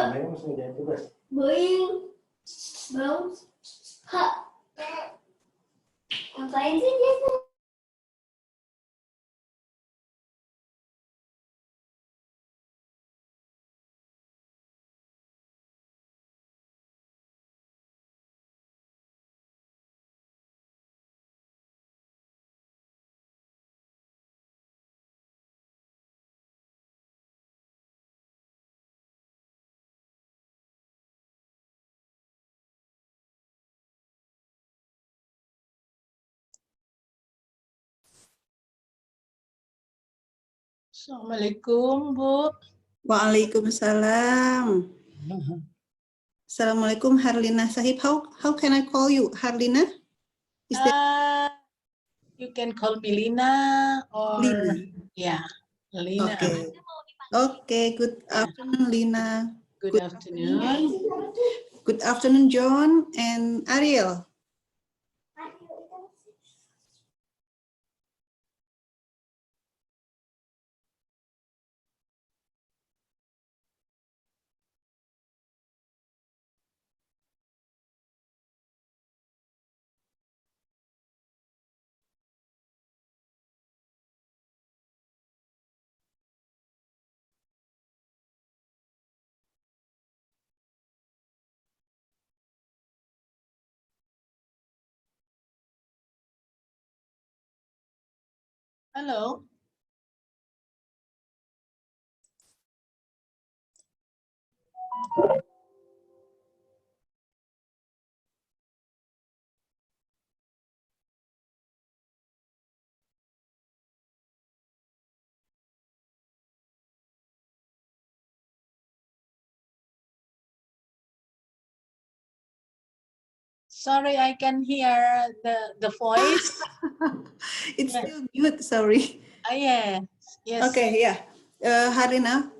Ngapain sih dia? Assalamualaikum, Bu. Waalaikumsalam. Assalamualaikum, Harlina Sahib. How can I call you, Harlina? Is that You can call me Lina or Lina? yeah, Lina. Okay. Okay. Good afternoon, Lina. Good afternoon. Good afternoon, John and Ariel. Hello. Sorry, I can hear the voice. It's still mute, sorry. Yeah, yes. Okay, yeah. Harlina,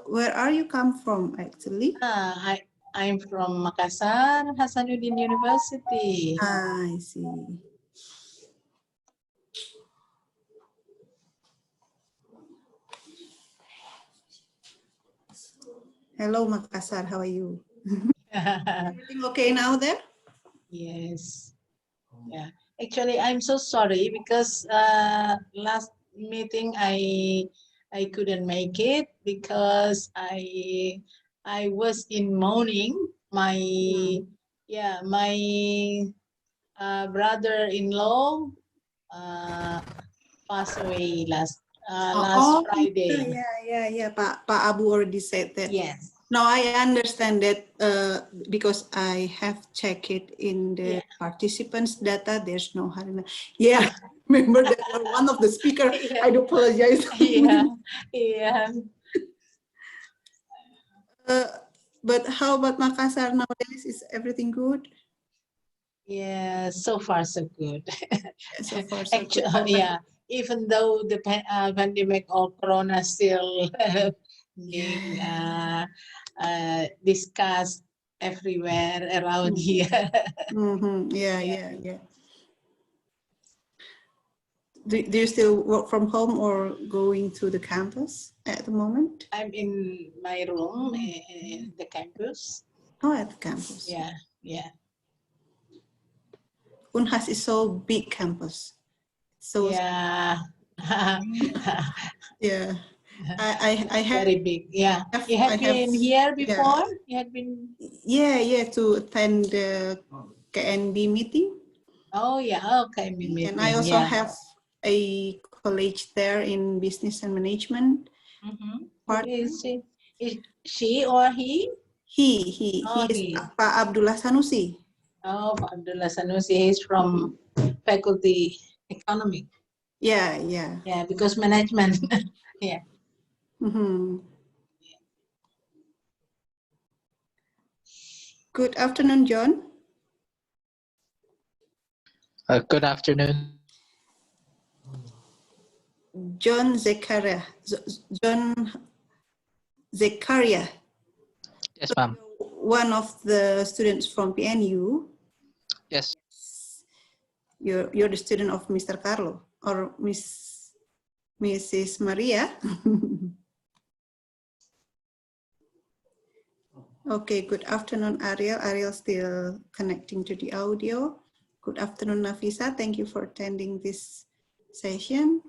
where are you come from actually? I'm from Makassar, Hasanuddin University. I see. Hello, Makassar. How are you? Everything okay now there? Yes. Yeah. Actually, I'm so sorry because last meeting I couldn't make it because I was in mourning. My brother-in-law passed away last Friday. Yeah. Pak Abu already said that. Yes. No, I understand that because I have checked it in the participants data. There's no Harlina. Yeah, remember that you're one of the speaker. I do apologize. Yeah. But how about Makassar nowadays? Is everything good? Yeah, so far so good. So far, so good. Actually, yeah, even though the pandemic of Corona still being discussed everywhere around here. Yeah. Do you still work from home or going to the campus at the moment? I'm in my room in the campus. Oh, at the campus. Yeah. Unhas is so big campus. So yeah. Yeah. I have very big. Yeah. You have been here before? You had been. Yeah, to attend the KNB meeting. Oh yeah, okay. Meeting. And I also have a college there in business and management. Is she or he? He is Pak Abdullah Sanusi. Oh, Pak Abdullah Sanusi. He's from faculty economic. Yeah. Yeah, because management. Yeah. Good afternoon, John. Good afternoon. John Zekaria. Yes, ma'am. One of the students from PNU. Yes. You're the student of Mr. Carlo or Mrs. Maria. Okay, good afternoon, Ariel. Ariel still connecting to the audio. Good afternoon, Nafisa. Thank you for attending this session.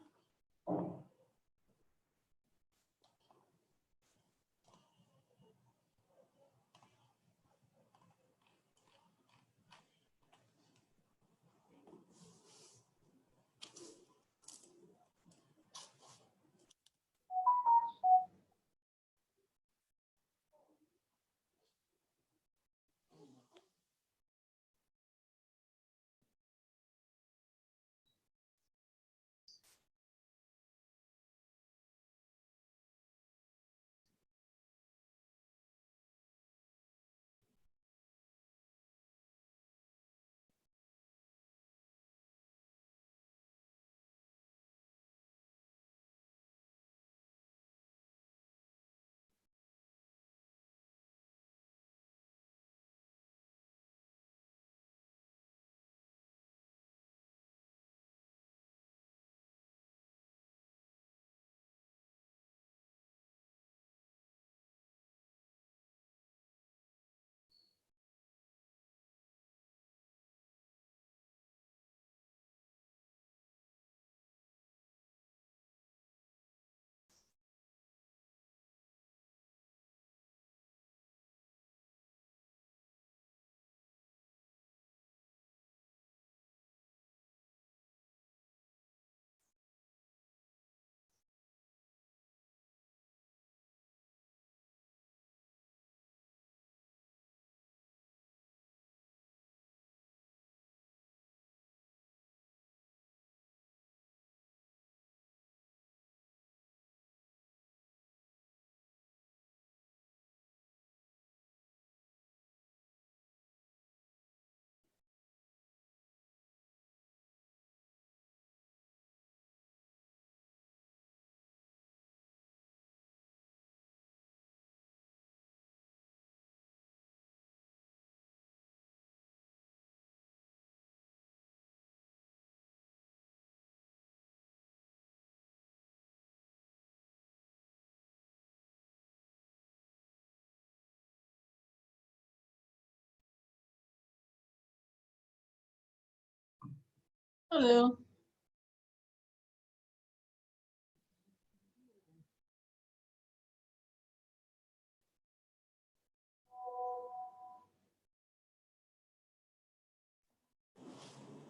Hello.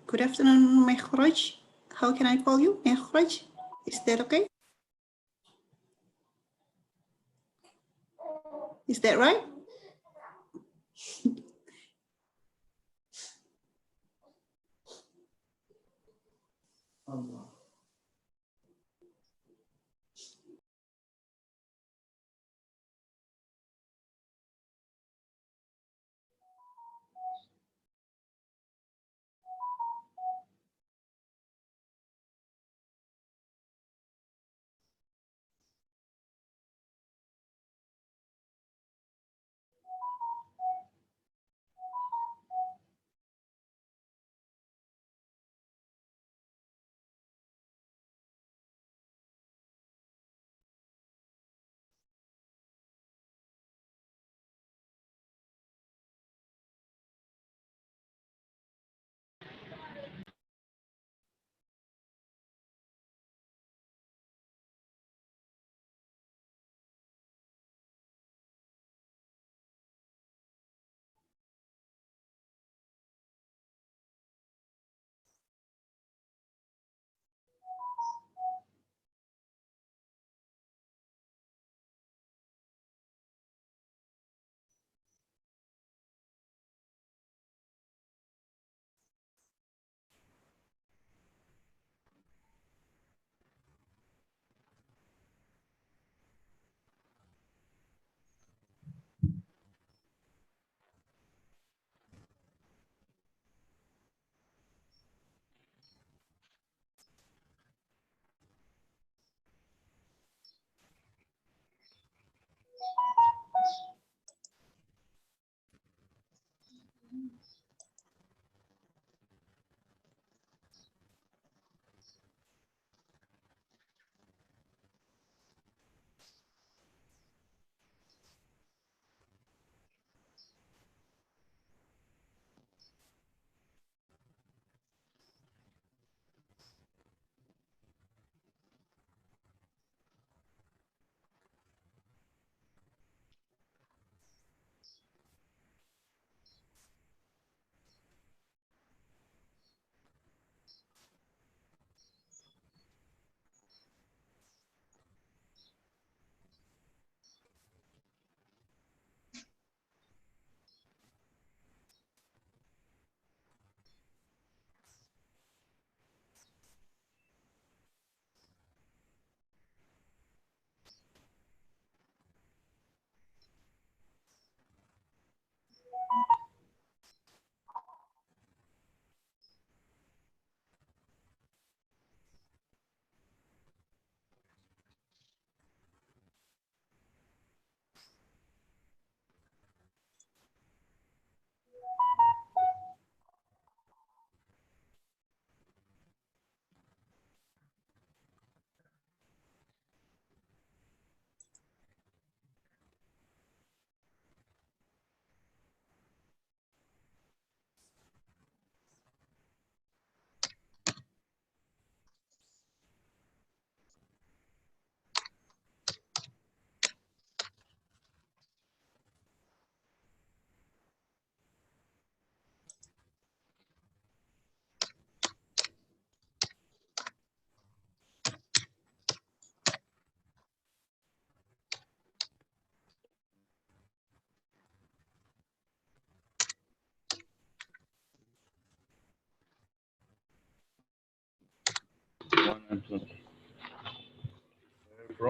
Good afternoon, Mehroj. How can I call you, Mehroj? Is that okay? Is that right?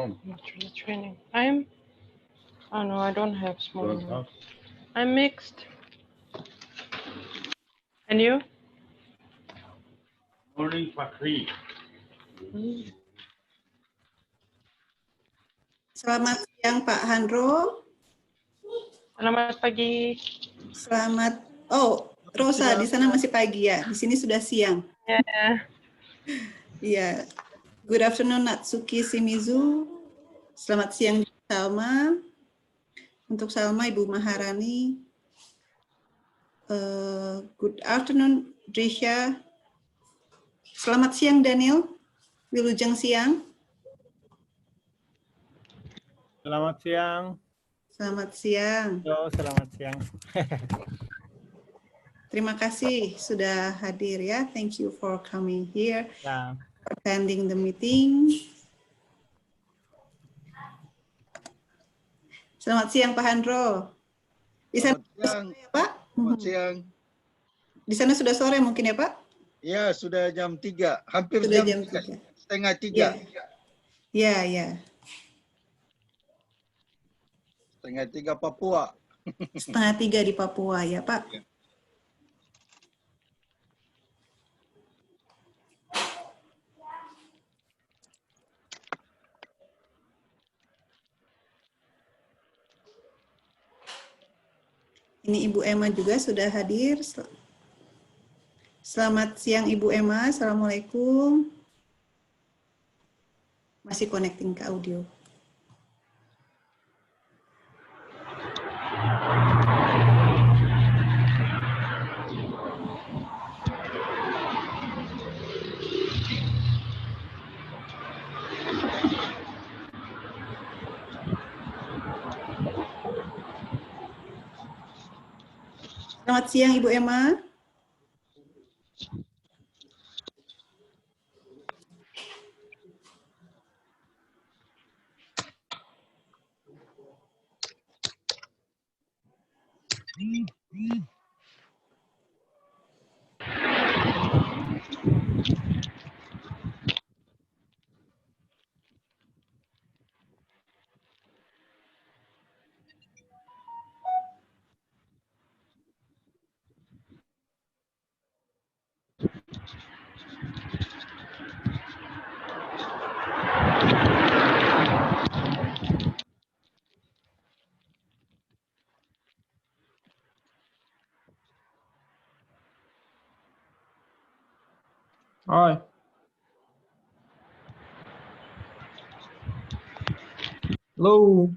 The training. Oh no, I don't have small. Don't one. have. I'm mixed. And you? Morning, Fakri. Selamat siang Pak Handro. Selamat pagi. Selamat. Oh, Rosa, di sana masih pagi ya. Di sini sudah siang. Yeah. Iya. Good afternoon Natsuki Shimizu. Selamat siang Salma. Untuk Salma Ibu Maharani. Good afternoon Drisha. Selamat siang Daniel. Wilujeng siang. Selamat siang. Selamat siang. Halo, selamat siang. Terima kasih sudah hadir ya. Thank you for coming here, Ya, attending the meeting. Selamat siang Pak Handro. Di sana Selamat siang. ya Pak? Selamat siang. Di sana sudah sore mungkin ya Pak? Ya, sudah jam 3, hampir Sudah jam jam 3, 3. setengah 3. Ya. Ya, ya. Setengah 3 Papua. Setengah 3 di Papua ya Pak? Ini Ibu Emma juga sudah hadir. Selamat siang Ibu Emma, Assalamualaikum. Masih connecting ke audio. Selamat siang Ibu Emma. Oi. Hello.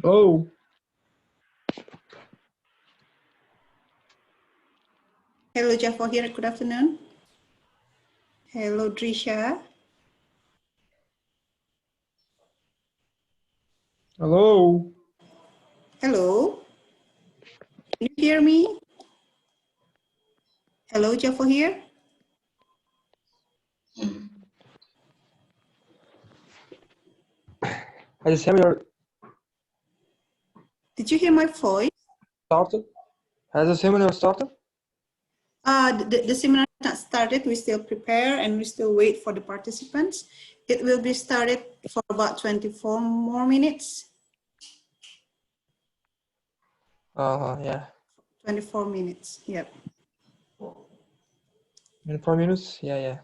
Oh. Hello Jaffa here, good afternoon. Hello Drisha. Hello. Hello. Can you hear me? Hello Jaffa here. Has the seminar Did you hear my voice? started? Has the seminar started? The seminar not started. We still prepare and we still wait for the participants. It will be started for about 24 more minutes. Yeah. 24 minutes. Yep. In 4 minutes? Yeah.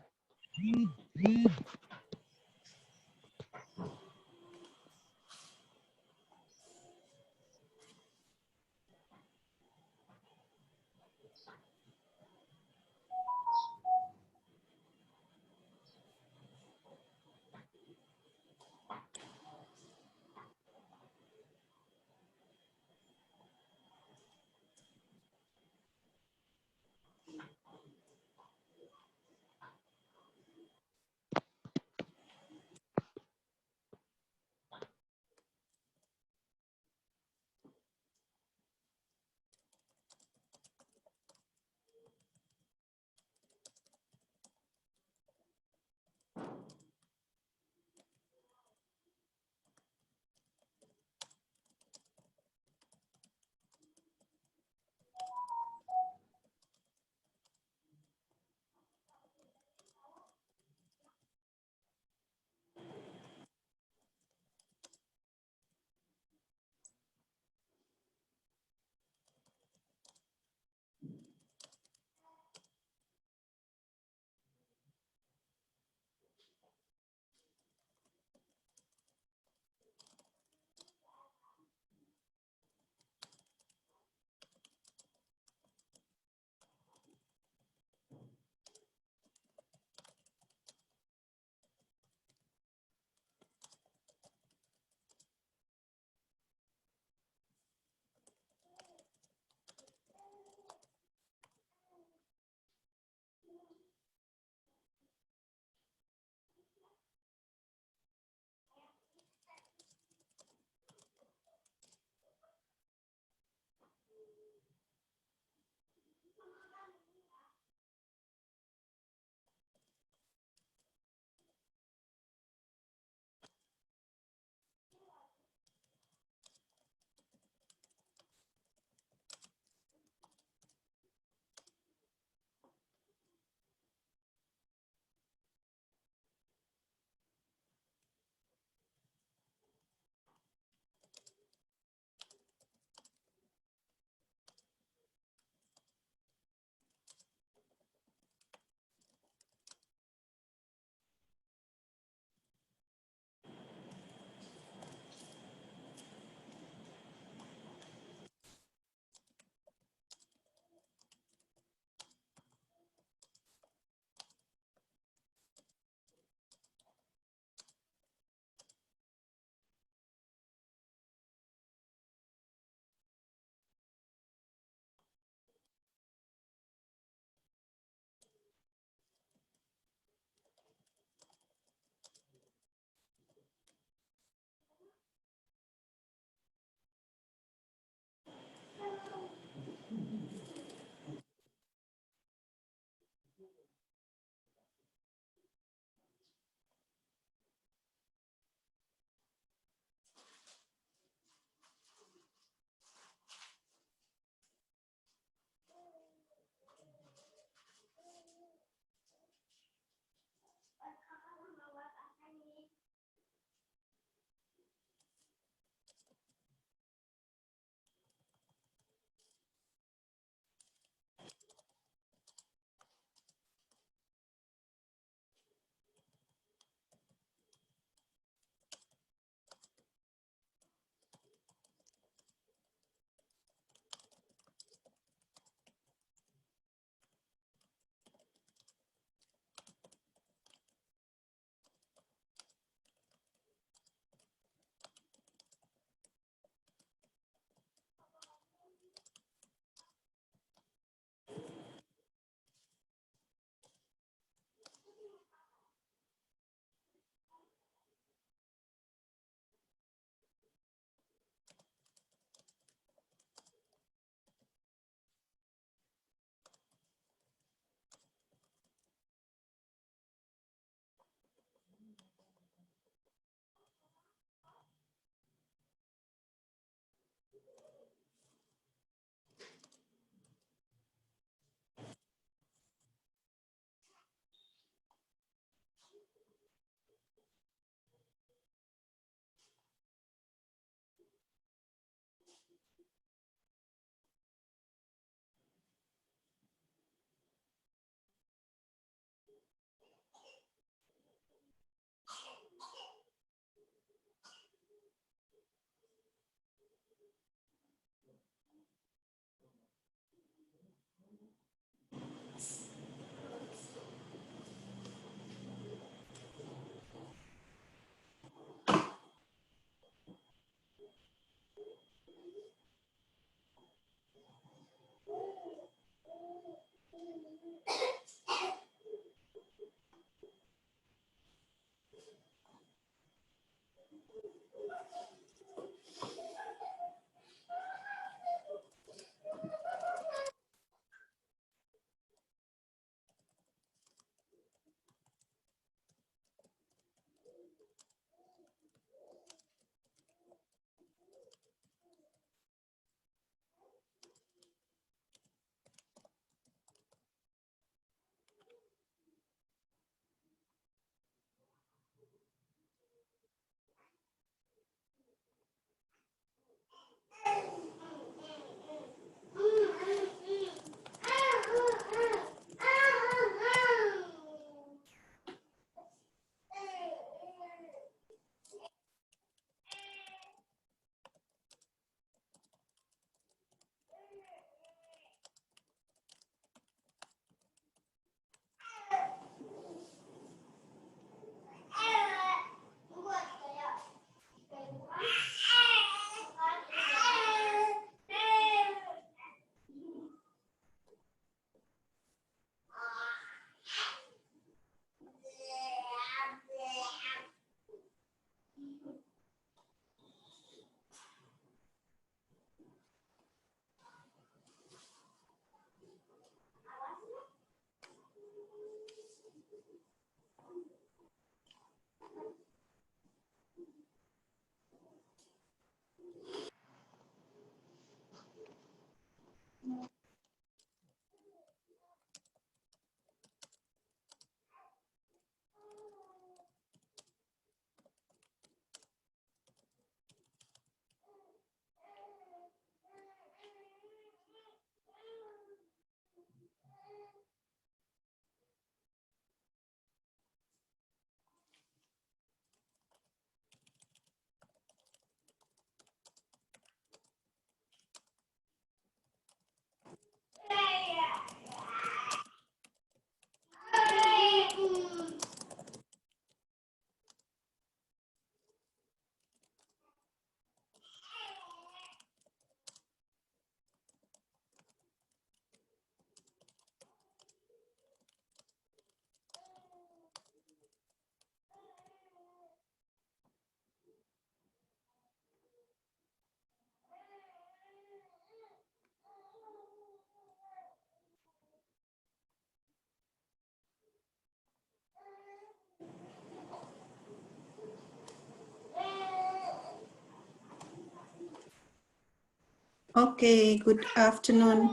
Okay, good afternoon.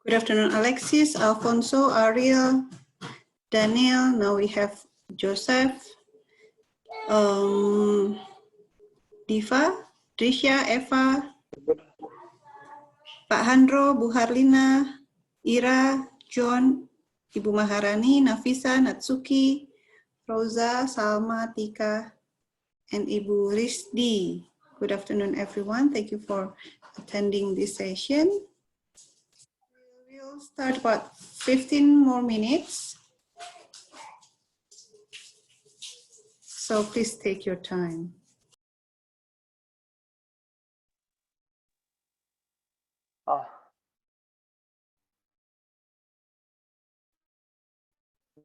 Good afternoon, Alexis, Alfonso, Ariel, Daniel. Now we have Joseph, Diva, Trisha, Eva, Pak Handro, Bu Harlina, Ira, John, Ibu Maharani, Nafisa, Natsuki, Rosa, Salma, Tika, and Ibu Risdi. Good afternoon, everyone. Thank you for attending this session. We'll start about 15 more minutes. So please take your time.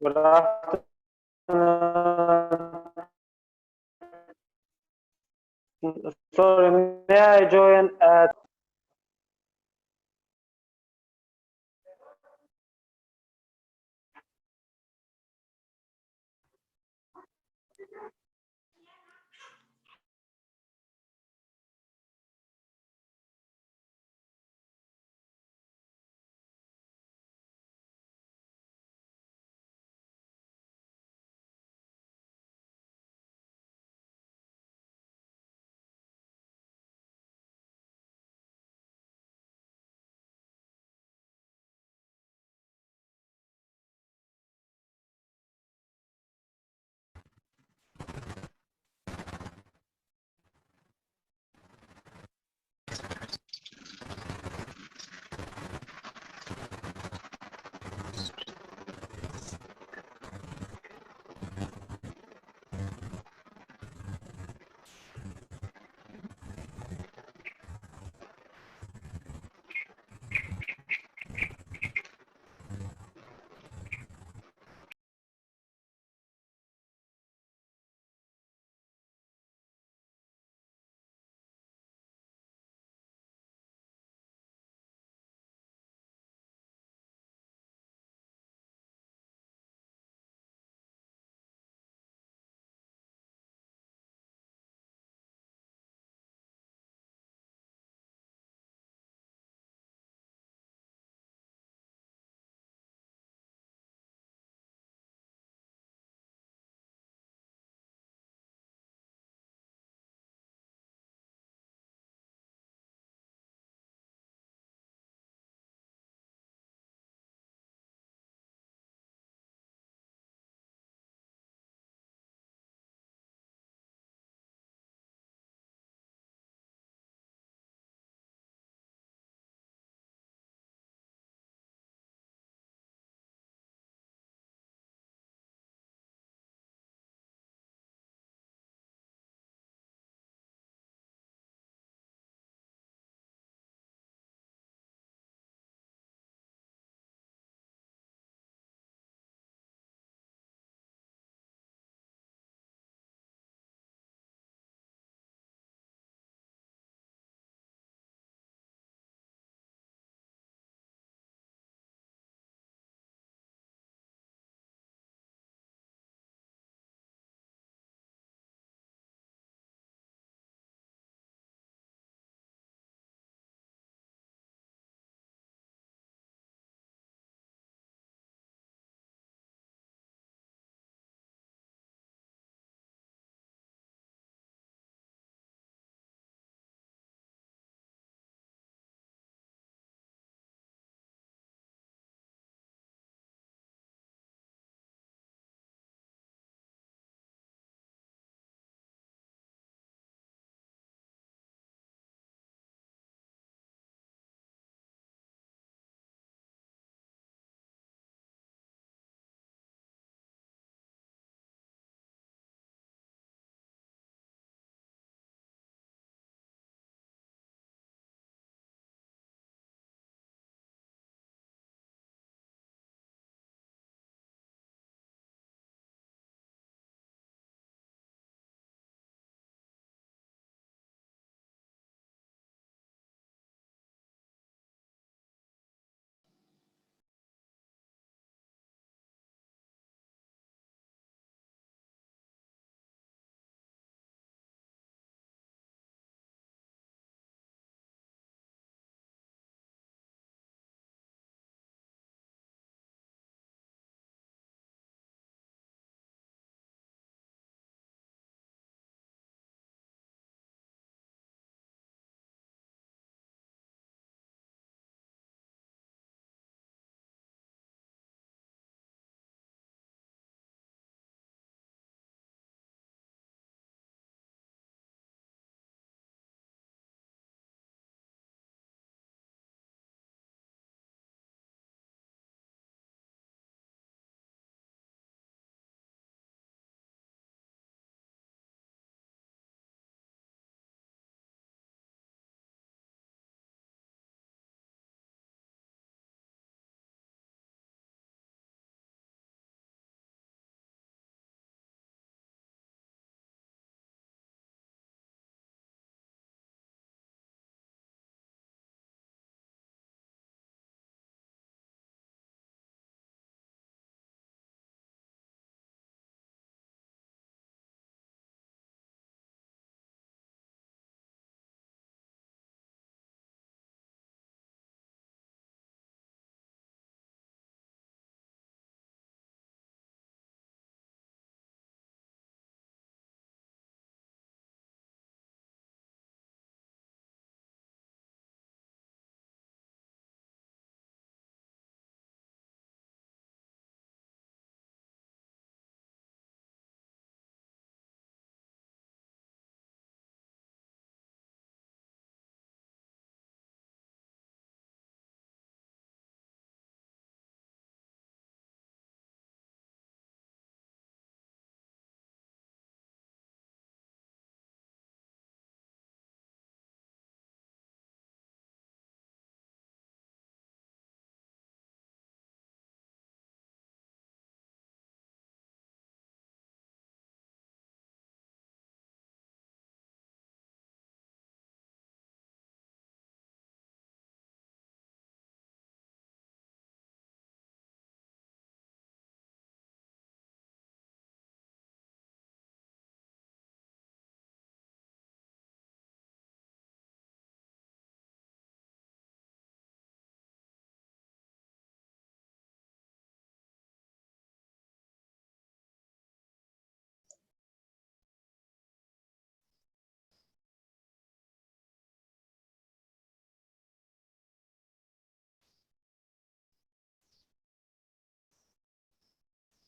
Good afternoon. Sorry, may I join at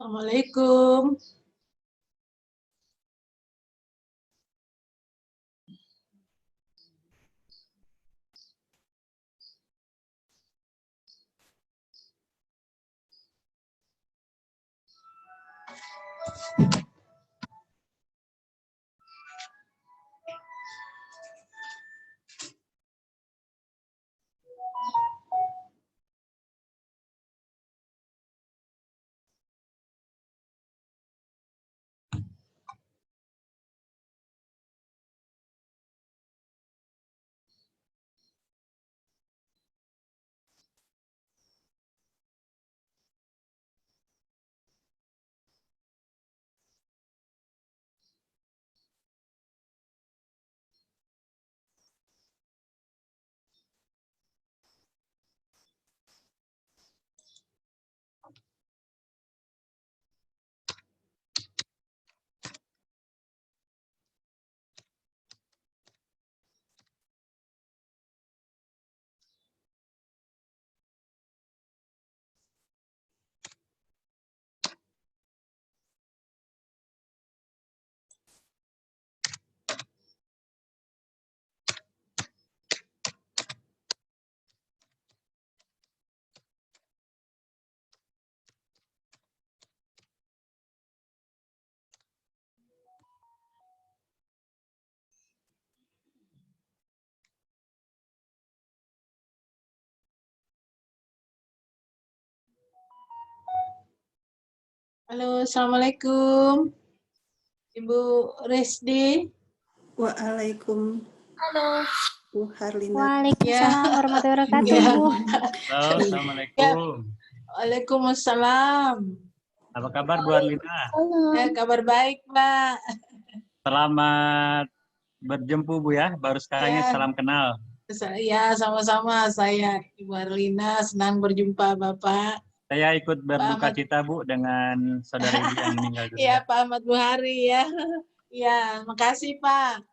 Assalamualaikum. Halo, Assalamualaikum. Ibu Resdi. Waalaikum. Halo. Bu Harlina. Waalaikumsalam warahmatullahi wabarakatuh, Ya. Bu. Halo, Assalamualaikum. Waalaikumsalam. Apa kabar Bu Arlina? Kabar baik, Pak. Selamat berjumpa Bu ya, baru sekarang ini Ya. salam kenal. Ya, sama-sama. Saya Ibu Arlina, senang berjumpa Bapak. Saya ikut berduka Ahmad. cita Bu dengan saudara Ibu yang meninggal Ya, dunia. Pak Ahmad Buhari ya. Ya, makasih Pak.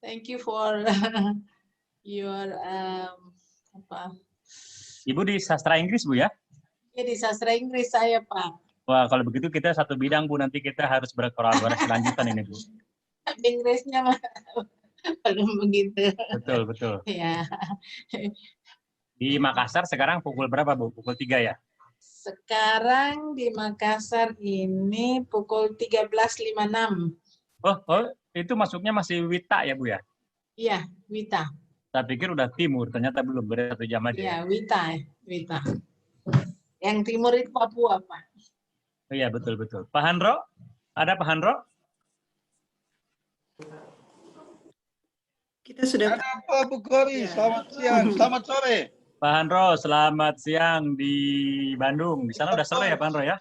Thank you for your apa? Ibu di sastra Inggris Bu ya? Ya, di sastra Inggris saya, Pak. Wah, kalau begitu kita satu bidang Bu, nanti kita harus berkolaborasi lanjutan ini Bu. Inggrisnya mah belum begitu. Betul, betul. Ya. Di Makassar sekarang pukul berapa Bu? Pukul 3 ya? Sekarang di Makassar ini pukul 13.56. Oh, itu masuknya masih Wita ya Bu ya? Iya, Wita. Saya pikir udah timur, ternyata belum, beda 1 jam aja. Iya, Wita. Yang timur itu Papua, Pak. Oh, iya, betul-betul. Pak Handro? Ada Pak Handro? Kita sudah Ada apa Bu Kori? Selamat siang, selamat sore. Pak Handro, selamat siang di Bandung. Di sana udah sore ya Pak Handro ya?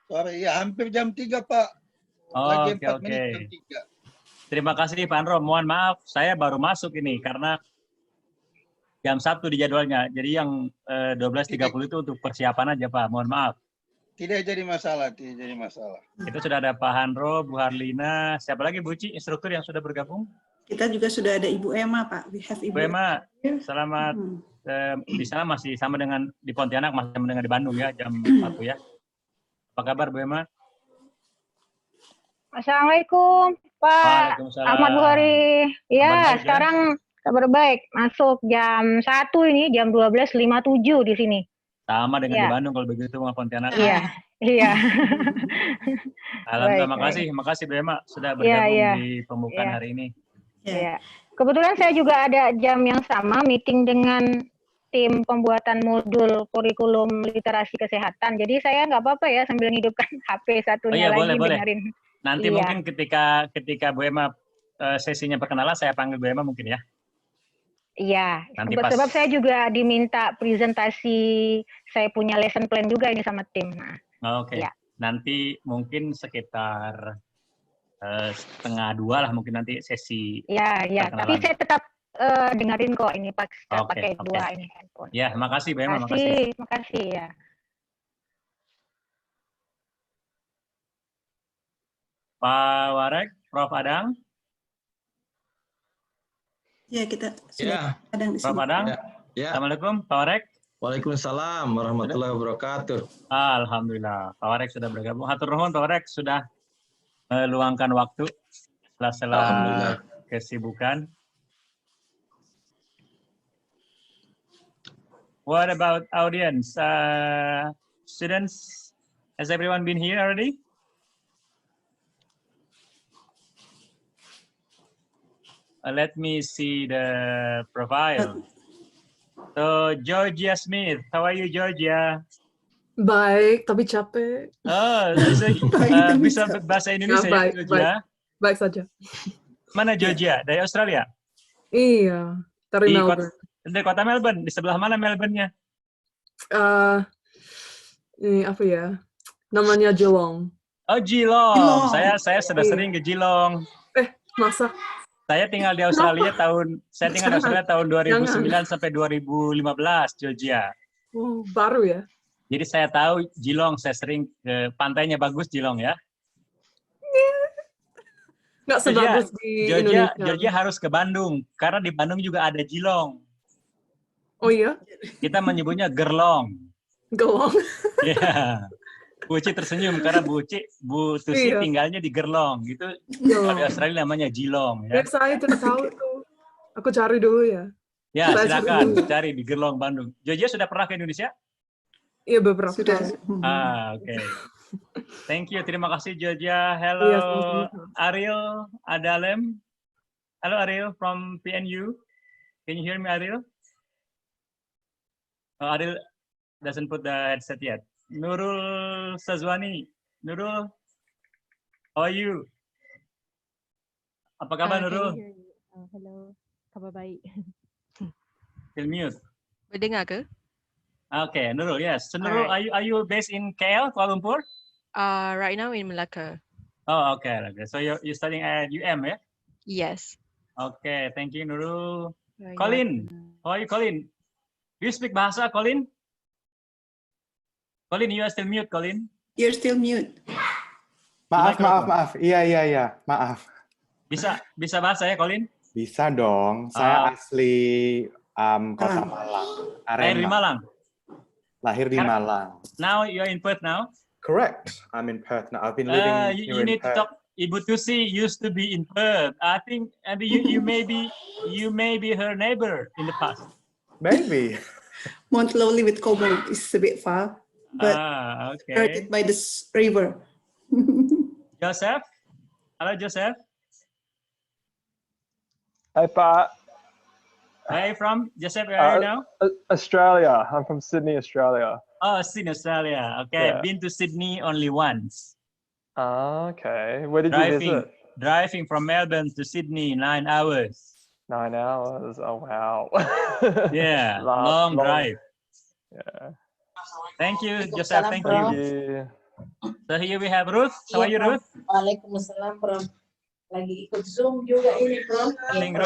Sore, ya hampir jam 3 Pak. Lagi 4 menit jam 3. Terima kasih Pak Andro. Mohon maaf, saya baru masuk ini karena jam 1 di jadwalnya. Jadi yang 12.30 itu untuk persiapan aja Pak. Mohon maaf. Tidak jadi masalah, tidak jadi masalah. Itu sudah ada Pak Handro, Bu Harlina. Siapa lagi Bu Ci, instruktur yang sudah bergabung? Kita juga sudah ada Ibu Emma, Pak. We have Ibu Bu Emma, selamat. Di sana masih sama dengan di Pontianak, masih sama dengan di Bandung ya, jam 1 ya. Apa kabar Bu Emma? Assalamualaikum, Pak Ahmad Buhari. Ya, sekarang kabar baik. Masuk jam 1 ini, jam 12.57 di sini. Sama dengan di Bandung kalau begitu sama Pontianak. Iya. Alhamdulillah, makasih Bu Emma sudah bergabung di pembukaan hari ini. Iya. Kebetulan saya juga ada jam yang sama, meeting dengan tim pembuatan modul kurikulum literasi kesehatan. Jadi saya nggak apa-apa ya sambil ngidupkan HP satunya lagi dengerin. Nanti mungkin ketika Bu Emma sesinya perkenalan, saya panggil Bu Emma mungkin ya. Iya, sebab saya juga diminta presentasi, saya punya lesson plan juga ini sama tim. Oke. Ya. Nanti mungkin sekitar 1:30 lah mungkin nanti sesi. Iya. Tapi saya tetap dengerin kok ini pakai dua ini handphone. Ya, makasih Bu Emma, makasih ya. Pak Warek, Prof Adang. Ya, kita sudah Adang di sini. Prof Adang. Ya. Assalamualaikum, Pak Warek. Waalaikumsalam warahmatullahi wabarakatuh. Alhamdulillah, Pak Warek sudah bergabung. Hatur nuhun Pak Warek sudah meluangkan waktu setelah kesibukan. What about audience? Students, has everyone been here already? Let me see the profile. So, Georgia Smith, how are you, Georgia? Baik, tapi capek. Oh, bisa bahasa Indonesia ya, baik, Georgia? Baik saja. Mana Georgia? Dari Australia? Iya, dari Melbourne. Dari kota Melbourne. Di sebelah mana Melbourne-nya? Ini apa ya? Namanya Geelong. Oh, Geelong. Saya sudah sering ke Geelong. Masa? Saya tinggal di Australia tahun 2009 sampai 2015, Georgia. Oh, baru ya? Jadi saya tahu Geelong, saya sering ke pantainya bagus Geelong ya. Nggak sebagus di Indonesia. Georgia harus ke Bandung, karena di Bandung juga ada Geelong. Oh iya? Kita menyebutnya Gerlong. Gerlong? Iya. Buci tersenyum karena Bu Tusi tinggalnya di Gerlong. Itu kalau di Australia namanya Geelong. Ya. Saya tidak tahu itu. Aku cari dulu ya. Ya, silakan cari di Gerlong, Bandung. Georgia sudah pernah ke Indonesia? Iya, beberapa kali. Oke. Thank you, terima kasih Georgia. Hello, Ariel Adalem. Hello Ariel from PNU. Can you hear me, Ariel? Oh, Ariel doesn't put the headset yet. Nurul Sazwani. Nurul, how are you? Apa kabar Nurul? Hello, kabar baik. Still mute. Mendengar ke? Okay, Nurul, yes. So Nurul, are you based in KL, Kuala Lumpur? Right now in Malacca. Oh, okay. So you're studying at UM, yeah? Yes. Okay, thank you, Nurul. Colin, how are you, Colin? Do you speak bahasa, Colin? Colin, you are still mute, Colin. You're still mute. Maaf. Iya. Maaf. Bisa bahasa ya, Colin? Bisa dong. Saya asli Kota Malang. Lahir di Malang? Lahir di Malang. Now you're in Perth now? Correct. I'm in Perth now. I've been living here in Perth. You need to talk. Ibu Tusi used to be in Perth. I think you may be her neighbor in the past. Maybe. Mount Lowly with Como is a bit far, but okay. Started by the river. Joseph, hello Joseph. Hey Pat. Where are you from, Joseph? Where are you now? Australia. I'm from Sydney, Australia. Oh, Sydney, Australia. Okay, Yeah. been to Sydney only once. Okay. Where did you visit? Driving from Melbourne to Sydney, 9 hours. 9 hours. Oh wow. Yeah, long drive. Yeah. Thank you, Joseph. Thank you. So here we have Ruth. How are you, Ruth? Waalaikumsalam, Prof. Lagi ikut Zoom juga ini, Prof. I think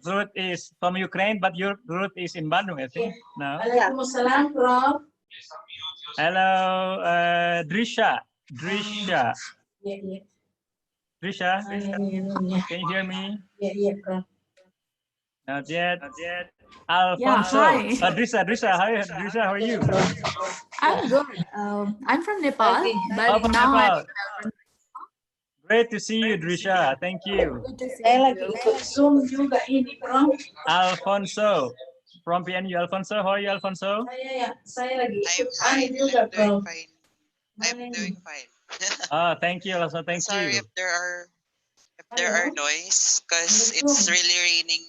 Ruth is from Ukraine, but Ruth is in Bandung, I think. No. Waalaikumsalam, Prof. Hello, Drisha. Drisha. Iya. Drisha, can you hear me? Iya, Prof. Not yet. Alfonso. Yeah, hi. Drisha, hi. Drisha, how are you? I'm good. I'm from Nepal, but from now Nepal. I'm Great to see you, Drisha. Thank you. Saya lagi ikut Zoom juga ini, Prof. Alfonso from PNU. Alfonso, how are you, Alfonso? Saya lagi ikut juga, Prof. I'm doing fine. Thank you, Alfonso. Thank you. Sorry if there are noise, because it's really raining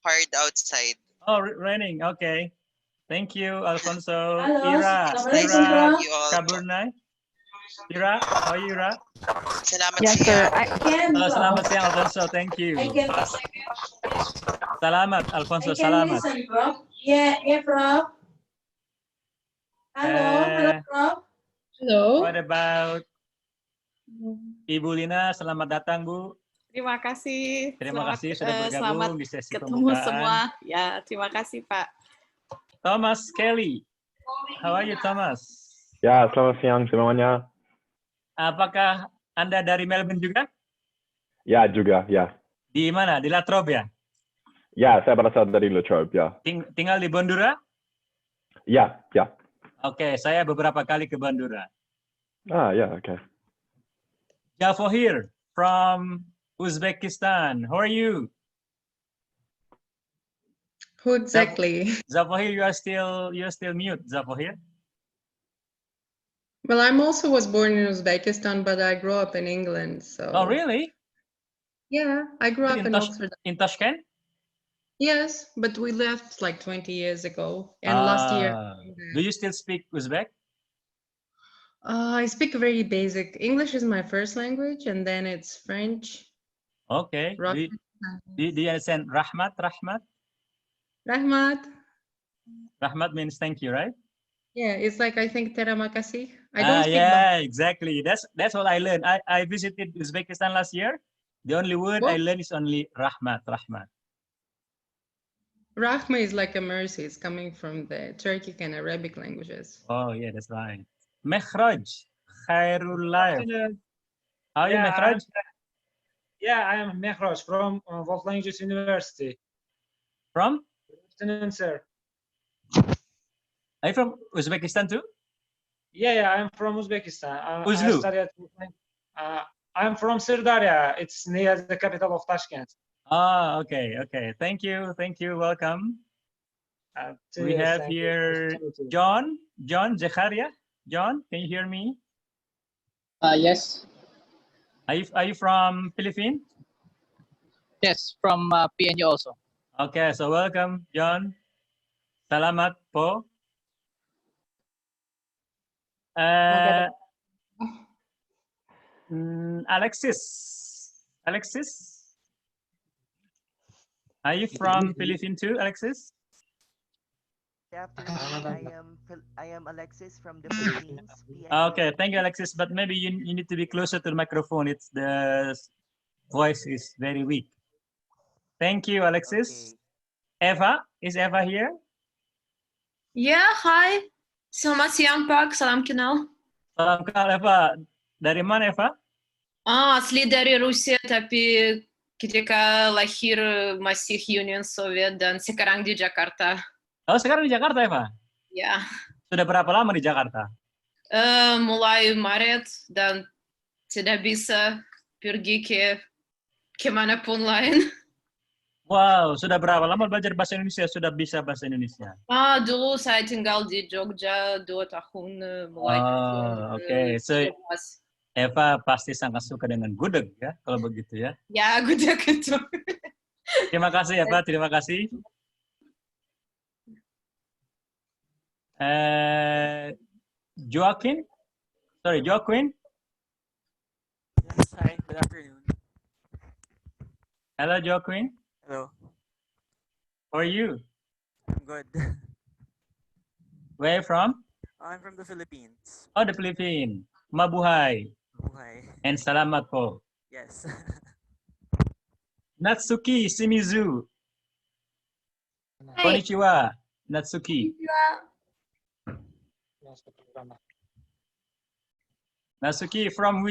hard outside. Oh, raining. Okay. Thank you, Alfonso. Halo, Ira Assalamualaikum. Kaburnai. Ira, how are you, Ira? Selamat Yes, siang. sir. Selamat siang, Alfonso. Thank you. Selamat, Alfonso. Selamat. Listen, Prof. Yeah, Prof. Halo, Prof. Hello. What about Ibu Lina? Selamat datang, Bu. Terima kasih. Terima kasih sudah selamat bergabung di sesi ketemu pembukaan. semua. Ya, terima kasih Pak. Thomas Kelly. How are you, Thomas? Ya, selamat siang semuanya. Apakah Anda dari Melbourne juga? Ya, juga, ya. Di mana? Di Latrobe ya? Ya, saya berasal dari Latrobe, ya. Tinggal di Bondura? Yeah, yeah. Oke, saya beberapa kali ke Bandura. Ah, yeah, okay. Javohir from Uzbekistan. How are you? Who exactly? Zafahir, you're still mute, Zafahir. Well, I'm also was born in Uzbekistan, but I grew up in England. So. Oh, really? Yeah, I grew up in Oxford. In Tashkent? Yes, but we left like 20 years ago, and last year. Do you still speak Uzbek? I speak very basic. English is my first language, and then it's French. Okay. Do you understand Rahmat? Rahmat? Rahmat. Rahmat means thank you, right? Yeah, it's like I think terima kasih. I don't speak. Yeah, exactly. That's what I learned. I visited Uzbekistan last year. The only word I learned is only Rahmat. Rahmat. Rahma is like a mercy. It's coming from the Turkic and Arabic languages. Oh yeah, that's right. Mekhraj, Khairul Life. How are you, Mekhraj? I am Mehraj from World Languages University. From? Good afternoon, sir. Are you from Uzbekistan too? Yeah, I'm from Uzbekistan. Uzlu. I studied. I'm from Sirdarya. It's near the capital of Tashkent. Ah, okay. Thank you. Welcome. We have here John Zakaria. John, can you hear me? Yes. Are you from Philippines? Yes, from PNU also. Okay, so welcome, John. Salamat po. Alexis, are you from Philippines too, Alexis? Good afternoon. I am Alexis from the Philippines. Okay, thank you, Alexis. But maybe you need to be closer to the microphone. The voice is very weak. Thank you, Alexis. Okay. Eva, is Eva here? Ya, hai. Selamat siang, Pak. Salam kenal. Salam kenal, Eva. Dari mana, Eva? Asli dari Rusia, tapi ketika lahir masih Union Soviet dan sekarang di Jakarta. Oh, sekarang di Jakarta, Eva? Ya. Sudah berapa lama di Jakarta? Mulai Maret dan tidak bisa pergi ke manapun lain. Wow, sudah berapa lama belajar bahasa Indonesia? Sudah bisa bahasa Indonesia? Dulu saya tinggal di Jogja 2 tahun mulai. Okay. So Eva pasti sangat suka dengan gudeg ya, kalau begitu ya. Ya, gudeg itu. Terima kasih Eva, terima kasih. Joaquin? Yes, hi, good afternoon. Hello, Joaquin. Hello. How are you? I'm good. Where are you from? I'm from the Philippines. Oh, the Philippines. Mabuhay. Mabuhay. And salamat po. Yes. Natsuki Shimizu. Hi. Konnichiwa, Natsuki. Natsuki, from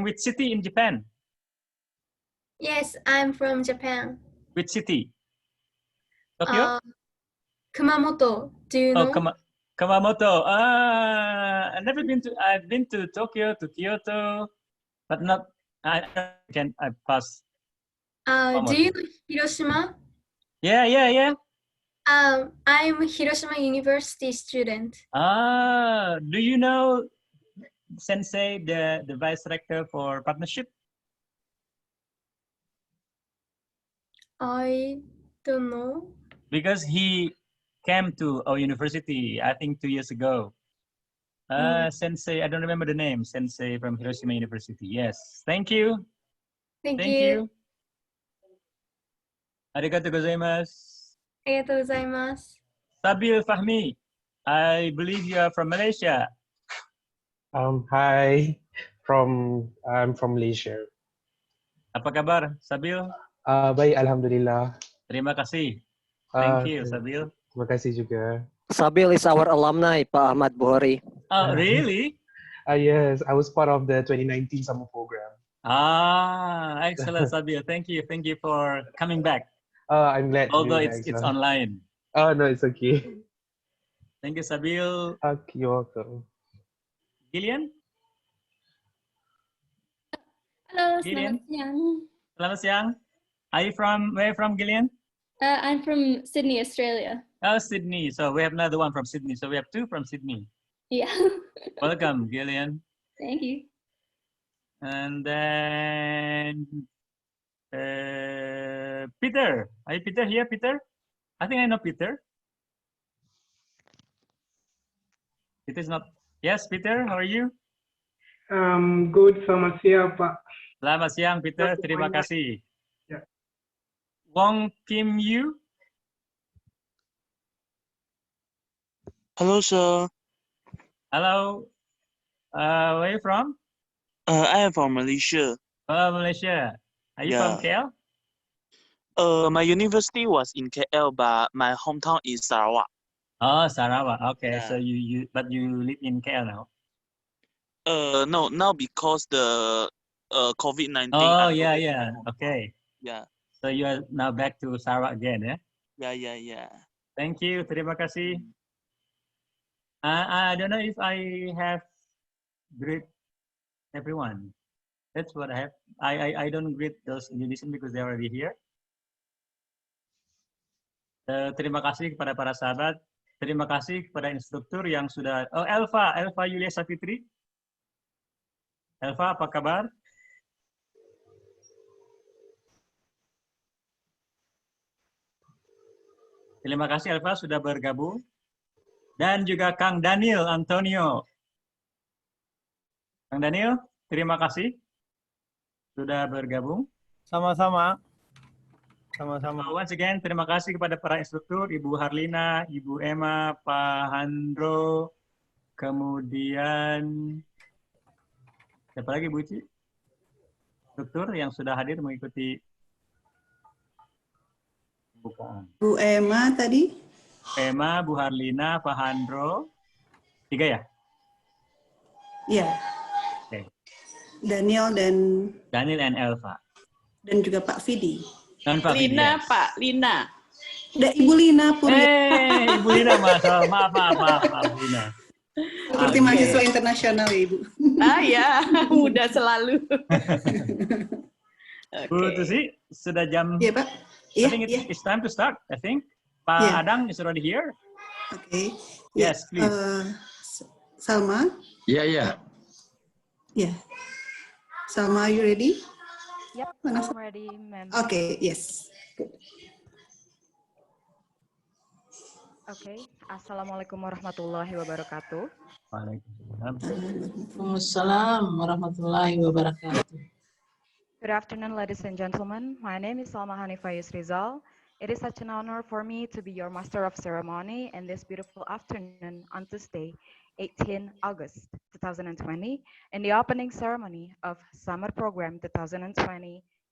which city in Japan? Yes, I'm from Japan. Which city? Tokyo? Kumamoto. Do you know? Kumamoto. I've been to Tokyo, to Kyoto, but not. I pass. Do you know Hiroshima? Yeah. I'm Hiroshima University student. Do you know Sensei, the vice rector for partnership? I don't know. Because he came to our university, I think 2 years ago. Sensei, I don't remember the name. Sensei from Hiroshima University. Yes. Thank you. Thank you. Arigatou gozaimasu. Arigatou gozaimasu. Sabil Fahmi, I believe you are from Malaysia. Hi, I'm from Malaysia. Apa kabar, Sabil? Baik, alhamdulillah. Terima kasih. Thank you, Sabil. Terima kasih juga. Sabil is our alumni, Pak Ahmad Buhari. Oh, really? Yes, I was part of the 2019 summer program. Excellent, Sabil. Thank you for coming back. I'm glad. Although it's online. Oh no, it's okay. Thank you, Sabil. You're welcome. Gillian? Halo, Gillian? selamat siang. Selamat siang. Are you from, where from, Gillian? I'm from Sydney, Australia. Oh, Sydney. So we have another one from Sydney. So we have two from Sydney. Yeah. Welcome, Gillian. Thank you. And then Peter. Are you Peter here, Peter? I think I know Peter. Peter's not. Yes, Peter, how are you? Good, selamat siang, Pak. Selamat siang, Peter. Terima kasih. Ya. Wong Kim Yu. Hello, sir. Hello. Where are you from? I am from Malaysia. Malaysia. Are you from KL? My university was in KL, but my hometown is Sarawak. Oh, Sarawak. Okay, Yeah. so but you live in KL now. No, now because the COVID-19. Oh, yeah. Okay. Yeah. So you are now back to Sarawak again, yeah? Yeah. Thank you. Terima kasih. I don't know if I have greet everyone. That's what I have. I don't greet those Indonesian because they're already here. Terima kasih kepada para sahabat. Terima kasih kepada instruktur yang sudah. Oh, Elva Yulia Safitri. Elva, apa kabar? Terima kasih Elva sudah bergabung. Dan juga Kang Daniel Antonio. Kang Daniel, terima kasih sudah bergabung. Sama-sama. Once again, terima kasih kepada para instruktur, Ibu Harlina, Ibu Emma, Pak Handro, kemudian siapa lagi Bu Ci? Instruktur yang sudah hadir mengikuti pembukaan. Bu Emma tadi? Emma, Bu Harlina, Pak Handro. 3 ya? Iya. Oke. Daniel and Elva. Dan juga Pak Fidi. Dan Pak Fidi. Lina, Pak, Lina. Ibu Lina Purya. Ibu Lina, maaf, Bu Lina. Seperti mahasiswa internasional ya, Ibu. Ya, mudah selalu. Bu Tusi, sudah jam. Iya, Pak. I think it's time to start, I think. Pak Adang is already here. Okay. Yes, please. Salma? Yeah. Yeah. Salma, are you ready? Yep, I'm ready, ma'am. Okay, yes. Okay. Assalamualaikum warahmatullahi wabarakatuh. Waalaikumsalam warahmatullahi wabarakatuh. Good afternoon, ladies and gentlemen. My name is Salma Hanifah Rizal. It is such an honor for me to be your master of ceremony in this beautiful afternoon on Tuesday, 18 August 2020, in the opening ceremony of Summer Program 2020,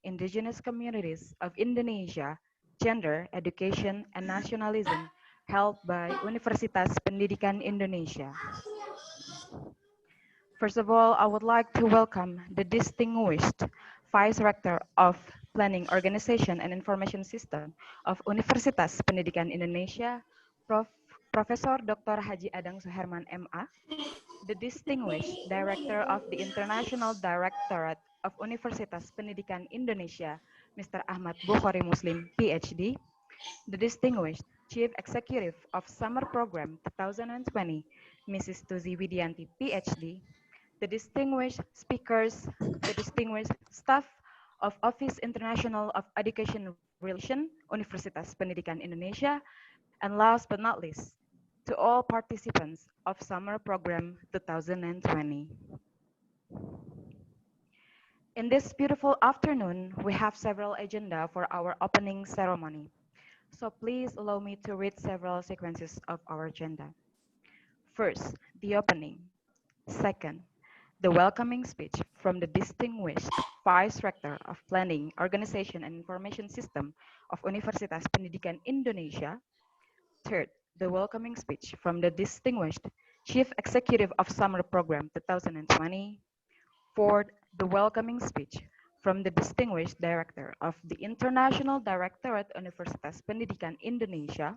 Indigenous Communities of Indonesia, Gender, Education, and Nationalism, held by Universitas Pendidikan Indonesia. First of all, I would like to welcome the distinguished Vice Rector of Planning, Organization, and Information System of Universitas Pendidikan Indonesia, Profesor Dr. Haji Adang Suherman, MA, the distinguished Director of the International Directorate of Universitas Pendidikan Indonesia, Mr. Ahmad Bukhari Muslim, PhD, the distinguished Chief Executive of Summer Program 2020, Mrs. Tuzi Widianti, PhD, the distinguished speakers, the distinguished staff of Office International of Education Relation, Universitas Pendidikan Indonesia, and last but not least, to all participants of Summer Program 2020. In this beautiful afternoon, we have several agenda for our opening ceremony. So please allow me to read several sequences of our agenda. First, the opening. Second, the welcoming speech from the distinguished Vice Rector of Planning, Organization, and Information System of Universitas Pendidikan Indonesia. Third, the welcoming speech from the distinguished Chief Executive of Summer Program 2020. Fourth, the welcoming speech from the distinguished Director of the International Directorate Universitas Pendidikan Indonesia.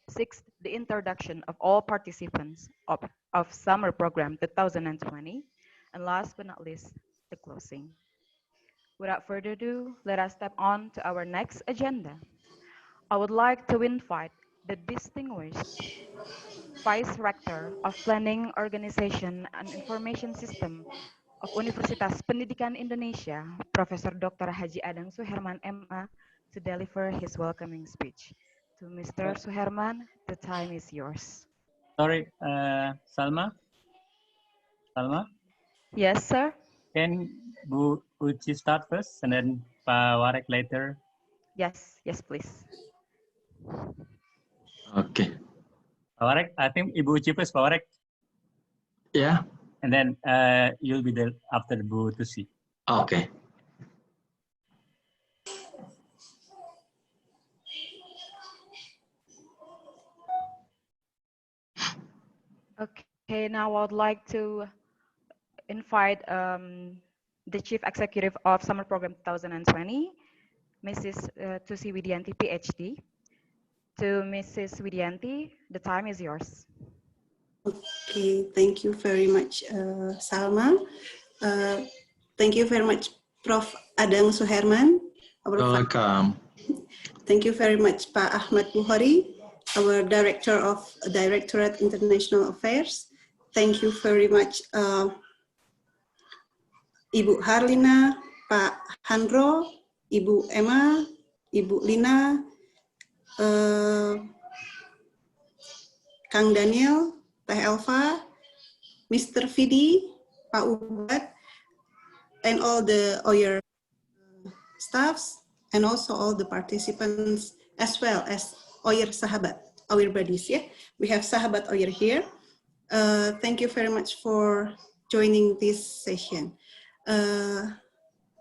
Sixth, the introduction of all participants of Summer Program 2020. And last but not least, the closing. Without further ado, let us step on to our next agenda. I would like to invite the distinguished Vice Rector of Planning, Organization, and Information System of Universitas Pendidikan Indonesia, Professor Dr. Haji Adang Suherman, MA, to deliver his welcoming speech. To Mr. Suherman, the time is yours. Sorry, Salma? Salma? Yes, sir? Can Bu Uci start first and then Pak Warek later? Yes, yes, please. Okay. Pak Warek, I think Ibu Uci first, Pak Warek. Yeah. And then you'll be there after Bu Tusi. Okay. Okay, now I would like to invite the Chief Executive of Summer Program 2020, Mrs. Tusi Widianti, PhD. To Mrs. Widianti, the time is yours. Okay, thank you very much, Salma. Thank you very much, Prof. Adang Suherman. Welcome. Thank you very much, Pak Ahmad Buhari, our Director of Directorate International Affairs. Thank you very much, Ibu Harlina, Pak Handro, Ibu Emma, Ibu Lina, Kang Daniel, Teh Elva, Mr. Fidi, Pak Ubat, and all the OYER staffs, and also all the participants, as well as OYER Sahabat, OYER buddies. Yeah, we have Sahabat OYER here. Thank you very much for joining this session.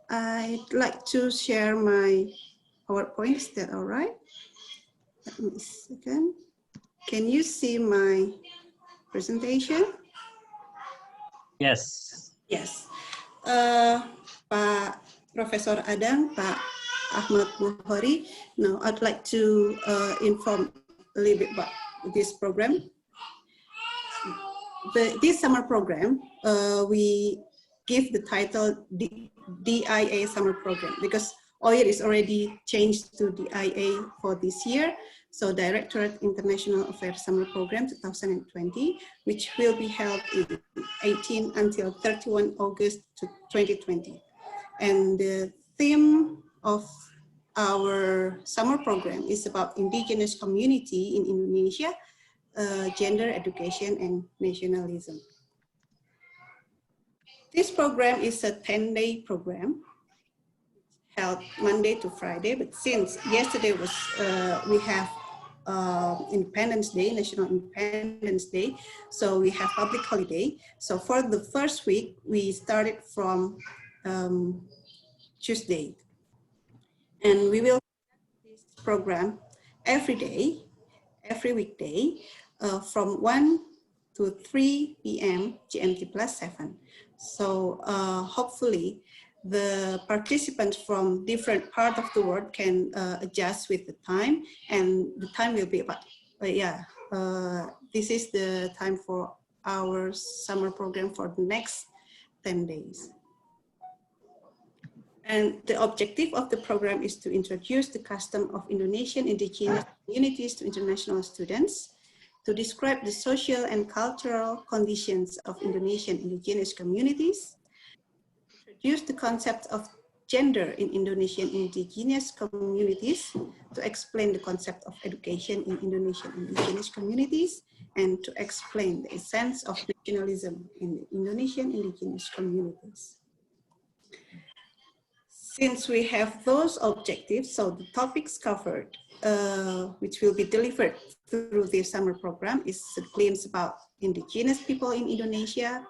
I'd like to share my PowerPoint. Is that all right? Let me second. Can you see my presentation? Yes. Yes. Pak Professor Adang, Pak Ahmad Buhari. Now I'd like to inform a little bit about this program. This summer program, we give the title DIA Summer Program because OYER is already changed to DIA for this year. So Directorate International Affairs Summer Program 2020, which will be held in 18 until 31 August 2020. And the theme of our summer program is about indigenous community in Indonesia, gender, education, and nationalism. This program is a 10-day program held Monday to Friday, but since yesterday was, we have Independence Day, National Independence Day, so we have public holiday. So for the first week, we started from Tuesday. And we will this program every day, every weekday, from 1 to 3 p.m. GMT +7. So hopefully the participants from different parts of the world can adjust with the time, and the time will be about, this is the time for our summer program for the next 10 days. And the objective of the program is to introduce the custom of Indonesian indigenous communities to international students, to describe the social and cultural conditions of Indonesian indigenous communities, introduce the concept of gender in Indonesian indigenous communities, to explain the concept of education in Indonesian indigenous communities, and to explain the essence of nationalism in the Indonesian indigenous communities. Since we have those objectives, so the topics covered, which will be delivered through this summer program, is a glimpse about indigenous people in Indonesia.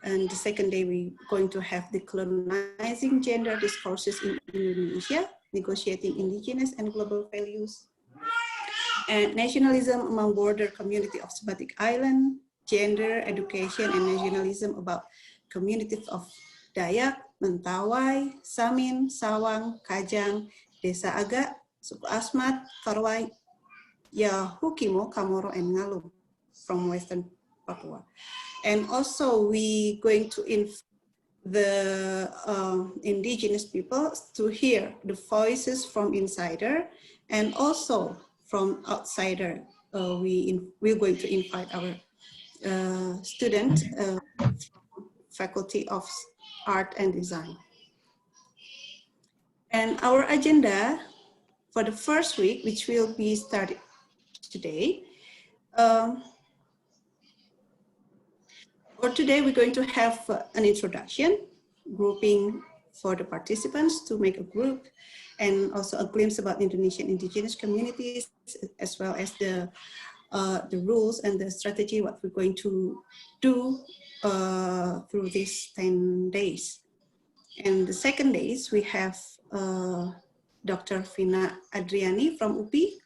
And the second day, we're going to have decolonizing gender discourses in Indonesia, negotiating indigenous and global values, and nationalism among border community of Sebatik Island, gender, education, and nationalism about communities of Dayak, Mentawai, Samin, Sawang, Kajang, Desa Aga, Suku Asmat, Torwai, Hukimo, Kamoro, and Ngalu from Western Papua. And also we going to invite the indigenous people to hear the voices from insider and also from outsider. We're going to invite our student Faculty of Art and Design. And our agenda for the first week, which will be started today, for today, we're going to have an introduction, grouping for the participants to make a group, and also a glimpse about Indonesian indigenous communities, as well as the rules and the strategy, what we're going to do through these 10 days. And the second days, we have Dr. Vina Adriani from UPI.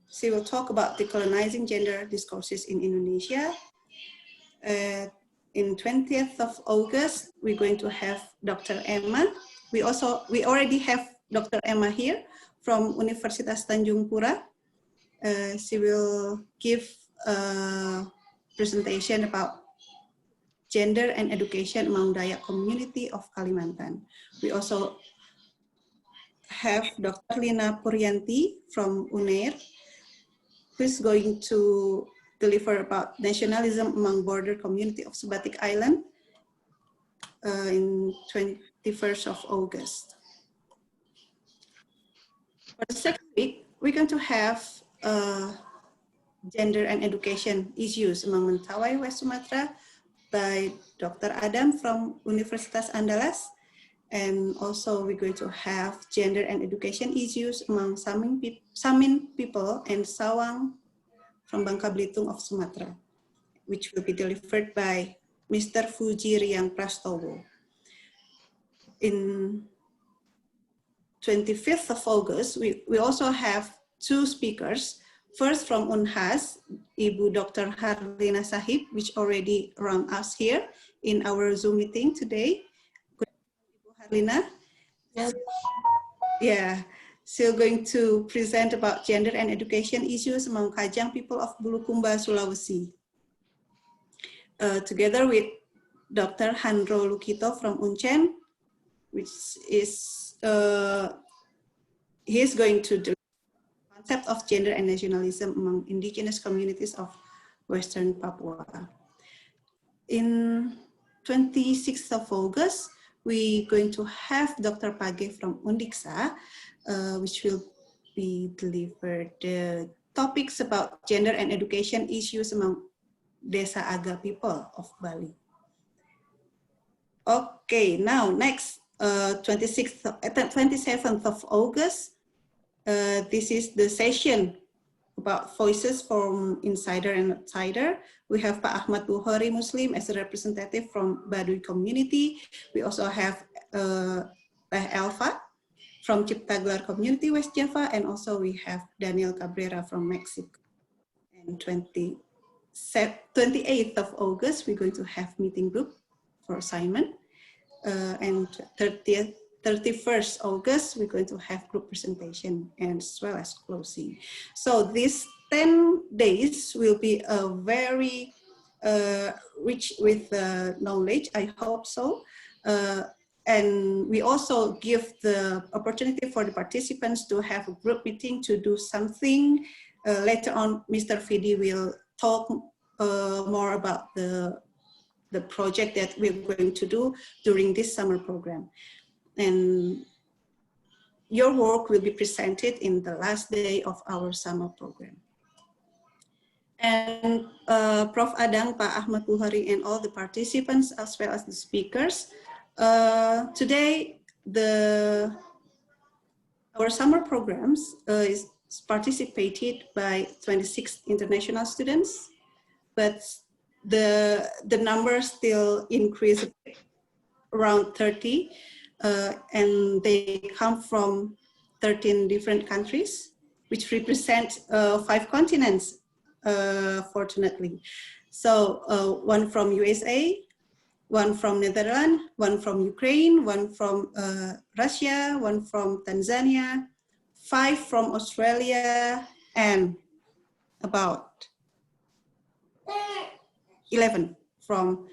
She will talk about decolonizing gender discourses in Indonesia. In 20th of August, we're going to have Dr. Emma. We already have Dr. Emma here from Universitas Tanjung Pura. She will give a presentation about gender and education among Dayak community of Kalimantan. We also have Dr. Lina Puryanti from UNER, who's going to deliver about nationalism among border community of Subatik Island in 21st of August. For the second week, we're going to have gender and education issues among Mentawai, West Sumatra by Dr. Adam from Universitas Andalas. And also we're going to have gender and education issues among Samin people and Sawang from Bangka Belitung of Sumatra, which will be delivered by Mr. Fuji Riang Prastowo. In 25th of August, we also have two speakers. First from Unhas, Ibu Dr. Harlina Sahib, which already around us here in our Zoom meeting today. Ibu Harlina. Yeah, she's going to present about gender and education issues among Kajang people of Bulukumba, Sulawesi. Together with Dr. Handro Lukito from Uncen, which is, he's going to do the concept of gender and nationalism among indigenous communities of Western Papua. In 26th of August, we're going to have Dr. Page from Undiksa, which will be delivered the topics about gender and education issues among Desa Aga people of Bali. Okay, now next, 27th of August, this is the session about voices from insider and outsider. We have Pak Ahmad Bukhari Muslim as a representative from Baduy community. We also have Teh Elva from Ciptaglar community, West Java, and also we have Daniel Cabrera from Mexico. And 28th of August, we're going to have meeting group for assignment. And 31st August, we're going to have group presentation as well as closing. So these 10 days will be a very rich with knowledge, I hope so. And we also give the opportunity for the participants to have a group meeting to do something. Later on, Mr. Fidi will talk more about the project that we're going to do during this summer program. And your work will be presented in the last day of our summer program. And Prof. Adang, Pak Ahmad Bukhari, and all the participants, as well as the speakers, today our summer programs is participated by 26 international students, but the number still increased around 30, and they come from 13 different countries, which represent 5 continents, fortunately. So one from USA, one from Netherlands, one from Ukraine, one from Russia, one from Tanzania, 5 from Australia, and about 11 from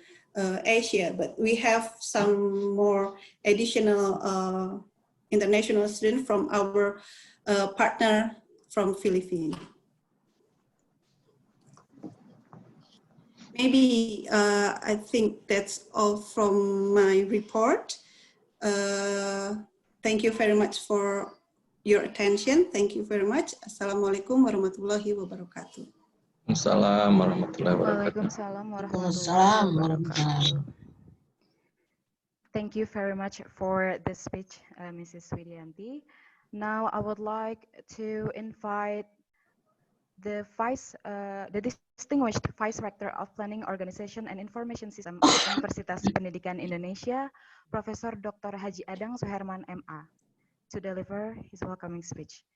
Asia, but we have some more additional international students from our partner from Philippines. Maybe I think that's all from my report. Thank you very much for your attention. Thank you very much. Assalamualaikum warahmatullahi wabarakatuh. Assalamualaikum warahmatullahi wabarakatuh. Waalaikumsalam warahmatullahi Waalaikumsalam wabarakatuh. warahmatullahi. Thank you very much for the speech, Mrs. Widianti. Now I would like to invite the distinguished Vice Rector of Planning, Organization, and Information System of Universitas Pendidikan Indonesia, Profesor Dr. Haji Adang Suherman, MA, to deliver his welcoming speech.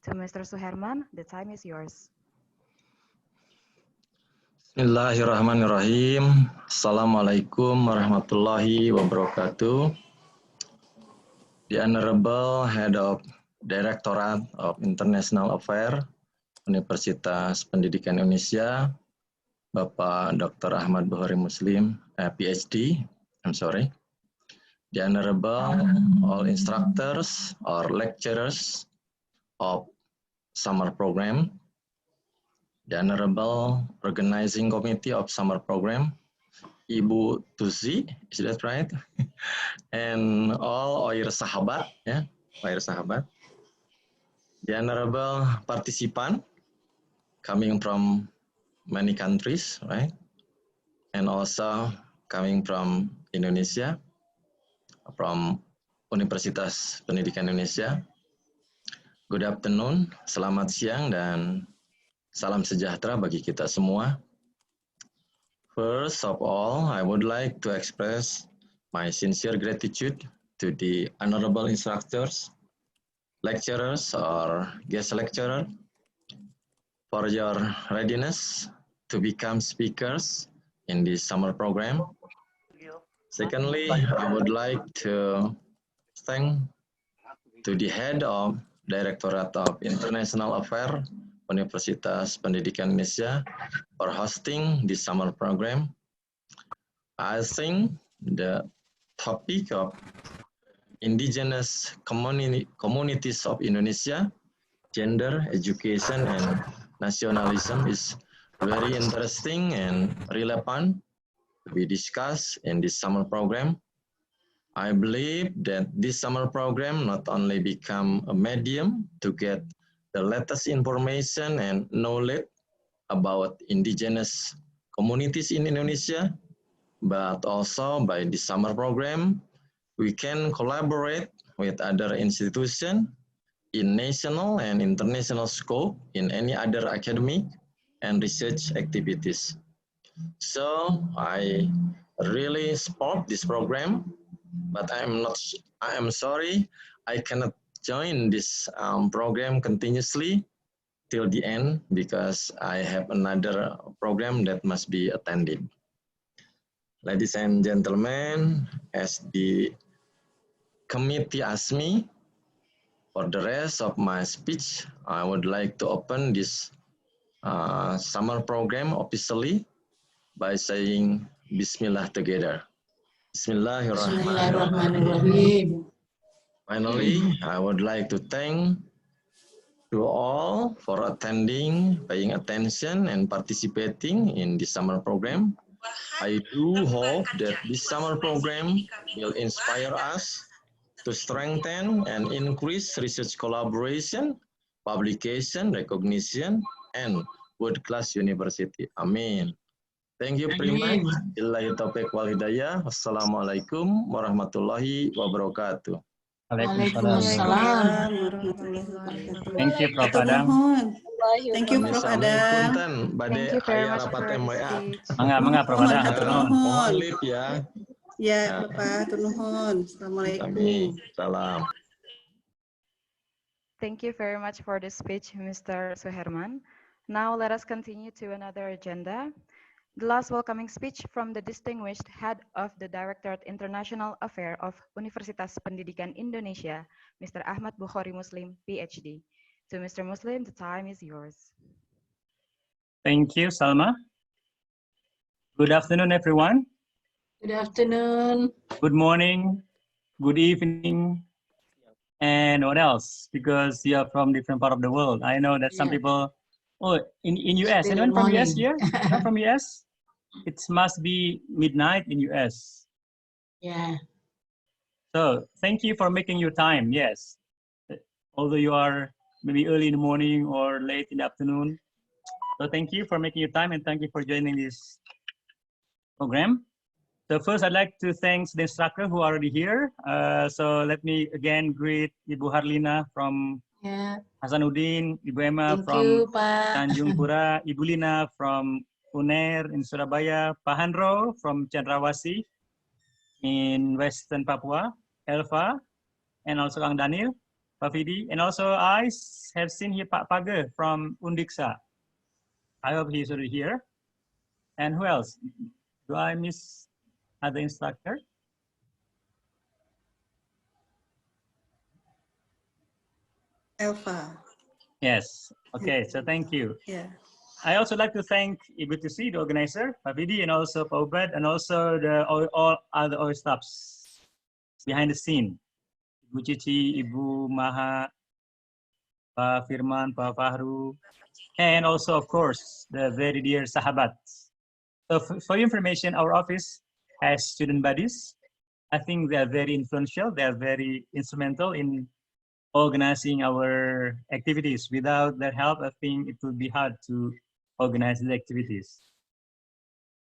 To Mr. Suherman, the time is yours. Bismillahirrahmanirrahim. Assalamualaikum warahmatullahi wabarakatuh. The Honorable Head of Directorate of International Affairs, Universitas Pendidikan Indonesia, Bapak Dr. Ahmad Bukhari Muslim, PhD, I'm sorry. The Honorable all instructors or lecturers of summer program, the Honorable Organizing Committee of Summer Program, Ibu Tuzi, is that right? And all our sahabat, yeah, our sahabat. The Honorable participant coming from many countries, right? And also coming from Indonesia, from Universitas Pendidikan Indonesia. Good afternoon, selamat siang dan salam sejahtera bagi kita semua. First of all, I would like to express my sincere gratitude to the honorable instructors, lecturers or guest lecturer for your readiness to become speakers in this summer program. Secondly, I would like to thank to the head of Directorate of International Affairs, Universitas Pendidikan Indonesia, for hosting this summer program. I think the topic of indigenous communities of Indonesia, gender, education, and nationalism is very interesting and relevant to be discussed in this summer program. I believe that this summer program not only become a medium to get the latest information and knowledge about indigenous communities in Indonesia, but also by this summer program, we can collaborate with other institutions in national and international scope in any other academic and research activities. So I really support this program, but I am sorry, I cannot join this program continuously till the end because I have another program that must be attended. Ladies and gentlemen, as the committee asked me, for the rest of my speech, I would like to open this summer program officially by saying Bismillah together. Bismillahirrahmanirrahim. Finally, I would like to thank you all for attending, paying attention, and participating in this summer program. I do hope that this summer program will inspire us to strengthen and increase research collaboration, publication, recognition, and world-class university. Amin. Thank you very much. Billahi taufiq wal hidayah. Wassalamualaikum warahmatullahi wabarakatuh. Waalaikumsalam. Thank you, Prof. Adang. Thank you, Prof. Adang. Thank you very much for the speech. Mangga, Prof. Adang. Mohon lip ya. Ya, Bapak, turnuhun. Assalamualaikum. Salam. Thank you very much for the speech, Mr. Suherman. Now let us continue to another agenda. The last welcoming speech from the distinguished head of the Directorate International Affairs of Universitas Pendidikan Indonesia, Mr. Ahmad Bukhari Muslim, PhD. To Mr. Muslim, the time is yours. Thank you, Salma. Good afternoon, everyone. Good afternoon. Good morning, good evening, and what else? Because you are from different part of the world. I know that some Yeah. people, oh, in US, Still anyone from US morning. here? Anyone from US? It must be midnight in US. Yeah. So thank you for making your time. Yes, although you are maybe early in the morning or late in the afternoon. So thank you for making your time and thank you for joining this program. So first, I'd like to thank the instructor who are already here. So let me again greet Ibu Harlina from Yeah. Hasanuddin, Ibu Emma Thank from you, Pak. Tanjung Pura, Ibu Lina from UNER in Surabaya, Pak Handro from Cendrawasih in Western Papua, Elva, and also Kang Daniel, Pak Fidi, and also I have seen here Pak Page from Undiksa. I hope he's already here. And who else? Do I miss other instructor? Elva. Yes. Okay. So thank you. Yeah. I also like to thank Ibu Tusi, the organizer, Pak Vidi, and also Pak Ubed, and also the all other oil staffs behind the scene. Ibu Cici, Ibu Maha, Pak Firman, Pak Fahru, and also, of course, the very dear Sahabat. So for your information, our office has student buddies. I think they are very influential. They are very instrumental in organizing our activities. Without their help, I think it would be hard to organize the activities.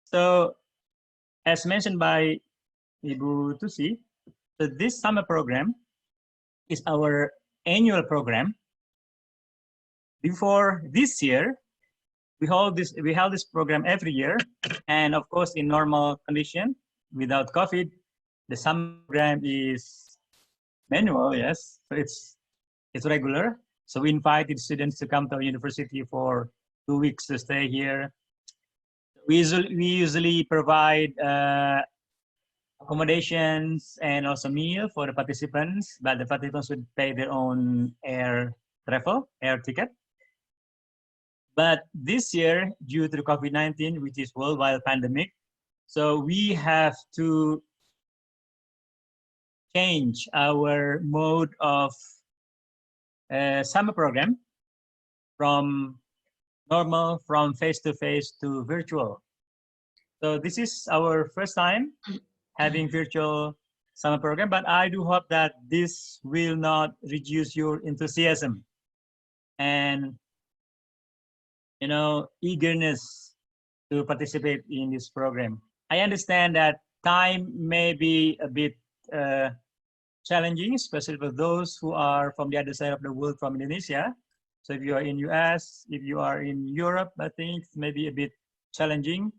So as mentioned by Ibu Tusi, so this summer program is our annual program. Before this year, we held this program every year, and of course, in normal condition, without COVID, the summer program is manual. Yes, so it's regular. So we invited students to come to our university for 2 weeks to stay here. We usually provide accommodations and also meal for the participants, but the participants would pay their own air ticket. But this year, due to the COVID-19, which is worldwide pandemic, so we have to change our mode of summer program from normal, from face-to-face to virtual. So this is our first time having virtual summer program, but I do hope that this will not reduce your enthusiasm and eagerness to participate in this program. I understand that time may be a bit challenging, especially for those who are from the other side of the world, from Indonesia. So if you are in US, if you are in Europe, I think it may be a bit challenging,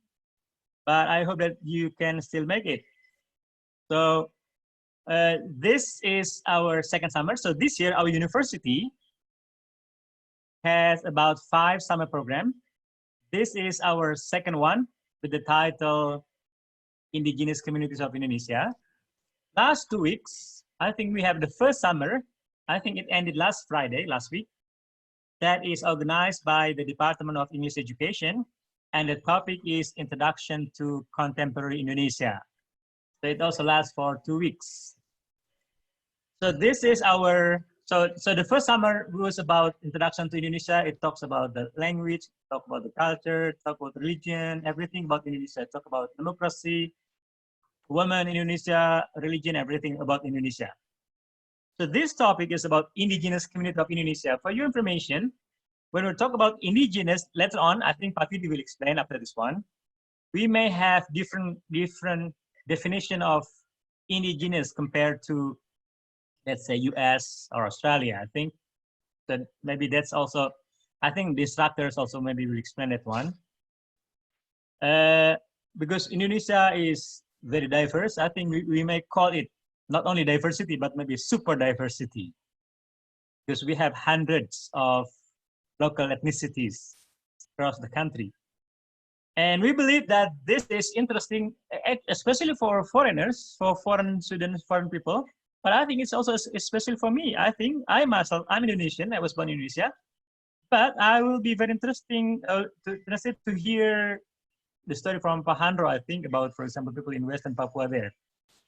but I hope that you can still make it. So this is our second summer. So this year, our university has about 5 summer programs. This is our second one with the title Indigenous Communities of Indonesia. Last 2 weeks, I think we have the first summer. I think it ended last week. That is organized by the Department of English Education. And the topic is Introduction to Contemporary Indonesia. So it also lasts for 2 weeks. So this is our, so the first summer was about Introduction to Indonesia. It talks about the language, talk about the culture, talk about religion, everything about Indonesia. Talk about democracy, women in Indonesia, religion, everything about Indonesia. So this topic is about indigenous community of Indonesia. For your information, when we talk about indigenous, later on, I think Pak Fidi will explain after this one, we may have different definition of indigenous compared to, let's say, US or Australia. I think that maybe that's also, I think the instructors also maybe will explain that one. Because Indonesia is very diverse, I think we may call it not only diversity, but maybe super diversity. Because we have hundreds of local ethnicities across the country. And we believe that this is interesting, especially for foreigners, for foreign students, foreign people, but I think it's also special for me. I think I myself, I'm Indonesian. I was born in Indonesia, but I will be very interested to hear the story from Pahandro. I think about, for example, people in Western Papua there.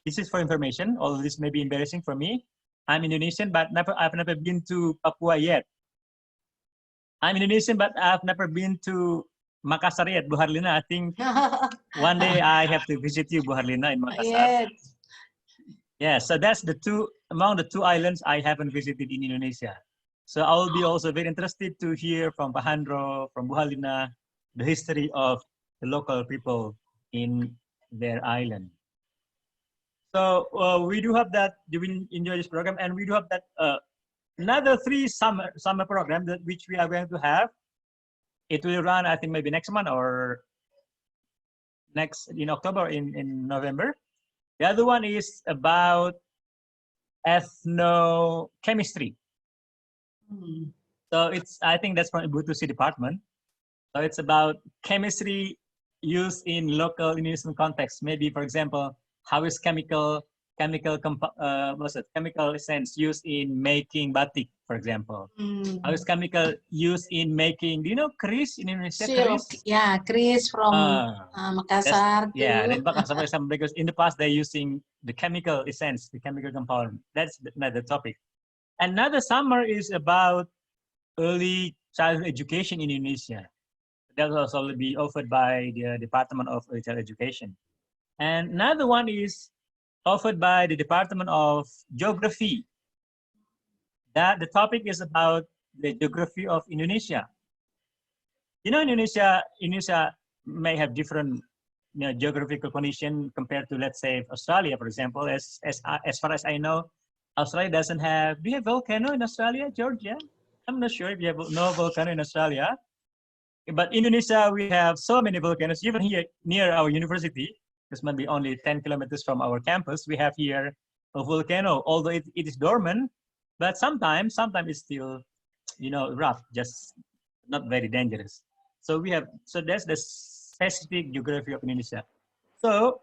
This is for information. Although this may be embarrassing for me. I'm Indonesian, but I've never been to Papua yet. I'm Indonesian, but I've never been to Makassar yet, Bu Harlina. I think one day I have to visit you, Bu Harlina, in Makassar. Yes. Yeah, so that's among the two islands I haven't visited in Indonesia. So I will be also very interested to hear from Pahandro, from Bu Harlina, the history of the local people in their island. So we do have that. You will enjoy this program, and we do have that another 3 summer program that which we are going to have. It will run, I think, maybe next month or in October, in November. The other one is about ethnochemistry. So I think that's from Ibu-Tusi department. So it's about chemistry used in local Indonesian context. Maybe, for example, how is chemical essence used in making batik, for example? How is chemical used in making, do you know keris in Indonesia? Silk, yeah, keris from Makassar too. Yeah, then because in the past they're using the chemical essence, the chemical compound. That's another topic. Another summer is about early childhood education in Indonesia. That will also be offered by the Department of Early Childhood Education. And another one is offered by the Department of Geography. That the topic is about the geography of Indonesia. You know, Indonesia may have different geographical condition compared to, let's say, Australia, for example. As far as I know, Australia doesn't have. Do you have volcano in Australia, Georgia? I'm not sure if you have no volcano in Australia. But Indonesia, we have so many volcanoes. Even here near our university, this might be only 10 kilometers from our campus, we have here a volcano. Although it is dormant, but sometimes it's still, rough, just not very dangerous. So that's the specific geography of Indonesia. So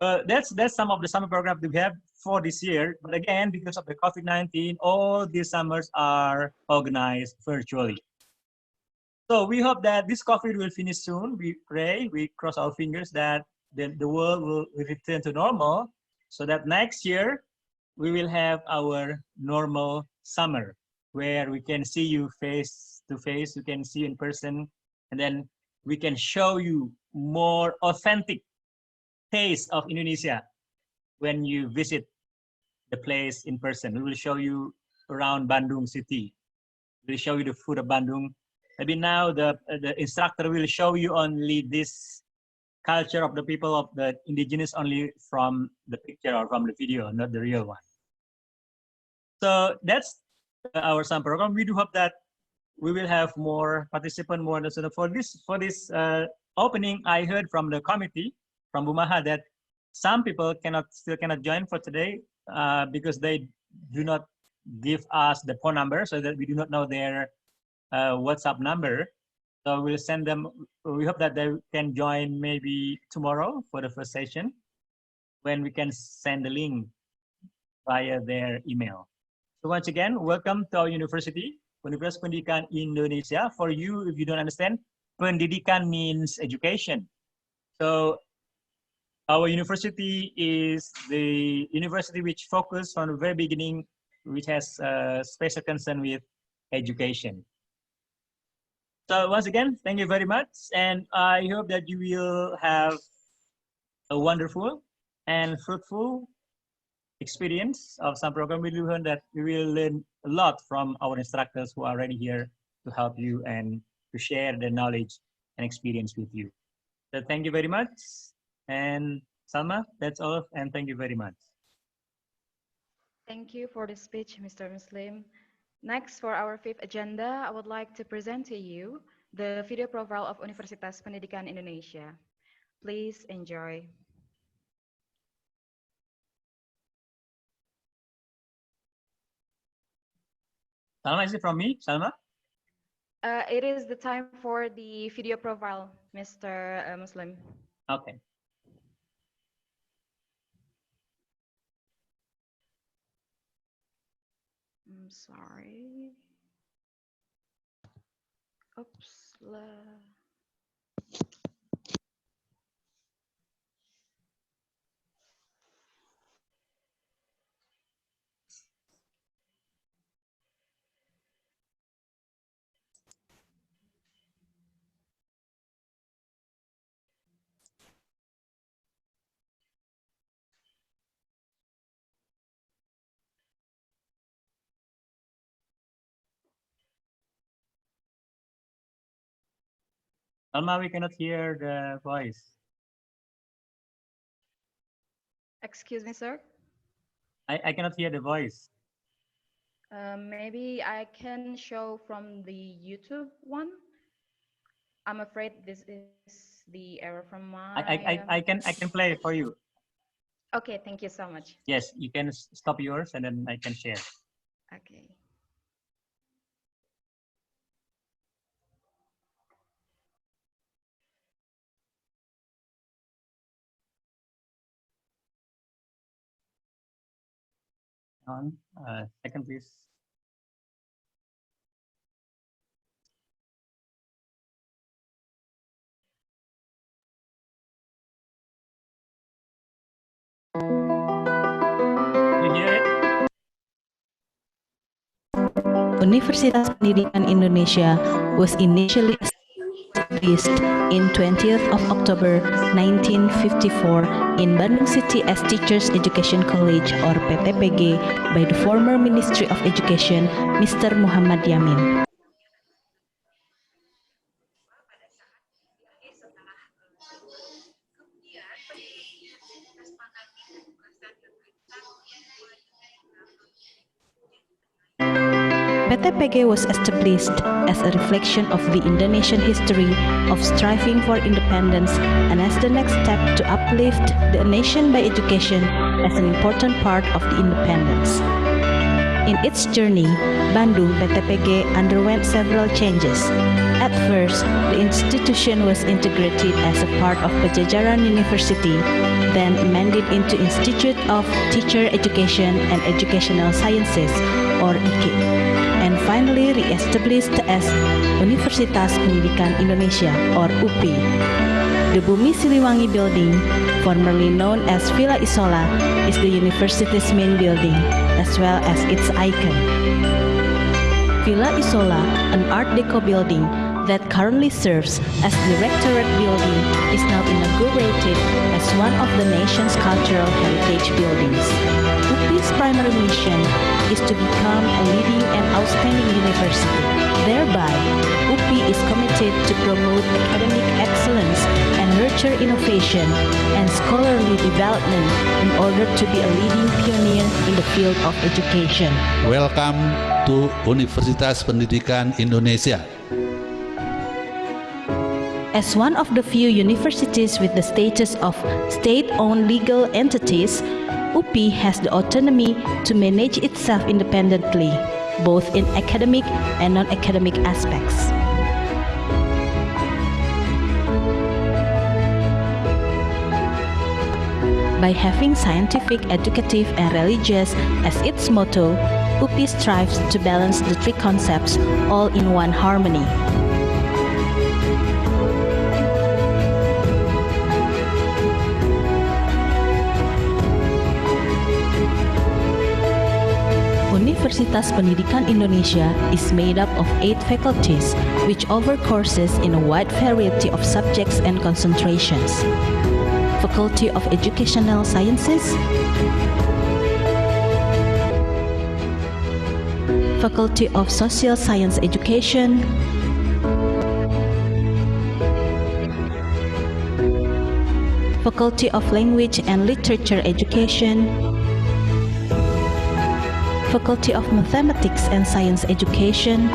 that's some of the summer programs we have for this year. But again, because of the COVID-19, all these summers are organized virtually. So we hope that this COVID will finish soon. We pray, we cross our fingers that the world will return to normal, so that next year we will have our normal summer where we can see you face to face, we can see you in person, and then we can show you more authentic taste of Indonesia when you visit the place in person. We will show you around Bandung city. We'll show you the food of Bandung. Maybe now the instructor will show you only this culture of the people of the indigenous only from the picture or from the video, not the real one. So that's our summer program. We do hope that we will have more participants, more. So for this opening, I heard from the committee, from Bumaha, that some people still cannot join for today because they do not give us the phone number, so that we do not know their WhatsApp number. So we'll send them. We hope that they can join maybe tomorrow for the first session, when we can send the link via their email. So once again, welcome to our university, Universitas Pendidikan Indonesia. For you, if you don't understand, pendidikan means education. So our university is the university which focused from the very beginning, which has special concern with education. So once again, thank you very much. And I hope that you will have a wonderful and fruitful experience of some program. We learn that we will learn a lot from our instructors who are already here to help you and to share their knowledge and experience with you. So thank you very much. And Salma, that's all. And thank you very much. Thank you for the speech, Mr. Muslim. Next, for our fifth agenda, I would like to present to you the video profile of Universitas Pendidikan Indonesia. Please enjoy. Salma, is it from me, Salma? It is the time for the video profile, Mr. Muslim. Okay. I'm sorry. Oops. Alma, we cannot hear the voice. Excuse me, sir. I cannot hear the voice. Maybe I can show from the YouTube one. I'm afraid this is the error from my. I can play for you. Okay, thank you so much. Yes, you can stop yours and then I can share. Okay. On second, please. You hear it? Universitas Pendidikan Indonesia was initially established in 20th of October 1954 in Bandung City as Teachers Education College or PTPG by the former Ministry of Education, Mr. Muhammad Yamin. PTPG was established as a reflection of the Indonesian history of striving for independence and as the next step to uplift the nation by education as an important part of the independence. In its journey, Bandung PTPG underwent several changes. At first, the institution was integrated as a part of Pajajaran University, then amended into Institute of Teacher Education and Educational Sciences, or IKE, and finally re-established as Universitas Pendidikan Indonesia, or UPI. The Bumi Siliwangi building, formerly known as Villa Isola, is the university's main building, as well as its icon. Villa Isola, an Art Deco building that currently serves as the Rectorate building, is now inaugurated as one of the nation's cultural heritage buildings. UPI's primary mission is to become a leading and outstanding university. Thereby, UPI is committed to promote academic excellence and nurture innovation and scholarly development in order to be a leading pioneer in the field of education. Welcome to Universitas Pendidikan Indonesia. As one of the few universities with the status of state-owned legal entities, UPI has the autonomy to manage itself independently, both in academic and non-academic aspects. By having scientific, educative, and religious as its motto, UPI strives to balance the three concepts all in one harmony. Universitas Pendidikan Indonesia is made up of 8 faculties, which offer courses in a wide variety of subjects and concentrations. Faculty of Educational Sciences, Faculty of Social Science Education, Faculty of Language and Literature Education, Faculty of Mathematics and Science Education,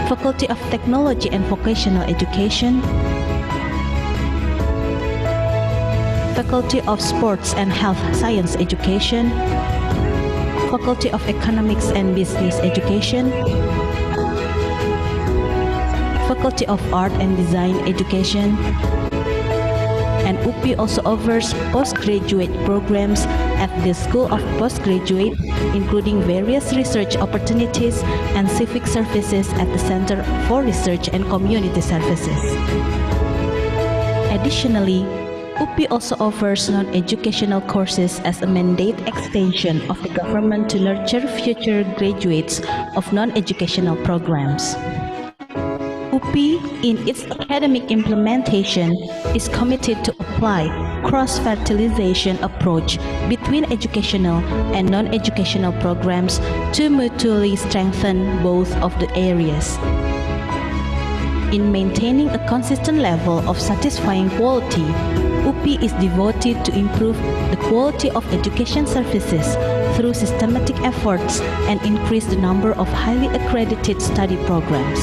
Faculty of Technology and Vocational Education, Faculty of Sports and Health Science Education, Faculty of Economics and Business Education, Faculty of Art and Design Education, and UPI also offers postgraduate programs at the School of Postgraduate, including various research opportunities and civic services at the Center for Research and Community Services. Additionally, UPI also offers non-educational courses as a mandate extension of the government to nurture future graduates of non-educational programs. UPI, in its academic implementation, is committed to apply cross-fertilization approach between educational and non-educational programs to mutually strengthen both of the areas. In maintaining a consistent level of satisfying quality, UPI is devoted to improve the quality of education services through systematic efforts and increase the number of highly accredited study programs.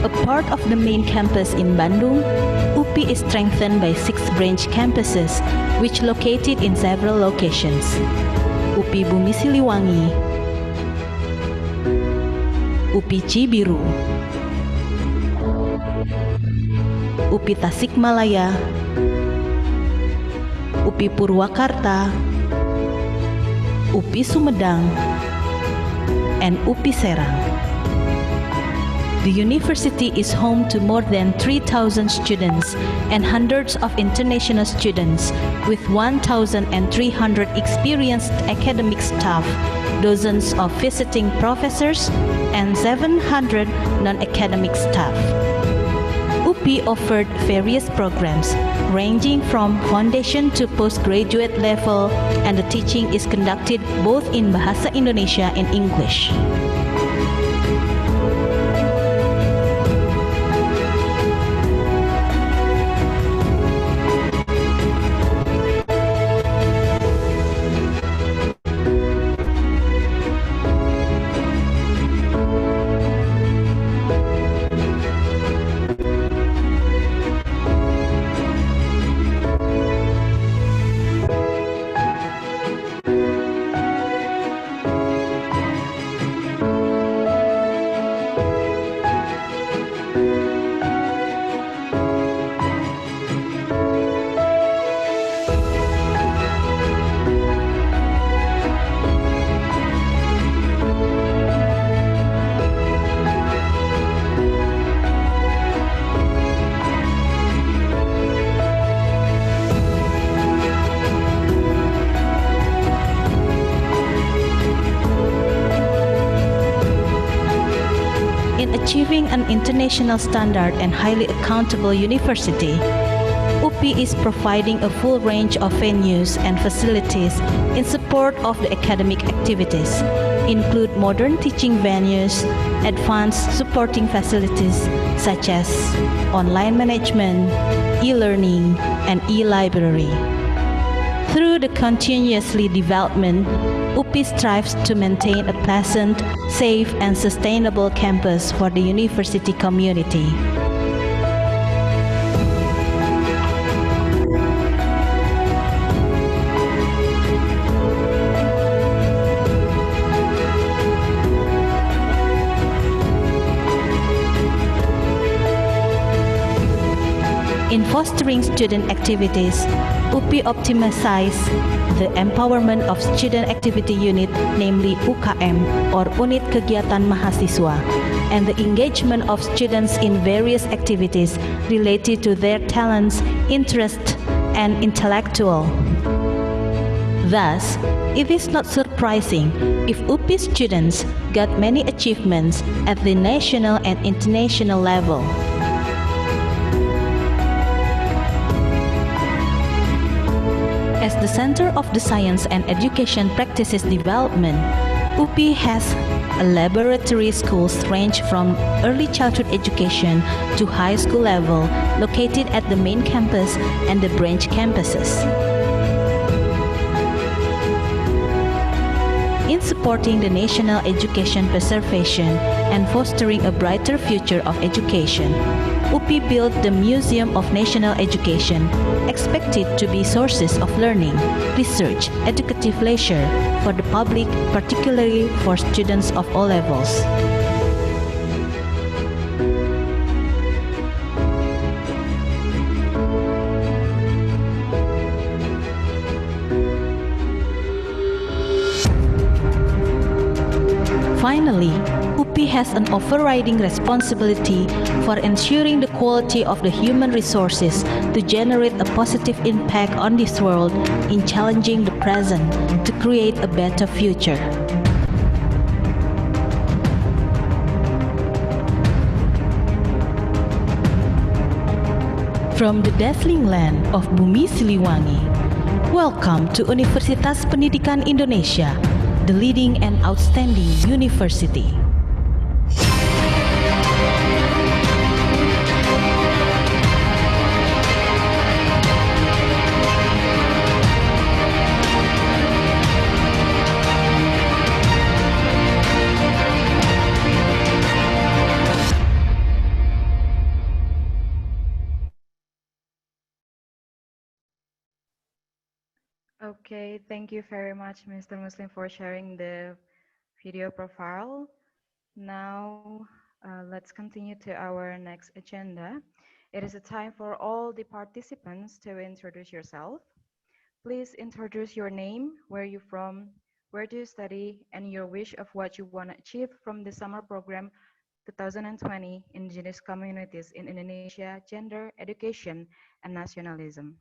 A part of the main campus in Bandung, UPI is strengthened by 6 branch campuses, which located in several locations. UPI Bumi Siliwangi, UPI Cibiru, UPI Tasikmalaya, UPI Purwakarta, UPI Sumedang, and UPI Serang. The university is home to more than 3,000 students and hundreds of international students, with 1,300 experienced academic staff, dozens of visiting professors, and 700 non-academic staff. UPI offered various programs ranging from foundation to postgraduate level, and the teaching is conducted both in Bahasa Indonesia and English. Achieving an international standard and highly accountable university, UPI is providing a full range of venues and facilities in support of the academic activities, include modern teaching venues, advanced supporting facilities such as online management, e-learning, and e-library. Through the continuously development, UPI strives to maintain a pleasant, safe, and sustainable campus for the university community. In fostering student activities, UPI optimizes the empowerment of student activity unit, namely UKM or Unit Kegiatan Mahasiswa, and the engagement of students in various activities related to their talents, interests, and intellectual. Thus, it is not surprising if UPI students got many achievements at the national and international level. As the Center of the Science and Education Practices Development, UPI has a laboratory schools range from early childhood education to high school level located at the main campus and the branch campuses. In supporting the national education preservation and fostering a brighter future of education, UPI built the Museum of National Education, expected to be sources of learning, research, educative leisure for the public, particularly for students of all levels. Finally, UPI has an overriding responsibility for ensuring the quality of the human resources to generate a positive impact on this world in challenging the present to create a better future. From the dazzling land of Bumi Siliwangi, welcome to Universitas Pendidikan Indonesia, the leading and outstanding university. Okay, thank you very much, Mr. Muslim, for sharing the video profile. Now, let's continue to our next agenda. It is a time for all the participants to introduce yourself. Please introduce your name, where you're from, where do you study, and your wish of what you want to achieve from the summer program 2020 Indigenous Communities in Indonesia, Gender, Education, and Nationalism.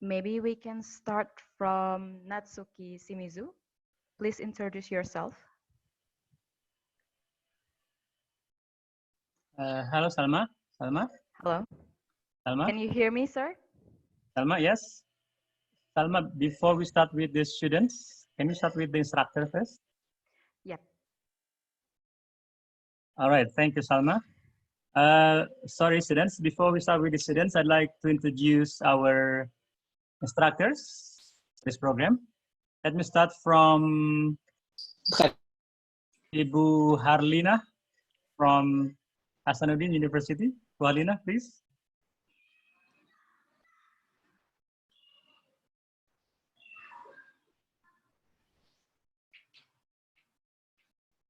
Maybe we can start from Natsuki Shimizu. Please introduce yourself. Hello, Salma. Salma? Hello. Salma? Can you hear me, sir? Salma, yes? Salma, before we start with the students, can we start with the instructor first? Yep. All right, thank you, Salma. Sorry, students. Before we start with the students, I'd like to introduce our instructors for this program. Let me start from Ibu Harlina from Hasanuddin University. Bu Harlina, please.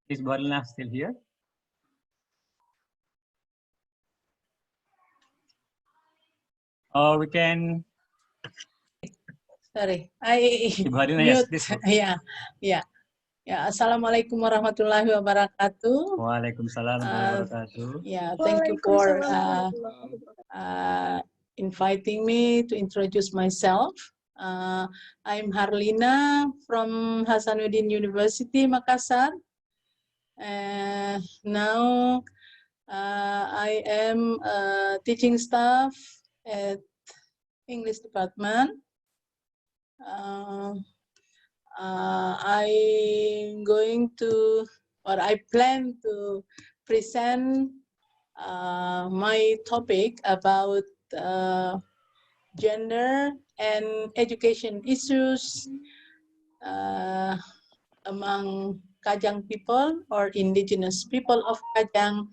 Is Bu Harlina still here? Or we can. Sorry, I Ibu Harlina, mute. yes, Yeah. Assalamualaikum warahmatullahi wabarakatuh. Waalaikumsalam warahmatullahi wabarakatuh. Yeah, thank you for inviting me to introduce myself. I'm Harlina from Hasanuddin University, Makassar. Now I am a teaching staff at English department. I'm going to, or I plan to present my topic about gender and education issues among Kajang people or indigenous people of Kajang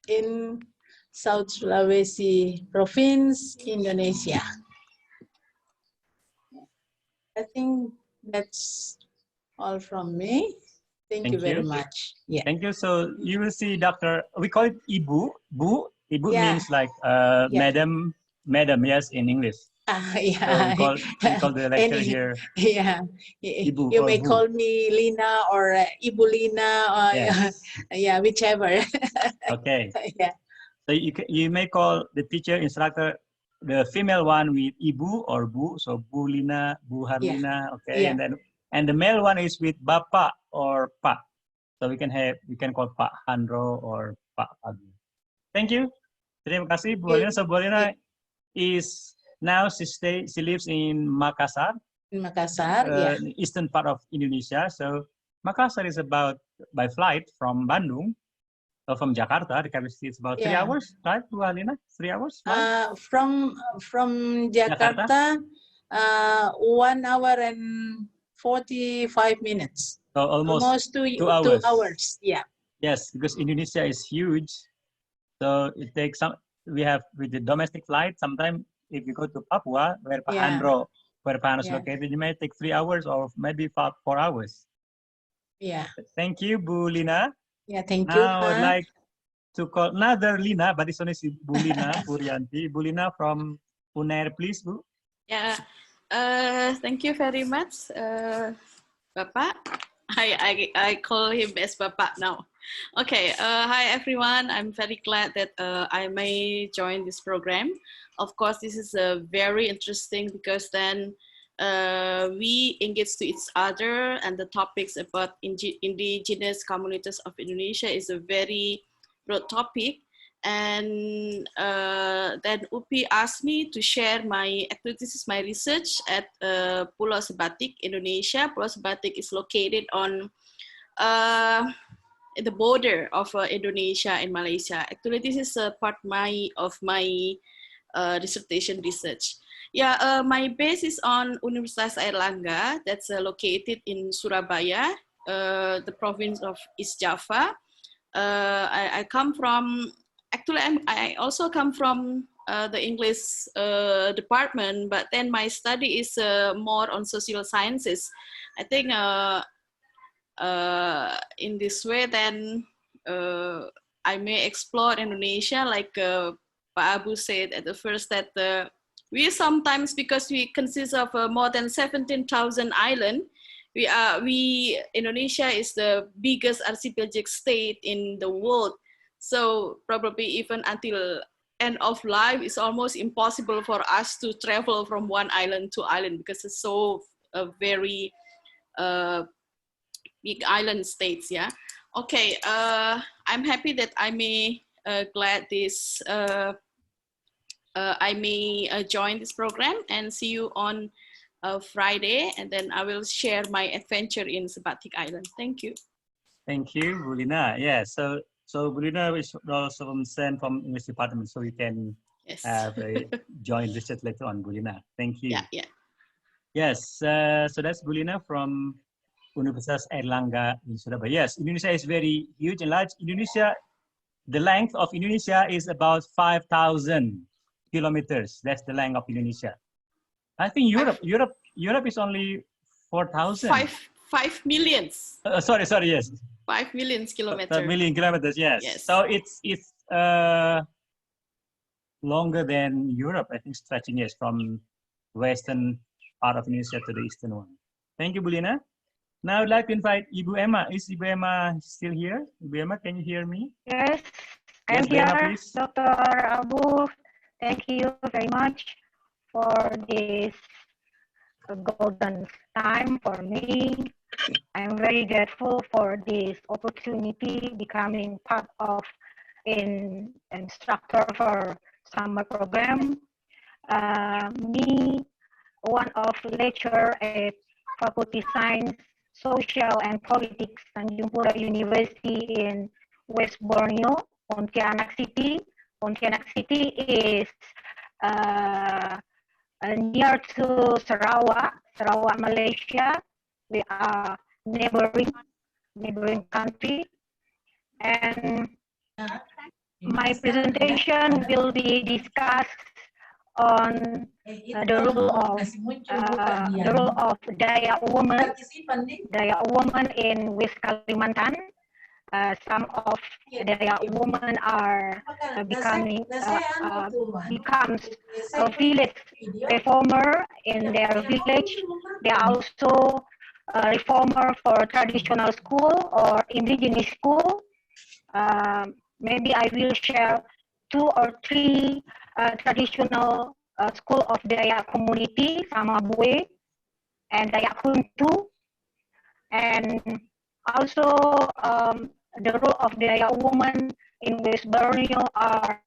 in South Sulawesi Province, Indonesia. I think that's all from me. Thank you very much. Yeah. Thank you. So you will see Dr. We call it Ibu. Ibu Yeah. means like Yeah. madam, yes, in English. Yeah. So we call the lecture here. Yeah. Ibu You or may Bu. call me Lina or Ibu Lina or Yes. yeah, whichever. Okay. Yeah. So you may call the teacher instructor the female one with Ibu or Bu. So Bu Lina, Bu Harlina. Okay. Yeah. And the male one is with Bapak or Pak. So we can call Pak Handro or Pak Pagi. Thank you. Terima kasih Bu Harlina. So Bu Harlina is now she lives in Makassar. In Makassar, yeah. Eastern part of Indonesia. So Makassar is about by flight from Bandung. From Jakarta, the capacity is about 3 hours, right, Bu Harlina? 3 hours flight? From Jakarta, 1 hour and 45 minutes. So almost 2 hours. 2 hours. Yeah. Yes, because Indonesia is huge. So it takes we have with the domestic flight, sometimes if you go to Papua, where Pak Andro is located, you may take 3 hours or maybe 4 hours. Yeah. Thank you, Bu Lina. Yeah, thank you. Now I'd like to call another Lina, but this one is Bu Lina Purianti. Bu Lina from UNER, please, Bu. Yeah, Thank you very much, Bapak. I call him as Bapak now. Okay, hi everyone. I'm very glad that I may join this program. Of course, this is very interesting because then we engage to each other, and the topics about indigenous communities of Indonesia is a very broad topic. And then UPI asked me to share my activities, my research at Pulau Sebatik, Indonesia. Pulau Sebatik is located on the border of Indonesia and Malaysia. Actually, this is a part of my dissertation research. Yeah, my base is on Universitas Airlangga, that's located in Surabaya, the province of East Java. I come from, actually I also come from the English department, but then my study is more on social sciences. I think in this way then I may explore Indonesia, like Pak Abu said at the first, that we sometimes, because we consist of more than 17,000 islands, Indonesia is the biggest archipelagic state in the world. So probably even until end of life, it's almost impossible for us to travel from one island to island because it's so very big island states. Yeah. Okay. I'm happy that I may glad this. I may join this program and see you on Friday, and then I will share my adventure in Sebatik Island. Thank you. Thank you, Bulina. Yeah, so Bulina is also from English department, so you can have a joint research later on, Bulina. Thank you. Yeah. Yes, so that's Bulina from Universitas Airlangga in Surabaya. Yes, Indonesia is very huge and large. Indonesia, the length of Indonesia is about 5,000 kilometers. That's the length of Indonesia. I think Europe is only 4,000. 5 millions. Sorry, yes. 5 million kilometers. 5 million kilometers, yes. So it's longer than Europe, I think, stretching from western part of Indonesia to the eastern one. Thank you, Bulina. Now I'd like to invite Ibu Emma. Is Ibu Emma still here? Ibu Emma, can you hear me? Yes, I'm here, Emma, please. Dr. Abu. Thank you very much for this golden time for me. I'm very grateful for this opportunity becoming part of an instructor for summer program. Me, one of lecturer at Faculty Science, Social and Politics, Tanjung Pura University in West Borneo, Pontianak City. Pontianak City is near to Sarawak, Malaysia. We are neighboring country. And my presentation will be discussed on the role of Dayak woman in West Kalimantan. Some of Dayak women are becomes a village reformer in their village. They are also a reformer for traditional school or indigenous school. Maybe I will share 2 or 3 traditional school of Dayak community, Sama Bue and Dayak Kuntu, and also the role of Dayak women in West Borneo are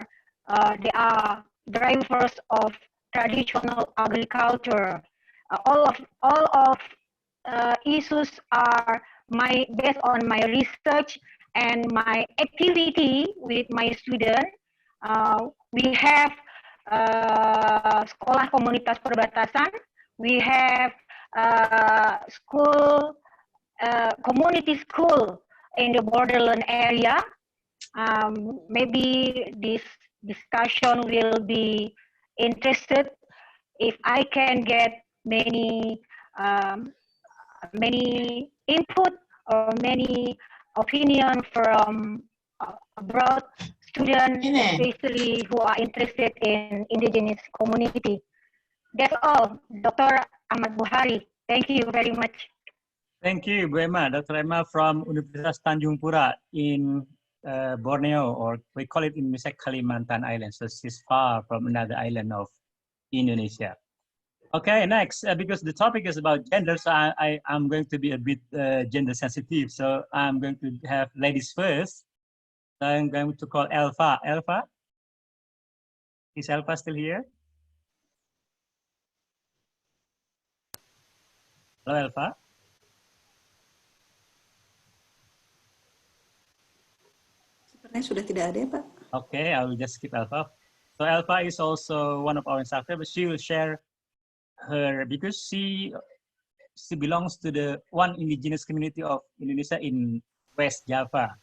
they are drivers of traditional agriculture. All of issues are based on my research and my activity with my student. We have sekolah komunitas perbatasan. We have community school in the borderland area. Maybe this discussion will be interested if I can get many input or many opinion from abroad students, especially who are interested in indigenous community. That's all, Dr. Ahmad Buhari. Thank you very much. Thank you, Bu Emma. Dr. Emma from Universitas Tanjung Pura in Borneo, or we call it in Indonesia Kalimantan Island. So she's far from another island of Indonesia. Okay, next, because the topic is about gender, so I'm going to be a bit gender sensitive. So I'm going to have ladies first. So I'm going to call Elva. Elva? Is Elva still here? Hello, Elva? Sepertinya sudah tidak ada, Pak. Okay, I will just skip Elva. So Elva is also one of our instructors, but she will share her, because she belongs to the one indigenous community of Indonesia in West Java.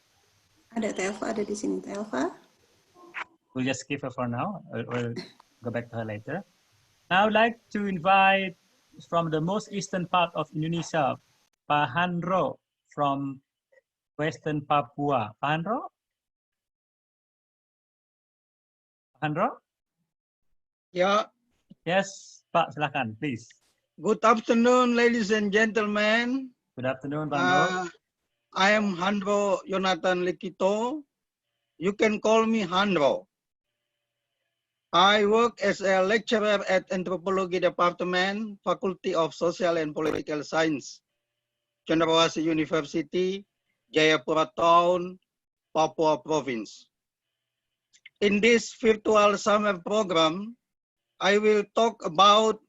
Ada Telva, ada di sini Telva. We'll just skip her for now. We'll go back to her later. Now I'd like to invite from the most eastern part of Indonesia, Pak Handro from Western Papua. Pak Handro? Handro? Yeah. Yes, Pak, silakan, please. Good afternoon, ladies and gentlemen. Good afternoon, Pak Handro. I am Handro Jonathan Likito. You can call me Handro. I work as a lecturer at Anthropology Department, Faculty of Social and Political Science, Cendrawasih University, Jayapura Town, Papua Province. In this virtual summer program, I will talk about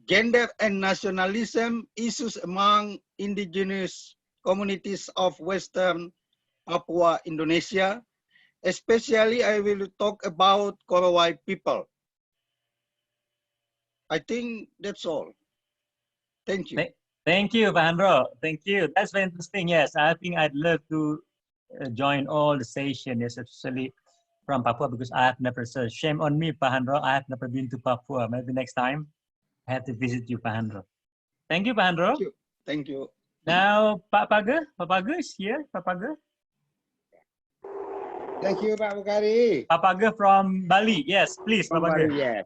gender and nationalism issues among indigenous communities of Western Papua, Indonesia. Especially, I will talk about Korowai people. I think that's all. Thank you. Thank you, Vandro. Thank you. That's very interesting. Yes, I think I'd love to join all the sessions, especially from Papua, because I have never searched. Shame on me, Pahandro. I have never been to Papua. Maybe next time I have to visit you, Pahandro. Thank you, Pahandro. Thank you. Thank you. Now, Pak Paga. Pak Paga is here. Pak Paga. Thank you, Pak Bukhari. Pak Paga from Bali. Yes, please, Pak Paga. Yes.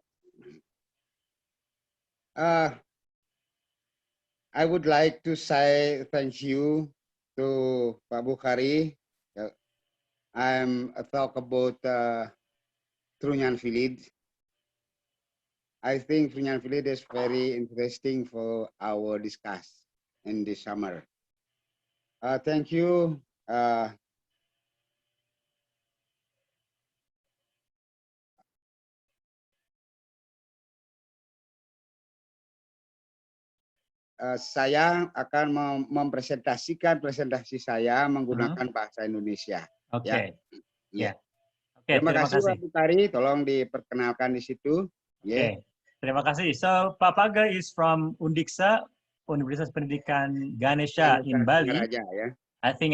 I would like to say thank you to Pak Bukhari. I'm talk about Trunyan village. I think Trunyan village is very interesting for our discuss in this summer. Thank you. Saya akan mempresentasikan presentasi saya menggunakan bahasa Indonesia. Oke. Ya. Oke, Terima kasih Pak Bukhari, tolong diperkenalkan di situ. Oke. Terima kasih. So Pak Paga is from Undiksa, Universitas Pendidikan Ganesha in Bali. I think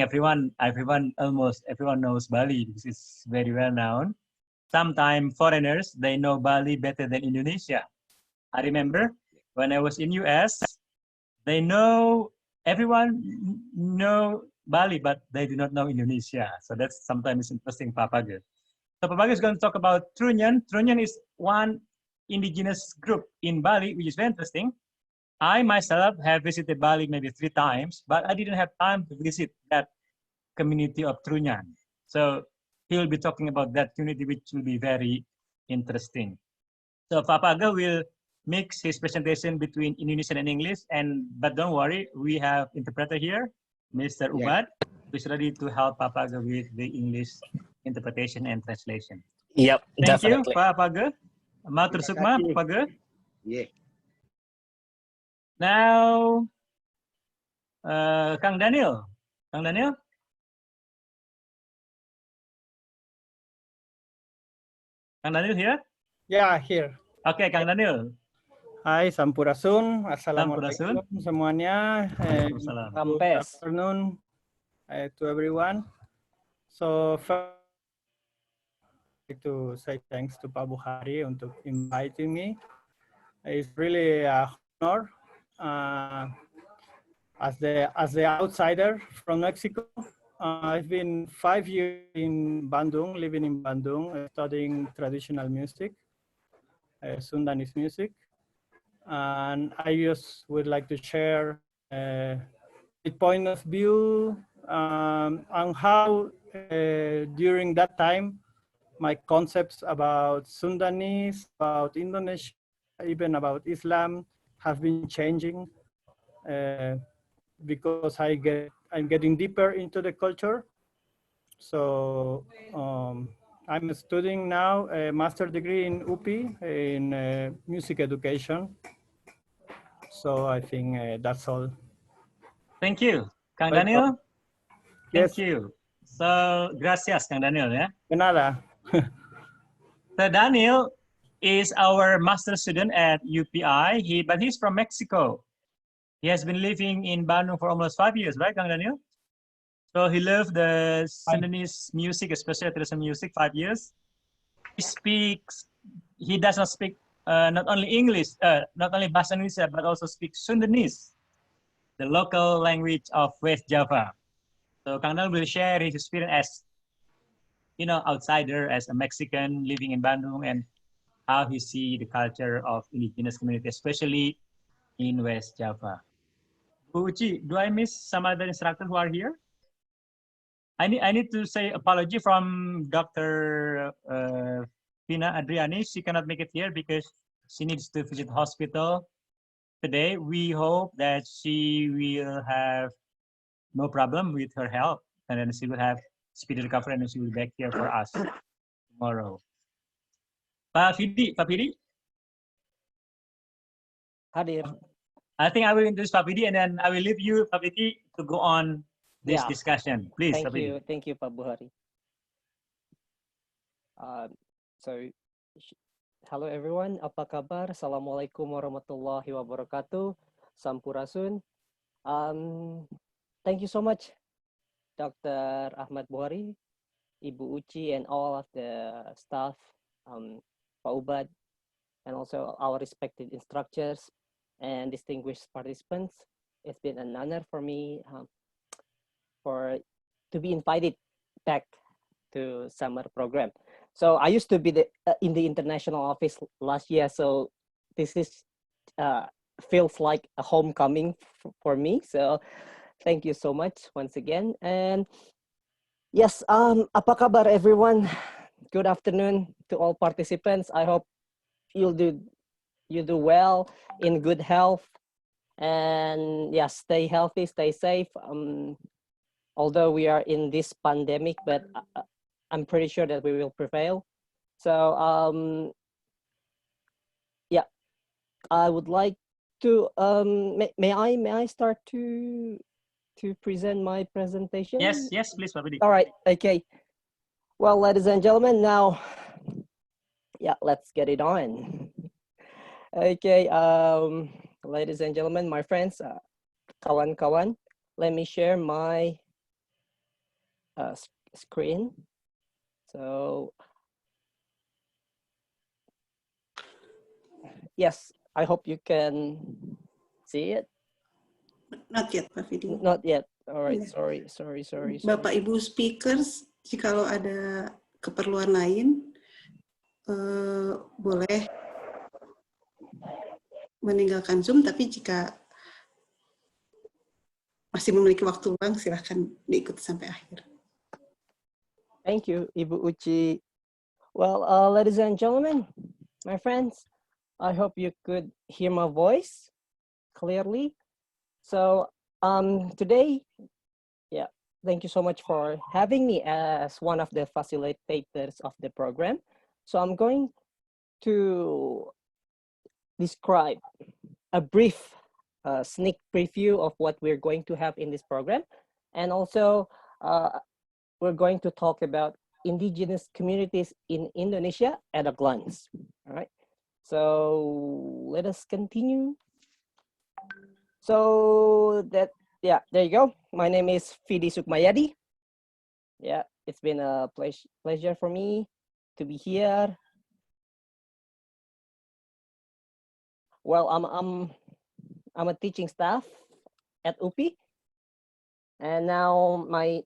almost everyone knows Bali because it's very well known. Sometimes foreigners, they know Bali better than Indonesia. I remember when I was in US, everyone know Bali, but they do not know Indonesia. So that's sometimes interesting, Pak Paga. So Pak Paga is going to talk about Trunyan. Trunyan is one indigenous group in Bali, which is very interesting. I myself have visited Bali maybe 3 times, but I didn't have time to visit that community of Trunyan. So he will be talking about that community, which will be very interesting. So Pak Paga will mix his presentation between Indonesian and English, but don't worry, we have interpreter here, Mr. Ubad, who is ready to help Pak Paga with the English interpretation and translation. Yep, Thank definitely. you, Pak Paga. Matur sukma, Pak Paga. Yeah. Now, Kang Daniel. Kang Daniel? Kang Daniel here? Yeah, here. Okay, Kang Daniel. Hai, Sampurasun. Assalamualaikum semuanya. Good afternoon to everyone. So first, to say thanks to Pak Bukhari untuk inviting me. It's really a honor as the outsider from Mexico. I've been 5 years in Bandung, living in Bandung, studying traditional music, Sundanese music. And I just would like to share a point of view on how during that time my concepts about Sundanese, about Indonesia, even about Islam have been changing because I'm getting deeper into the culture. So I'm studying now a master's degree in UPI in music education. So I think that's all. Thank you, Kang Welcome. Daniel. Yes. Thank you. So, gracias, Kang Daniel. Yeah. De nada. So Daniel is our master student at UPI. But he's from Mexico. He has been living in Bandung for almost 5 years, right, Kang Daniel? So he loved the Sundanese music, especially traditional music, 5 years. He does not speak not only English, not only Bahasa Indonesia, but also speaks Sundanese, the local language of West Java. So Kang Daniel will share his experience as, outsider, as a Mexican living in Bandung, and how he see the culture of indigenous community, especially in West Java. Bu Uci, do I miss some other instructors who are here? I need to say apology from Dr. Pina Adriani. She cannot make it here because she needs to visit hospital today. We hope that she will have no problem with her health, and then she will have speedy recovery, and she will be back here for us tomorrow. Pak Fidi, Hadir. I think I will introduce Pak Fidi, and then I will leave you, Pak Fidi, to go on this discussion. Please, Pak Fidi. Thank you, Pak Buhari. So, hello everyone, apa kabar? Assalamualaikum warahmatullahi wabarakatuh. Sampurasun. Thank you so much, Dr. Ahmad Buhari, Ibu Uci, and all of the staff, Pak Ubad, and also our respected instructors and distinguished participants. It's been an honor for me to be invited back to summer program. So I used to be in the international office last year, so this is feels like a homecoming for me. So thank you so much once again. And yes, apa kabar everyone? Good afternoon to all participants. I hope you do well, in good health, and yeah, stay healthy, stay safe. Although we are in this pandemic, but I'm pretty sure that we will prevail. So yeah, I would like to may I start to present my presentation? Yes, please, Pak Fidi. All right, okay. Well, ladies and gentlemen, now, yeah, let's get it on. Okay, ladies and gentlemen, my friends, kawan-kawan, let me share my screen. So, yes, I hope you can see it. Not yet, Pak Fidi. Not yet. All right, sorry. Bapak Ibu speakers, jika ada keperluan lain, boleh meninggalkan Zoom, tapi jika masih memiliki waktu luang, silahkan diikuti sampai akhir. Thank you, Ibu Uci. Well, ladies and gentlemen, my friends, I hope you could hear my voice clearly. So today, yeah, thank you so much for having me as one of the facilitators of the program. So I'm going to describe a brief sneak preview of what we're going to have in this program. And also, we're going to talk about indigenous communities in Indonesia at a glance. All right. So let us continue. So there you go. My name is Fidi Sukmayadi. Yeah, it's been a pleasure for me to be here. Well, I'm a teaching staff at UPI, and now my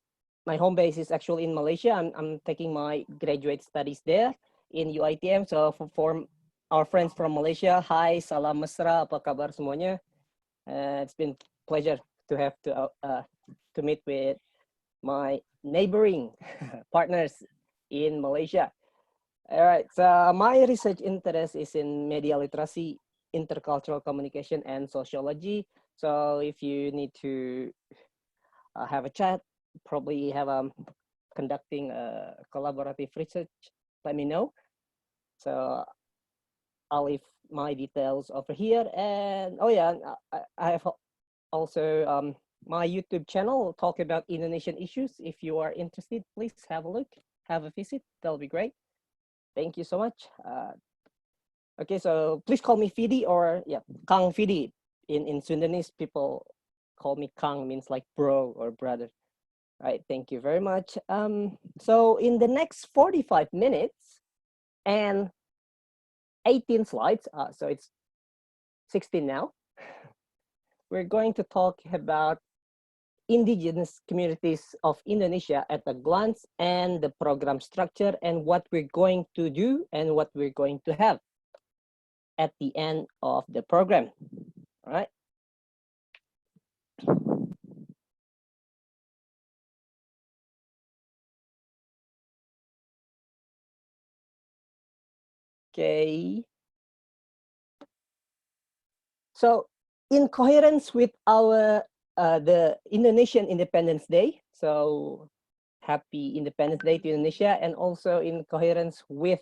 home base is actually in Malaysia. I'm taking my graduate studies there in UITM. So for our friends from Malaysia. Hi, salam mesra, apa kabar semuanya? It's been pleasure to have to meet with my neighboring partners in Malaysia. All right, so my research interest is in media literacy, intercultural communication, and sociology. So if you need to have a chat, probably have conducting a collaborative research, let me know. So I'll leave my details over here. And oh yeah, I have also my YouTube channel talk about Indonesian issues. If you are interested, please have a look, have a visit. That'll be great. Thank you so much. Okay, so please call me Fidi or yeah, Kang Fidi. In Sundanese, people call me Kang, means like bro or brother. All right, thank you very much. So in the next 45 minutes and 18 slides, so it's 16 now, we're going to talk about indigenous communities of Indonesia at a glance and the program structure and what we're going to do and what we're going to have at the end of the program. All right. Okay. So in coherence with our the Indonesian Independence Day, so happy Independence Day to Indonesia, and also in coherence with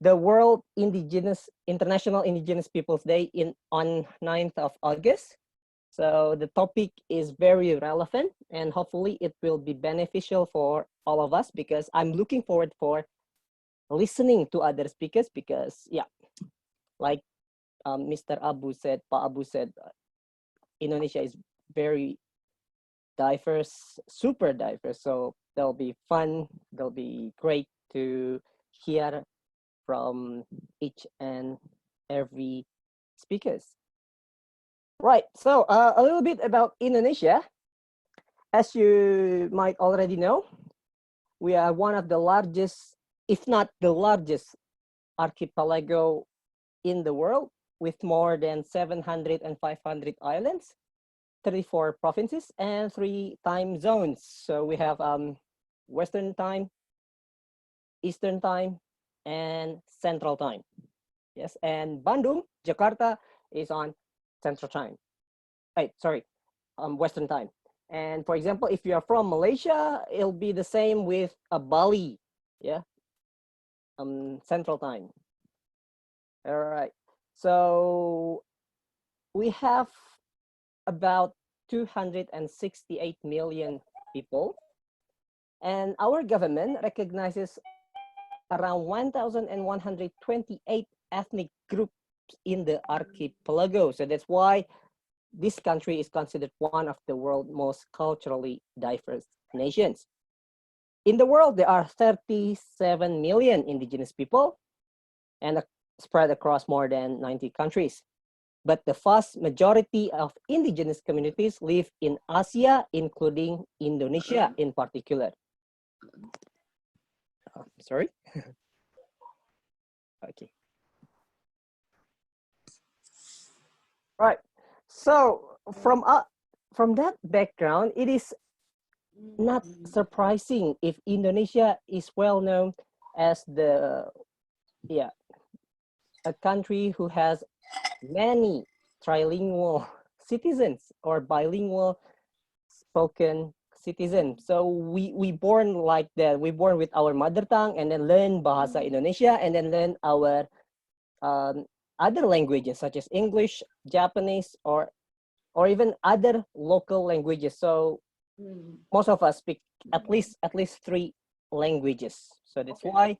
the World International Indigenous Peoples Day on 9th of August. So the topic is very relevant and hopefully it will be beneficial for all of us because I'm looking forward for listening to other speakers because yeah, like Mr. Abu said, Pa Abu said, Indonesia is very diverse, super diverse. So that'll be fun. That'll be great to hear from each and every speakers. Right, so a little bit about Indonesia. As you might already know, we are one of the largest, if not the largest, archipelago in the world with more than 700 and 500 islands, 34 provinces, and 3 time zones. So we have Western time, Eastern time, and Central time. Yes, and Bandung, Jakarta is on Central time. Hey, sorry, Western time. And for example, if you are from Malaysia, it'll be the same with Bali, yeah, Central time. All right, so we have about 268 million people, and our government recognizes around 1,128 ethnic groups in the archipelago. So that's why this country is considered one of the world's most culturally diverse nations. In the world, there are 37 million indigenous people and spread across more than 90 countries. But the vast majority of indigenous communities live in Asia, including Indonesia in particular. Sorry. Okay. Right. So from that background, it is not surprising if Indonesia is well known as a country who has many trilingual citizens or bilingual spoken citizens. So we born like that. We born with our mother tongue and then learn Bahasa Indonesia and then learn our other languages such as English, Japanese, or even other local languages. So most of us speak at least 3 languages. So that's why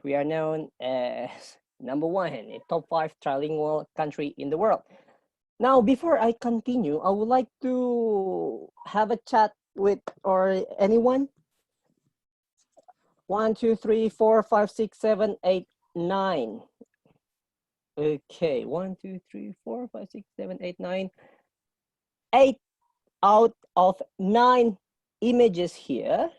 we are known as #1, a top 5 trilingual country in the world. Now, before I continue, I would like to have a chat with anyone. 1, 2, 3, 4, 5, 6, 7, 8, 9. Okay, 1, 2, 3, 4, 5, 6, 7, 8, 9. 8 out of 9 images here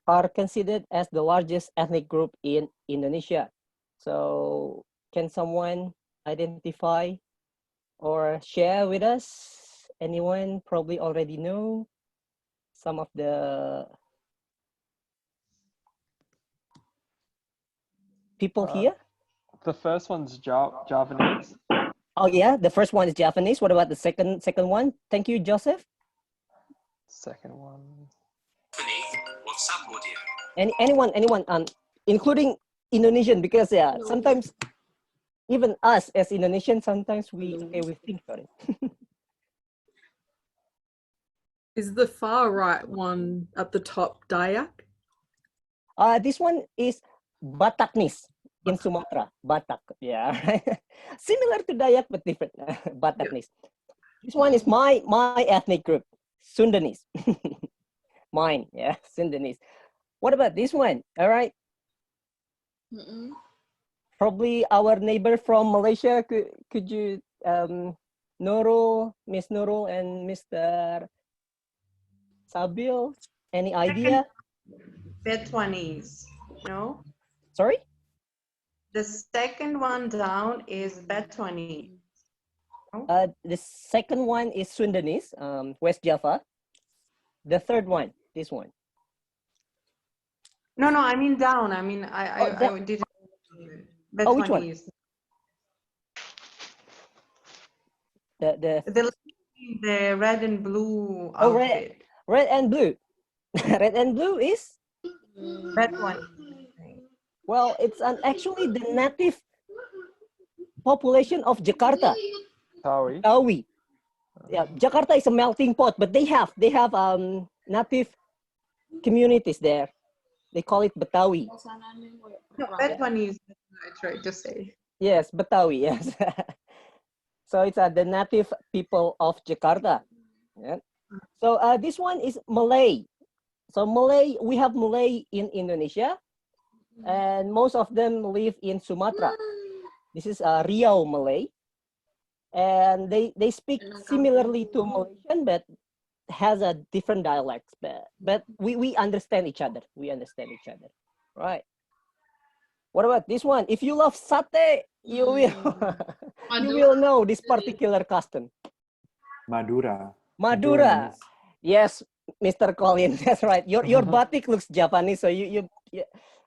are considered as the largest ethnic group in Indonesia. So can someone identify or share with us? Anyone probably already know some of the people here? The first one's Javanese. Oh yeah, the first one is Japanese. What about the second one? Thank you, Joseph. Second one. Anyone, including Indonesian, because yeah, sometimes even us as Indonesians, sometimes we think about it. Is the far right one at the top Dayak? This one is Bataknis in Sumatra. Batak, yeah, similar to Dayak but different. Bataknis. This one is my ethnic group, Sundanese. Mine, yeah, Sundanese. What about this one? All right. Probably our neighbor from Malaysia. Could you, Nurul, Miss Nurul, and Mr. Sabil, any idea? Betwanese, no? Sorry? The second one down is Betwanese. The second one is Sundanese, West Java. The third one, this one. No, I mean down. I mean, I didn't. Oh, which one? The red and blue Oh, outfit. red and blue. Red and blue is? Betwanese. Well, it's actually the native population of Jakarta. Betawi. Yeah, Jakarta is a melting pot, but they have native communities there. They call it Betawi. No, Betwanese, I tried to say. Yes, Betawi, yes. So it's the native people of Jakarta. Yeah. So this one is Malay. So Malay, we have Malay in Indonesia, and most of them live in Sumatra. This is Riau Malay, and they speak similarly to Malaysian, but has a different dialects. But we understand each other. We understand each other, right? What about this one? If you love satay, you will know this particular custom. Madura. Madura. Yes, Mr. Colin, that's right. Your batik looks Japanese, so you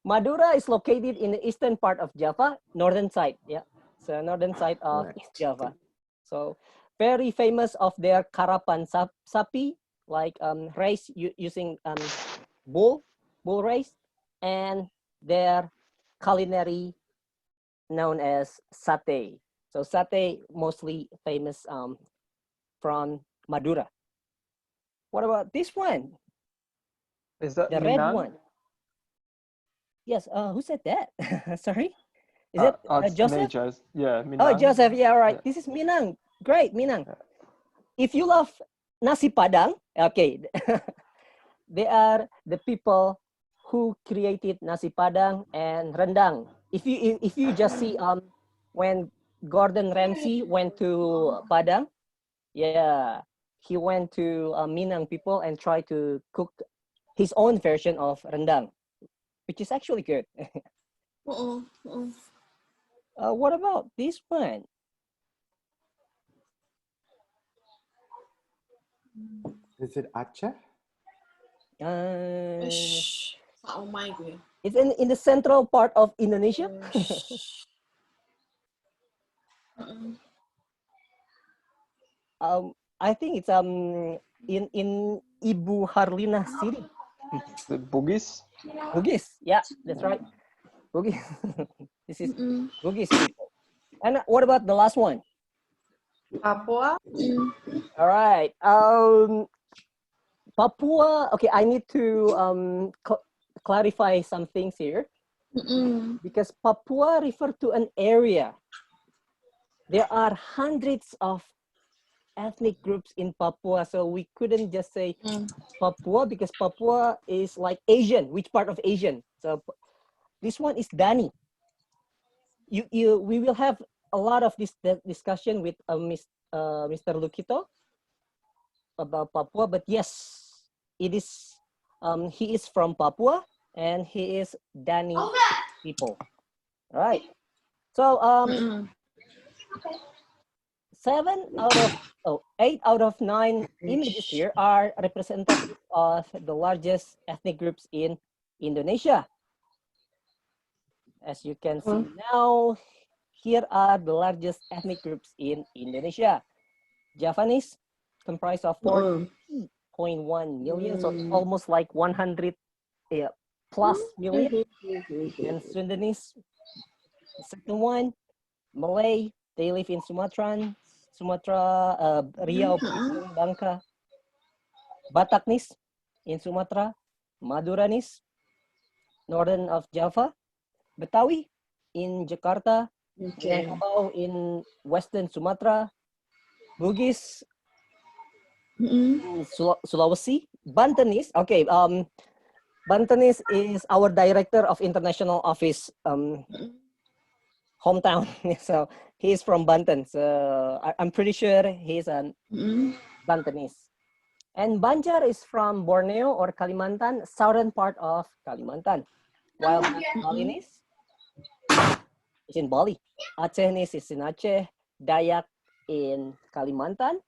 Madura is located in the eastern part of Java, northern side. Yeah, so northern side of East Java. So very famous of their karapan sapi, like race using bull race, and their culinary known as satay. So satay mostly famous from Madura. What about this one? Is that the Minang? red one? Yes. Who said that? Sorry. Is it Joseph? Yeah, Minang. Oh, Joseph. Yeah, all right. This is Minang. Great, Minang. If you love nasi padang, okay, they are the people who created nasi padang and rendang. If you just see when Gordon Ramsay went to Padang, yeah, he went to Minang people and tried to cook his own version of rendang, which is actually good. What about this one? Is it Aceh? It's in the central part of Indonesia. I think it's in Ibu Harlina City. The Bugis? Bugis, yeah, that's right. Bugis. This is Bugis people. And what about the last one? Papua. All right. Papua. Okay, I need to clarify some things here, because Papua refer to an area. There are hundreds of ethnic groups in Papua, so we couldn't just say Papua, because Papua is like Asian. Which part of Asian? So this one is Dani. We will have a lot of this discussion with Mr. Lukito about Papua, but yes, it is He is from Papua and he is Dani people. All right. So 8 out of 9 images here are representative of the largest ethnic groups in Indonesia. As you can see now, here are the largest ethnic groups in Indonesia. Javanese comprised of 4.1 million, so almost like 100 plus million. And Sundanese, the second one. Malay, they live in Sumatra, Riau, Bangka. Bataknis in Sumatra, Maduranis, northern of Java, Betawi in Jakarta, Minangkabau in western Sumatra, Bugis in Sulawesi, Bantenis. Okay, Bantenis is our director of international office hometown. So he's from Banten. So I'm pretty sure he's a Bantenese. And Banjar is from Borneo or Kalimantan, southern part of Kalimantan. While Balinese is in Bali. Acehnese is in Aceh. Dayak in Kalimantan.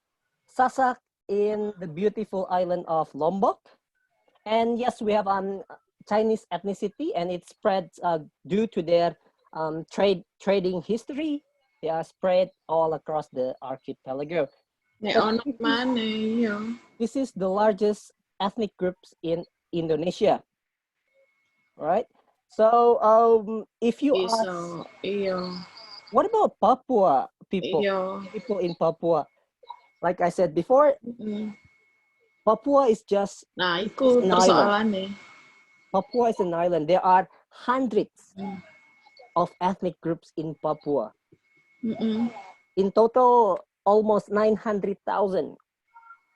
Sasak in the beautiful island of Lombok. And yes, we have Chinese ethnicity, and it spreads due to their trading history. They are spread all across the archipelago. This is the largest ethnic groups in Indonesia. Right? So if you ask, what about Papua people? People in Papua. Like I said before, Papua is just an island. Papua is an island. There are hundreds of ethnic groups in Papua. In total, almost 900,000,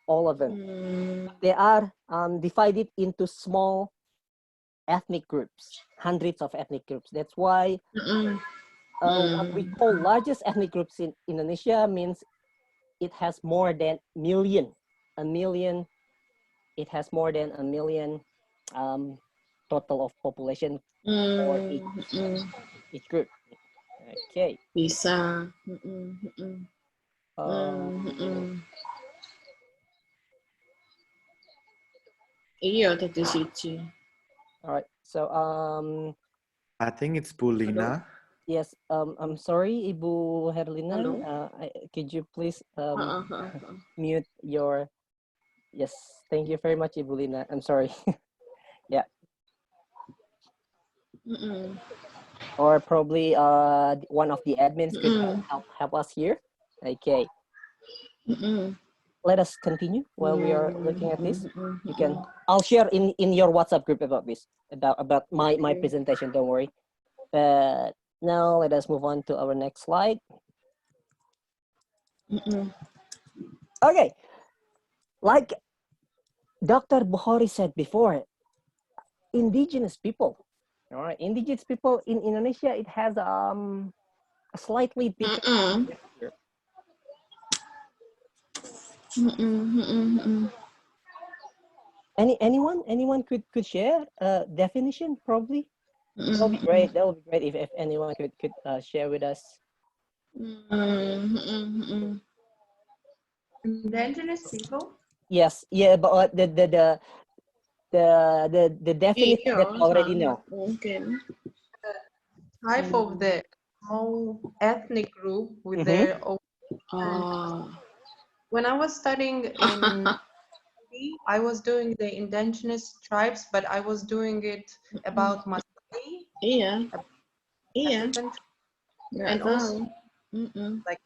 all of them. They are divided into small ethnic groups, hundreds of ethnic groups. That's why what we call largest ethnic groups in Indonesia means it has more than a million. It has more than a million total of population for each group. Okay. Bisa. Iya, tadi siji. All right. So I think it's Bulina. yes. I'm sorry, Ibu Herlina. Could you please mute your? Yes. Thank you very much, Ibu Lina. I'm sorry. Yeah. Or probably one of the admins could help us here. Okay. Let us continue while we are looking at this. You can. I'll share in your WhatsApp group about this, about my presentation. Don't worry. But now let us move on to our next slide. Okay. Like Dr. Bukhari said before, indigenous people. All right, indigenous people in Indonesia, it has a slightly different behavior. Anyone could share a definition probably? That would be great. That would be great if anyone could share with us. Indigenous people? Yes, yeah, but the definition that you already know. Type of the small ethnic group with their own. When I was studying in I was doing the indigenous tribes, but I was doing it about Masai. And also like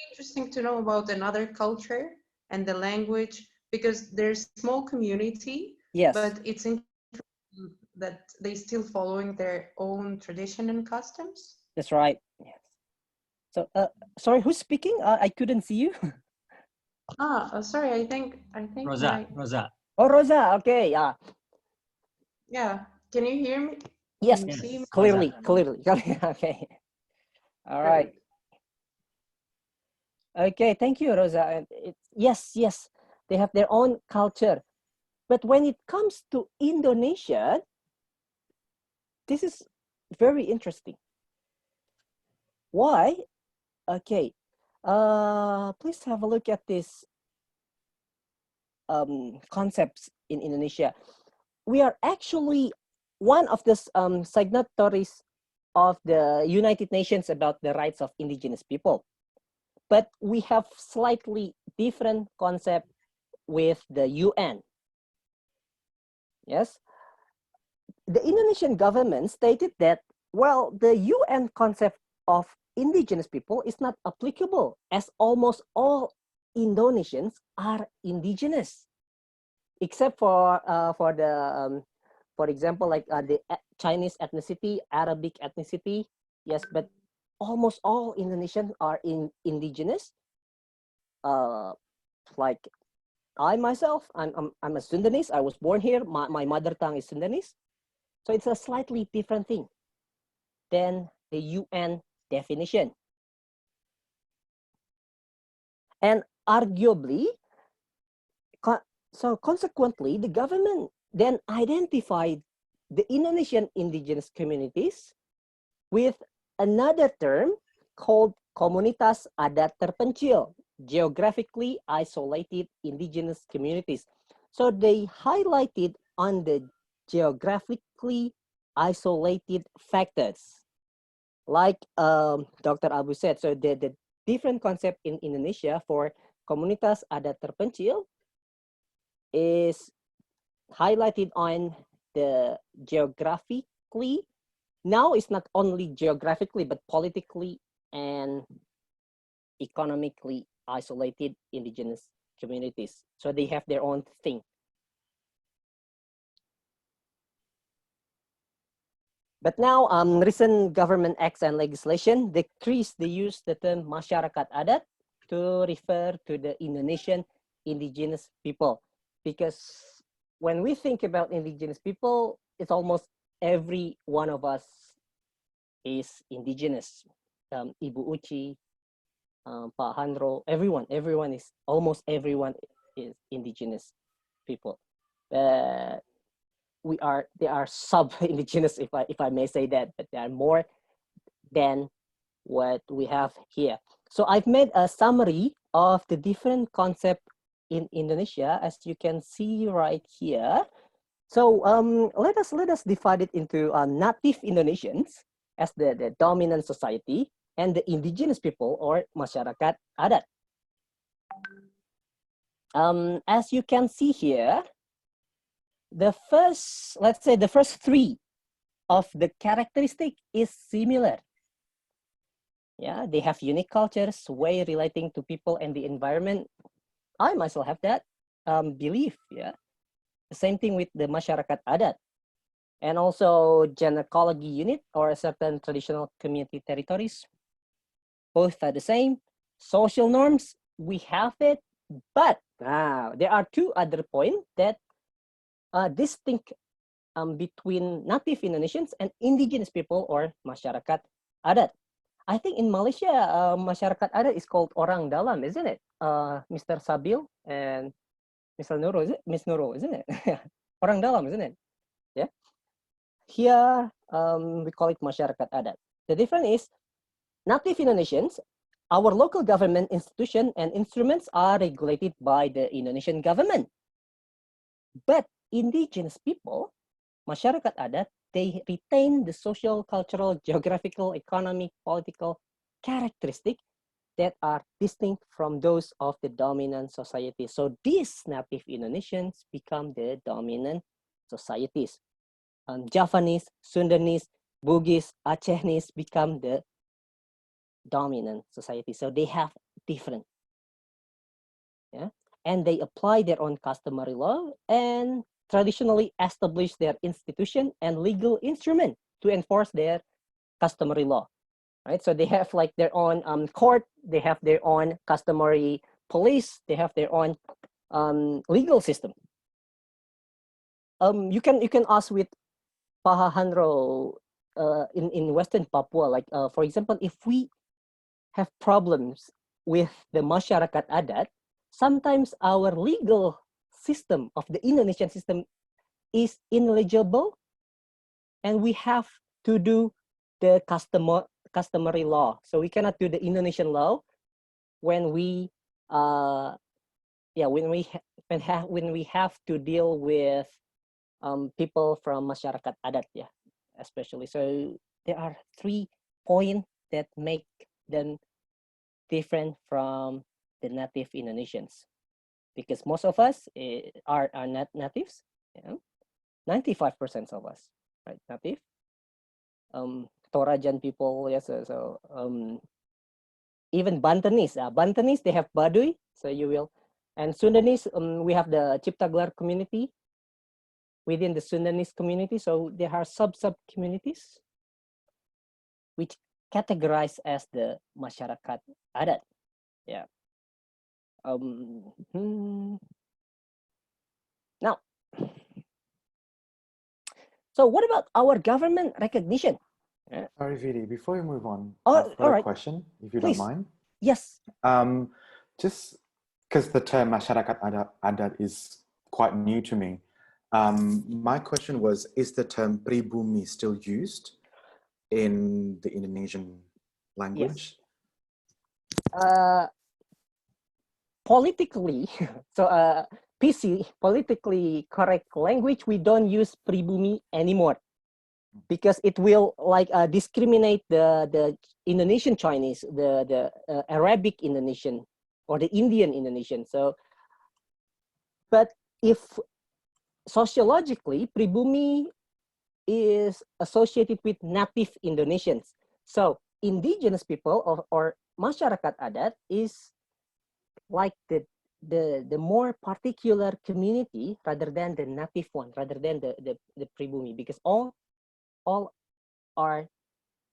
interesting to know about another culture and the language, because there's small community, but it's interesting that they still following their own tradition and customs. That's right. Yes. So sorry, who's speaking? I couldn't see you. Sorry, I think Rosa. Oh, Rosa. Okay, yeah. Yeah, can you hear me? Yes, Can you see me? clearly. Okay. All right. Okay, thank you, Rosa. And yes, they have their own culture. But when it comes to Indonesia, this is very interesting. Why? Okay, please have a look at this concepts in Indonesia. We are actually one of the signatories of the United Nations about the rights of indigenous people. But we have slightly different concept with the UN. Yes, the Indonesian government stated that, well, the UN concept of indigenous people is not applicable as almost all Indonesians are indigenous, except for for example, like the Chinese ethnicity, Arabic ethnicity. Yes, but almost all Indonesians are indigenous. Like I myself, I'm a Sundanese. I was born here. My mother tongue is Sundanese. So it's a slightly different thing than the UN definition. And arguably, so consequently, the government then identified the Indonesian indigenous communities with another term called Komunitas Adat Terpencil, geographically isolated indigenous communities. So they highlighted on the geographically isolated factors. Like Dr. Abu said, so the different concept in Indonesia for Komunitas Adat Terpencil is highlighted on the geographically. Now it's not only geographically, but politically and economically isolated indigenous communities. So they have their own thing. But now, recent government acts and legislation decrease the use the term masyarakat adat to refer to the Indonesian indigenous people. Because when we think about indigenous people, it's almost every one of us is indigenous. Ibu Uci, Pak Handro, everyone is, almost everyone is indigenous people. They are sub-indigenous, if I may say that, but they are more than what we have here. So I've made a summary of the different concepts in Indonesia, as you can see right here. So let us divide it into native Indonesians as the dominant society and the indigenous people or masyarakat adat. As you can see here, the first, let's say the first three of the characteristic is similar. Yeah, they have unique cultures, way relating to people and the environment. I myself have that belief. Yeah, the same thing with the masyarakat adat, and also gynecology unit or certain traditional community territories. Both are the same. Social norms, we have it, but there are two other points that distinct between native Indonesians and indigenous people or masyarakat adat. I think in Malaysia, masyarakat adat is called orang dalam, isn't it? Mr. Sabil and Mr. Nurul, is it? Miss Nurul, isn't it? Orang dalam, isn't it? Yeah. Here, we call it masyarakat adat. The difference is, native Indonesians, our local government institution and instruments are regulated by the Indonesian government. But indigenous people, masyarakat adat, they retain the social, cultural, geographical, economic, political characteristics that are distinct from those of the dominant society. So these native Indonesians become the dominant societies. Javanese, Sundanese, Bugis, Acehnese become the dominant society. So they have different. Yeah? And they apply their own customary law and traditionally establish their institution and legal instrument to enforce their customary law, right? So they have like their own court, they have their own customary police, they have their own legal system. You can ask with Paha Handro in Western Papua, like for example, if we have problems with the masyarakat adat, sometimes our legal system of the Indonesian system is ineligible, and we have to do the customary law. So we cannot do the Indonesian law when we when we have to deal with people from masyarakat adat, especially. So there are 3 points that make them different from the native Indonesians, because most of us are not natives. 95% of us, right? Native. Torajan people, yes. So even Bantenese, Bantenese, they have Baduy. So you will, and Sundanese, we have the Ciptagelar community within the Sundanese community. So there are sub communities which categorized as the masyarakat adat. Yeah. Now, so what about our government recognition? Sorry, Vidi, before you move on, Oh, I've got all a right. question, if you Please. don't mind. Yes. Just because the term masyarakat adat is quite new to me. My question was, is the term pribumi still used in the Indonesian language? Yes. Politically, so PC, politically correct language, we don't use pribumi anymore, because it will like discriminate the Indonesian Chinese, the Arabic Indonesian, or the Indian Indonesian. So, but if sociologically, pribumi is associated with native Indonesians. So indigenous people or masyarakat adat is like the more particular community rather than the native one, rather than the pribumi, because all are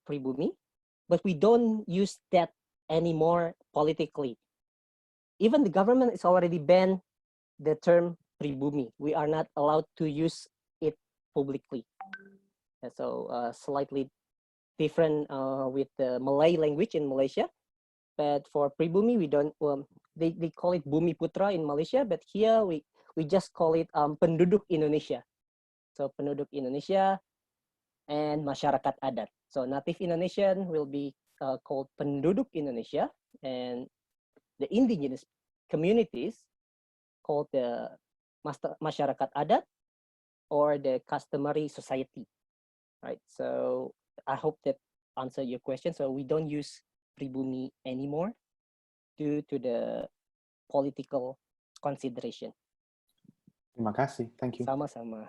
pribumi, but we don't use that anymore politically. Even the government is already banned the term pribumi. We are not allowed to use it publicly. So slightly different with the Malay language in Malaysia. But for pribumi, we don't. They call it Bumi Putra in Malaysia, but here we just call it penduduk Indonesia. So penduduk Indonesia and masyarakat adat. So native Indonesian will be called penduduk Indonesia, and the indigenous communities called the masyarakat adat or the customary society, right? So I hope that answered your question. So we don't use pribumi anymore due to the political consideration. Terima kasih. Thank you. Sama-sama.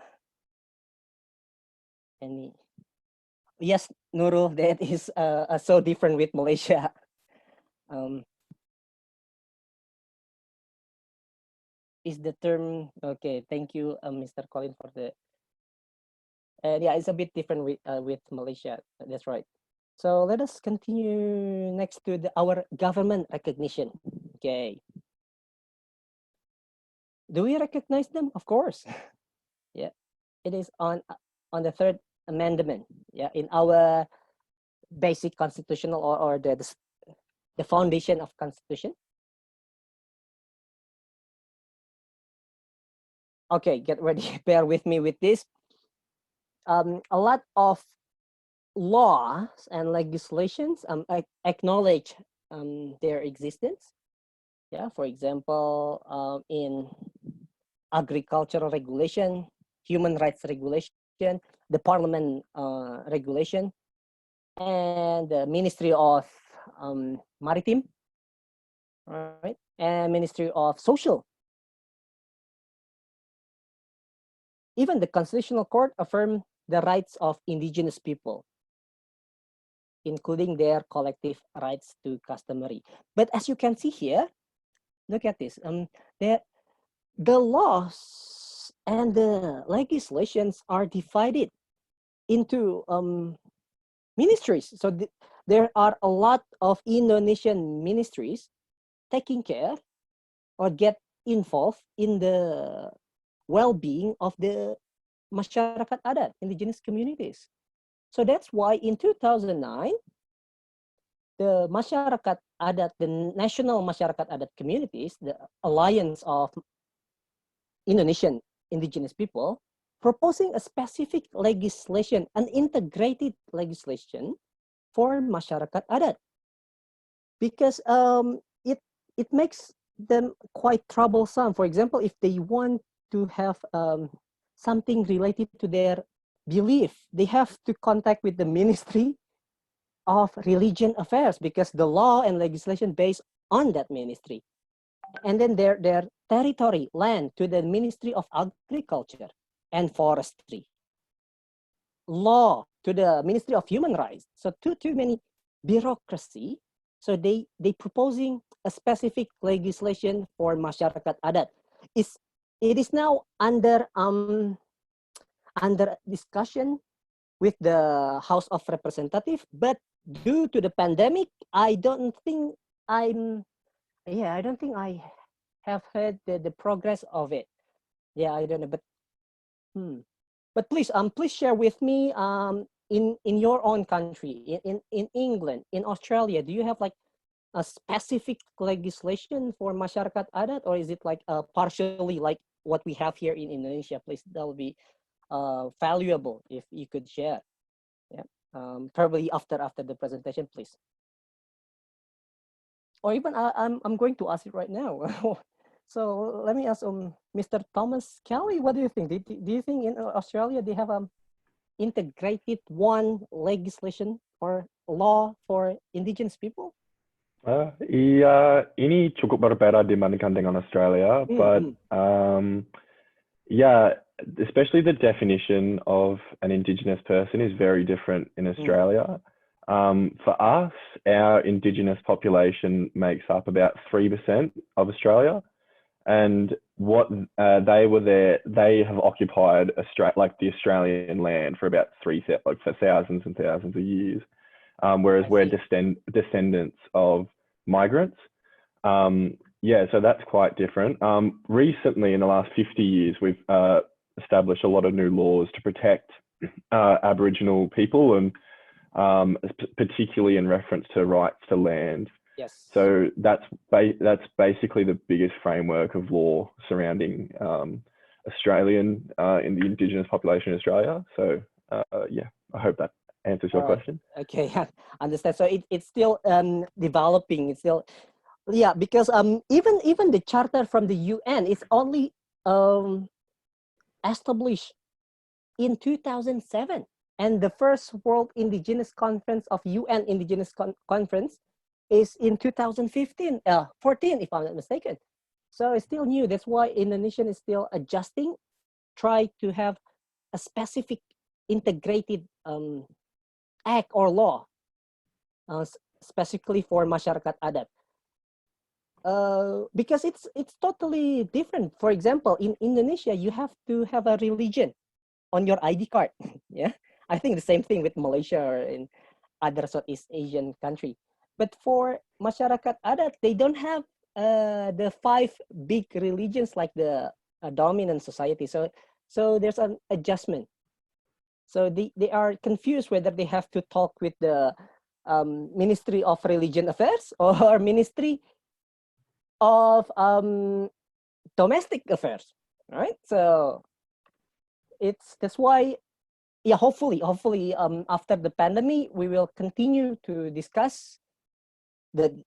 Yes, Nurul, that is so different with Malaysia. Is the term okay? Thank you, Mr. Colin, for the. Yeah, it's a bit different with Malaysia. That's right. So let us continue next to our government recognition. Okay. Do we recognize them? Of course. Yeah, it is on the 3rd amendment. Yeah, in our basic constitutional or the foundation of constitution. Okay, get ready. Bear with me with this. A lot of laws and legislations acknowledge their existence. Yeah, for example, in agricultural regulation, human rights regulation, the parliament regulation, and the Ministry of Maritime, right, and Ministry of Social. Even the Constitutional Court affirmed the rights of indigenous people, including their collective rights to customary. But as you can see here, look at this. The laws and the legislations are divided into ministries. So there are a lot of Indonesian ministries taking care or get involved in the well-being of the masyarakat adat, indigenous communities. So that's why in 2009, the masyarakat adat, the national masyarakat adat communities, the alliance of Indonesian indigenous people, proposing a specific legislation, an integrated legislation for masyarakat adat, because it makes them quite troublesome. For example, if they want to have something related to their belief, they have to contact with the Ministry of Religion Affairs because the law and legislation based on that ministry. And then their territory, land, to the Ministry of Agriculture and Forestry. Law to the Ministry of Human Rights. So too many bureaucracy. So they proposing a specific legislation for masyarakat adat. It is now under discussion with the House of Representatives, but due to the pandemic, I don't think I have heard the progress of it. Yeah, I don't know, but please share with me in your own country, in England, in Australia, do you have like a specific legislation for masyarakat adat, or is it like partially like what we have here in Indonesia? Please, that would be valuable if you could share. Yeah, probably after the presentation, please. Or even I'm going to ask it right now. So let me ask Mr. Thomas Kelly, what do you think? Do you think in Australia they have integrated one legislation or law for indigenous people? Iya, ini cukup berbeda dibandingkan dengan Australia, but yeah, especially the definition of an indigenous person is very different in Australia. For us, our indigenous population makes up about 3% of Australia, and what they have occupied the Australian land for about for thousands and thousands of years. Whereas we're descendants of migrants. Yeah, so that's quite different. Recently, in the last 50 years, we've established a lot of new laws to protect Aboriginal people, and particularly in reference to rights to land. Yes. So that's basically the biggest framework of law surrounding Australian in the Indigenous population in Australia. So yeah, I hope that answers your question. Okay, understand. So it's still developing. It's still, yeah, because even the charter from the UN is only established in 2007, and the first World Indigenous Conference of UN Indigenous Conference is in 2014, if I'm not mistaken. So it's still new. That's why Indonesia is still adjusting, try to have a specific integrated act or law specifically for masyarakat adat, because it's totally different. For example, in Indonesia, you have to have a religion on your ID card. Yeah, I think the same thing with Malaysia or in other Southeast Asian country. But for masyarakat adat, they don't have the 5 big religions like the dominant society. So there's an adjustment. So they are confused whether they have to talk with the Ministry of Religion Affairs or Ministry of Domestic Affairs, right? So that's why, yeah, hopefully after the pandemic, we will continue to discuss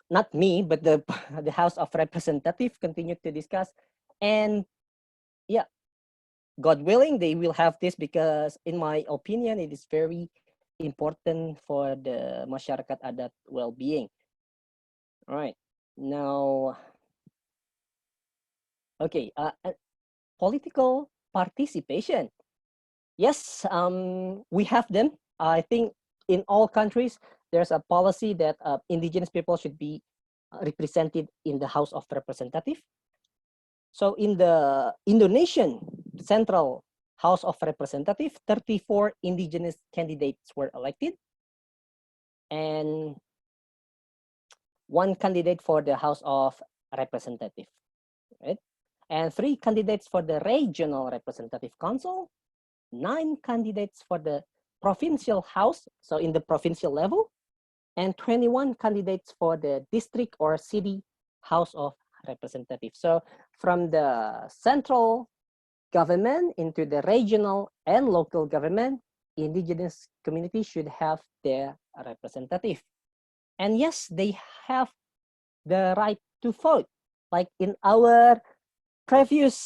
not me, but the House of Representatives continue to discuss, and yeah, God willing, they will have this, because in my opinion, it is very important for the masyarakat adat well-being. All right, now, okay, political participation. Yes, we have them. I think in all countries, there's a policy that indigenous people should be represented in the House of Representatives. So in the Indonesian Central House of Representatives, 34 indigenous candidates were elected, and 1 candidate for the House of Representatives, right? And 3 candidates for the Regional Representative Council, 9 candidates for the Provincial House, so in the provincial level, and 21 candidates for the District or City House of Representatives. So from the Central government into the regional and local government, indigenous communities should have their representative. And yes, they have the right to vote. Like in our previous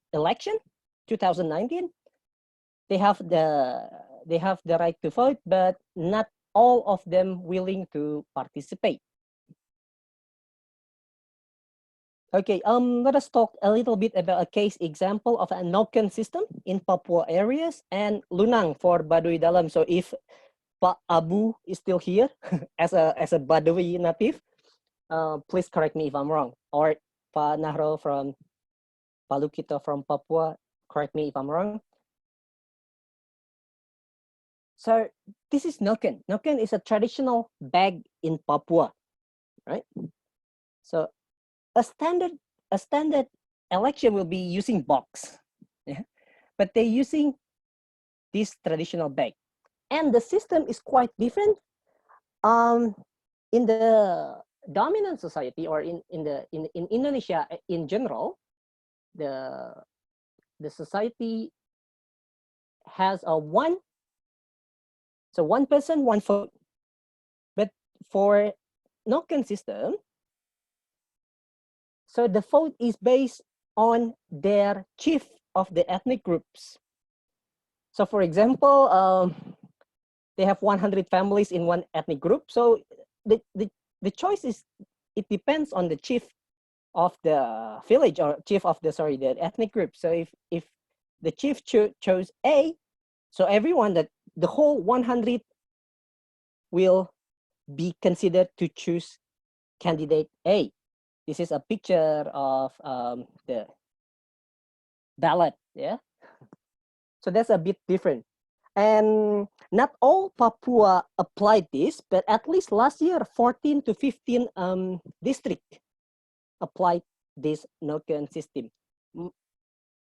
election, 2019, they have the right to vote, but not all of them willing to participate. Okay, let us talk a little bit about a case example of a Noken system in Papua areas and Lunang for Baduy Dalam. So if Pak Abu is still here as a Baduy native, please correct me if I'm wrong. Or Pak Nahro from Palukito from Papua, correct me if I'm wrong. So this is Noken. Noken is a traditional bag in Papua, right? So a standard election will be using box, yeah? But they're using this traditional bag. And the system is quite different. In the dominant society or in Indonesia in general, the society has a one person, one vote. But for Noken system, so the vote is based on their chief of the ethnic groups. So for example, they have 100 families in one ethnic group. So the choice is, it depends on the chief of the village or chief of the ethnic group. So if the chief chose A, so everyone, that the whole 100 will be considered to choose candidate A. This is a picture of the ballot, yeah? So that's a bit different. And not all Papua applied this, but at least last year, 14 to 15 districts applied this Noken system.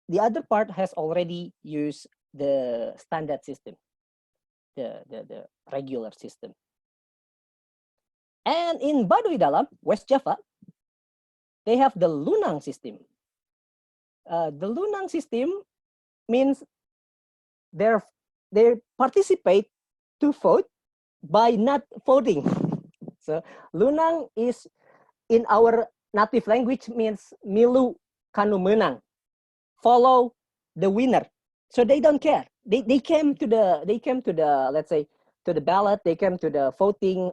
The other part has already used the standard system, the regular system. And in Baduy Dalam, West Java, they have the Lunang system. The Lunang system means they participate to vote by not voting. So Lunang is, in our native language, means milu kanu menang, follow the winner. So they don't care. They came to the let's say to the ballot, they came to the voting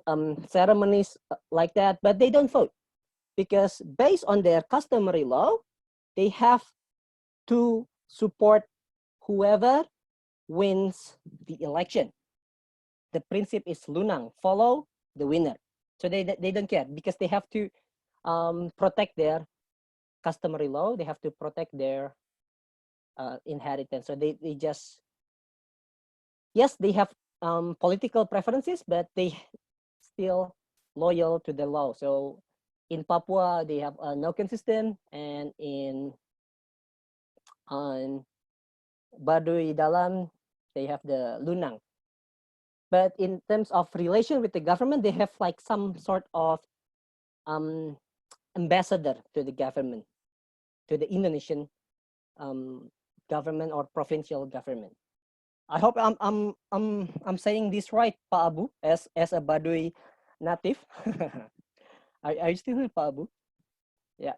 ceremonies like that, but they don't vote because based on their customary law, they have to support whoever wins the election. The principle is Lunang, follow the winner. So they don't care because they have to protect their customary law. They have to protect their inheritance. So they just, yes, they have political preferences, but they still loyal to the law. So in Papua, they have a Noken system, and in Baduy Dalam, they have the Lunang. But in terms of relation with the government, they have like some sort of ambassador to the government, to the Indonesian government or provincial government. I hope I'm saying this right, Pak Abu, as a Baduy native. Are you still here, Pak Abu? Yeah.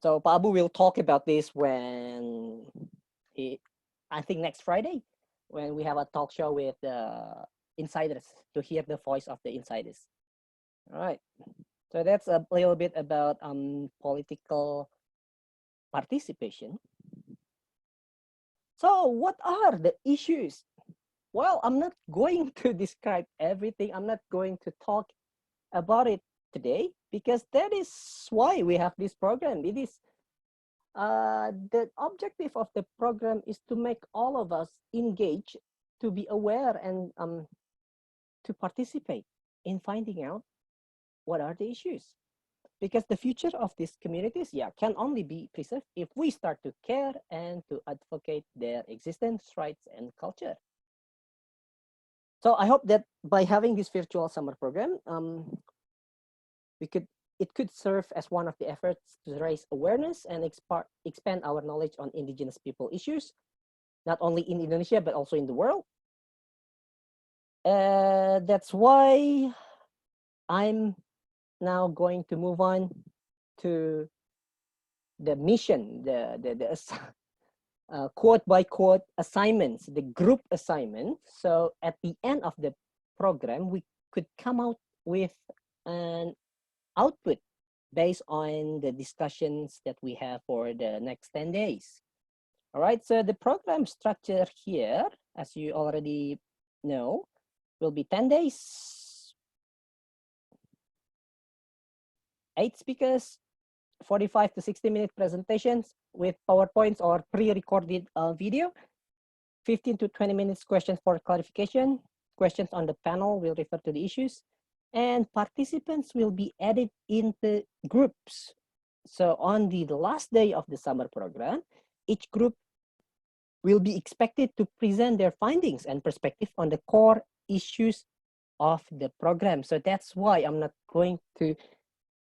So Pak Abu will talk about this when I think next Friday, when we have a talk show with the insiders to hear the voice of the insiders. All right. So that's a little bit about political participation. So what are the issues? Well, I'm not going to describe everything. I'm not going to talk about it today because that is why we have this program. It is the objective of the program is to make all of us engage, to be aware, and to participate in finding out what are the issues. Because the future of these communities, can only be preserved if we start to care and to advocate their existence, rights, and culture. So I hope that by having this virtual summer program, we could it could serve as one of the efforts to raise awareness and expand our knowledge on indigenous people issues, not only in Indonesia, but also in the world. That's why I'm now going to move on to the mission, the quote by quote assignments, the group assignment. So at the end of the program, we could come out with an output based on the discussions that we have for the next 10 days. All right, so the program structure here, as you already know, will be 10 days, 8 speakers, 45 to 60-minute presentations with PowerPoints or pre-recorded video, 15 to 20 minutes questions for clarification. Questions on the panel will refer to the issues, and participants will be added into groups. So on the last day of the summer program, each group will be expected to present their findings and perspective on the core issues of the program. So that's why I'm not going to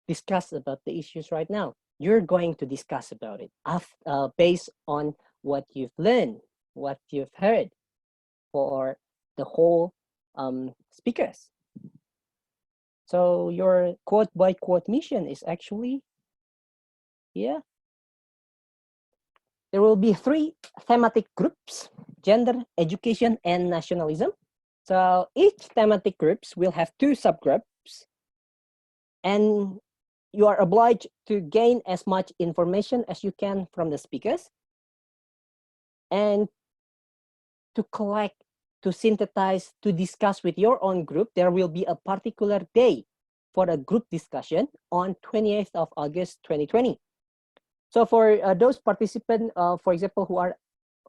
discuss about the issues right now. You're going to discuss about it based on what you've learned, what you've heard for the whole speakers. So your quote by quote mission is actually here. There will be 3 thematic groups: gender, education, and nationalism. So each thematic groups will have 2 subgroups, and you are obliged to gain as much information as you can from the speakers and to collect, to synthesize, to discuss with your own group. There will be a particular day for a group discussion on 28th of August 2020. So for those participants, for example,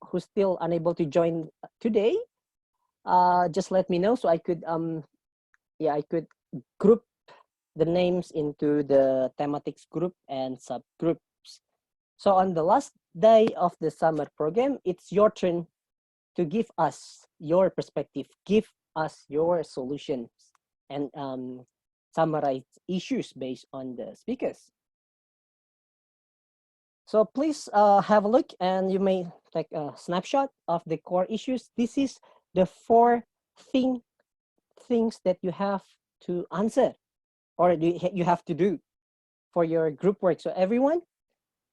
who still unable to join today, just let me know so I could I could group the names into the thematics group and subgroups. So on the last day of the summer program, it's your turn to give us your perspective, give us your solutions, and summarize issues based on the speakers. So please have a look, and you may take a snapshot of the core issues. This is the 4 things that you have to answer or you have to do for your group work. So everyone,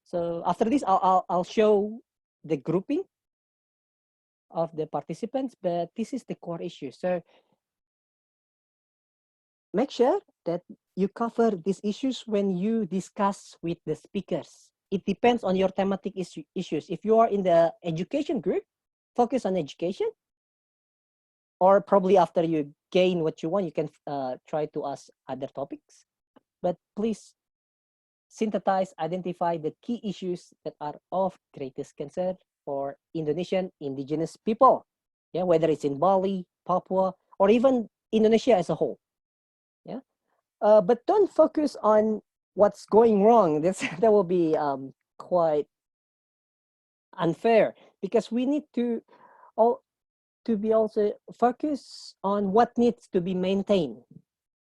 so after this, I'll show the grouping of the participants, but this is the core issue. So make sure that you cover these issues when you discuss with the speakers. It depends on your thematic issues. If you are in the education group, focus on education, or probably after you gain what you want, you can try to ask other topics. But please synthesize, identify the key issues that are of greatest concern for Indonesian indigenous people. Yeah, whether it's in Bali, Papua, or even Indonesia as a whole. Yeah, but don't focus on what's going wrong. That will be quite unfair, because we need to be also focus on what needs to be maintained,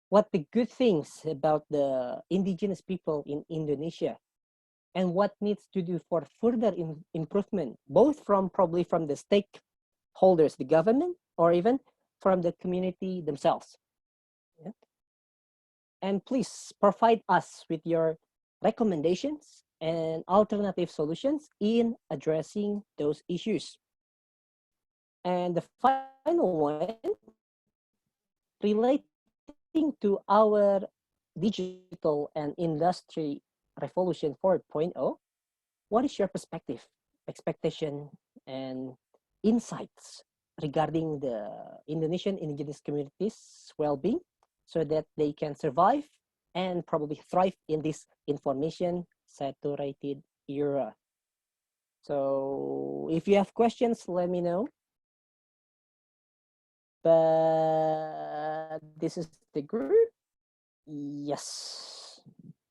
what the good things about the indigenous people in Indonesia, and what needs to do for further improvement, both probably from the stakeholders, the government, or even from the community themselves. Yeah? And please provide us with your recommendations and alternative solutions in addressing those issues. And the final one, relating to our digital and industry revolution 4.0, what is your perspective, expectation, and insights regarding the Indonesian indigenous communities' well-being so that they can survive and probably thrive in this information saturated era? So if you have questions, let me know. But this is the group. Yes.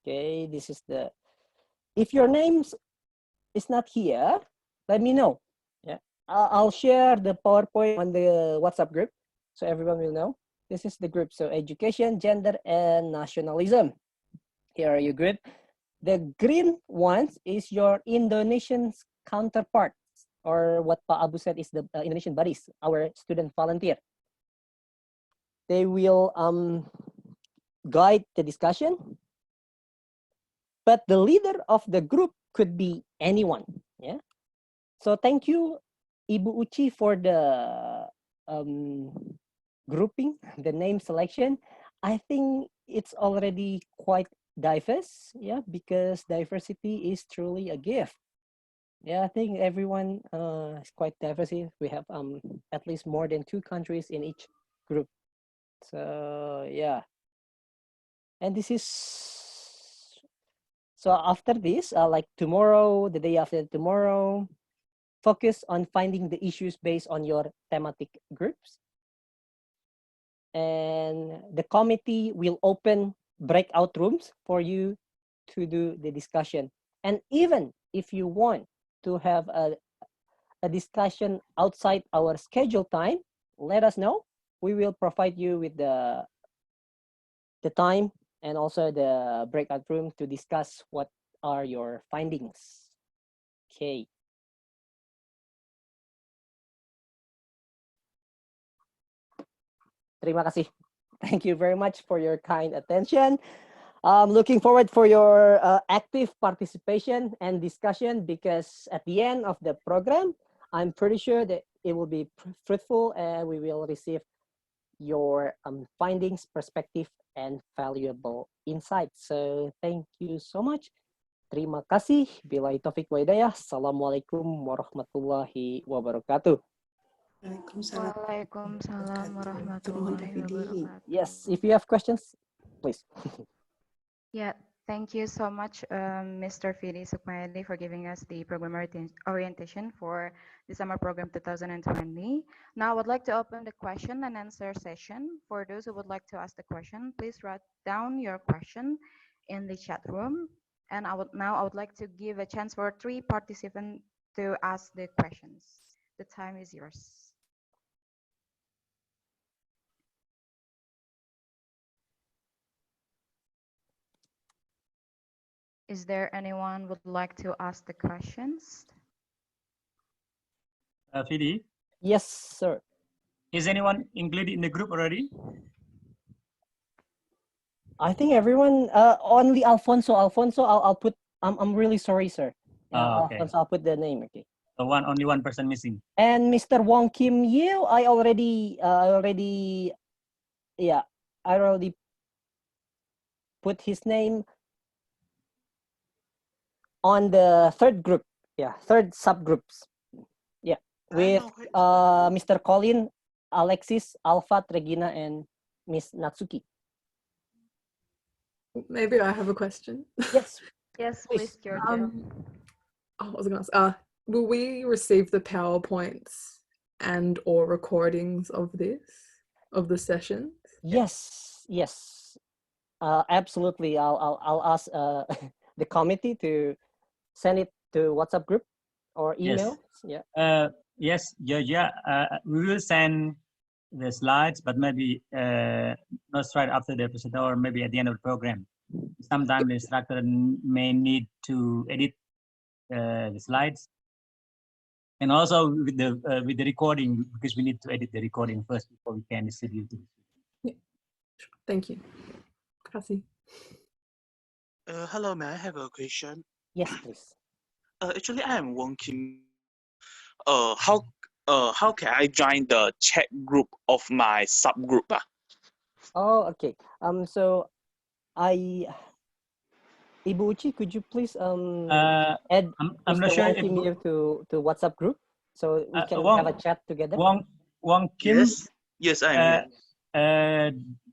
Okay, this is the, if your names is not here, let me know. Yeah, I'll share the PowerPoint on the WhatsApp group so everyone will know. This is the group. So education, gender, and nationalism. Here are you good. The green ones is your Indonesian counterparts, or what Pak Abu said is the Indonesian buddies, our student volunteer. They will guide the discussion, but the leader of the group could be anyone. Yeah. So thank you, Ibu Uci, for the grouping, the name selection. I think it's already quite diverse, yeah, because diversity is truly a gift. Yeah, I think everyone is quite diverse. We have at least more than 2 countries in each group. So yeah, and this is so after this, like tomorrow, the day after tomorrow, focus on finding the issues based on your thematic groups. And the committee will open breakout rooms for you to do the discussion. And even if you want to have a discussion outside our scheduled time, let us know. We will provide you with the time and also the breakout room to discuss what are your findings. Okay. Terima kasih. Thank you very much for your kind attention. I'm looking forward for your active participation and discussion, because at the end of the program, I'm pretty sure that it will be fruitful and we will receive your findings, perspective, and valuable insights. So thank you so much. Terima kasih. Billahi taufiq wa hidayah. Assalamualaikum warahmatullahi wabarakatuh. Waalaikumsalam warahmatullahi wabarakatuh. Yes, if you have questions, please. Yeah, thank you so much, Mr. Fidi Sukmayadi, for giving us the program orientation for the summer program 2020. Now I would like to open the question and answer session. For those who would like to ask the question, please write down your question in the chat room. And I would like to give a chance for 3 participants to ask the questions. The time is yours. Is there anyone would like to ask the questions? Fidi? Yes, sir. Is anyone included in the group already? I think everyone, only Alfonso. Alfonso, I'll put, I'm really sorry, sir. Yeah, Okay. Alfonso, I'll put the name, okay. So only one person missing. And Mr. Wong Kim Yew, I already put his name on the 3rd group. Yeah, 3rd subgroups. Yeah, with Mr. Colin, Alexis, Alpha, Regina, and Miss Natsuki. Maybe I have a question. Yes. Yes, please, Georgia. I was going to ask, will we receive the PowerPoints and or recordings of the sessions? Yes, yes, absolutely. I'll ask the committee to send it to WhatsApp group or email. Yes. Yeah. Yes, Georgia. We will send the slides, but maybe not right after the presentation, or maybe at the end of the program. Sometimes the instructor may need to edit the slides, and also with the recording, because we need to edit the recording first before we can distribute it. Yeah. Thank you. Kasih. Hello, may I have a question? Yes, please. Actually, I am working. How can I join the chat group of my subgroup? Oh, okay. So Ibu Uci, could you please add I'm not Mr. sure Wong if Kim here to WhatsApp group so we can have a chat together? Wong Kim. Yes, I am here.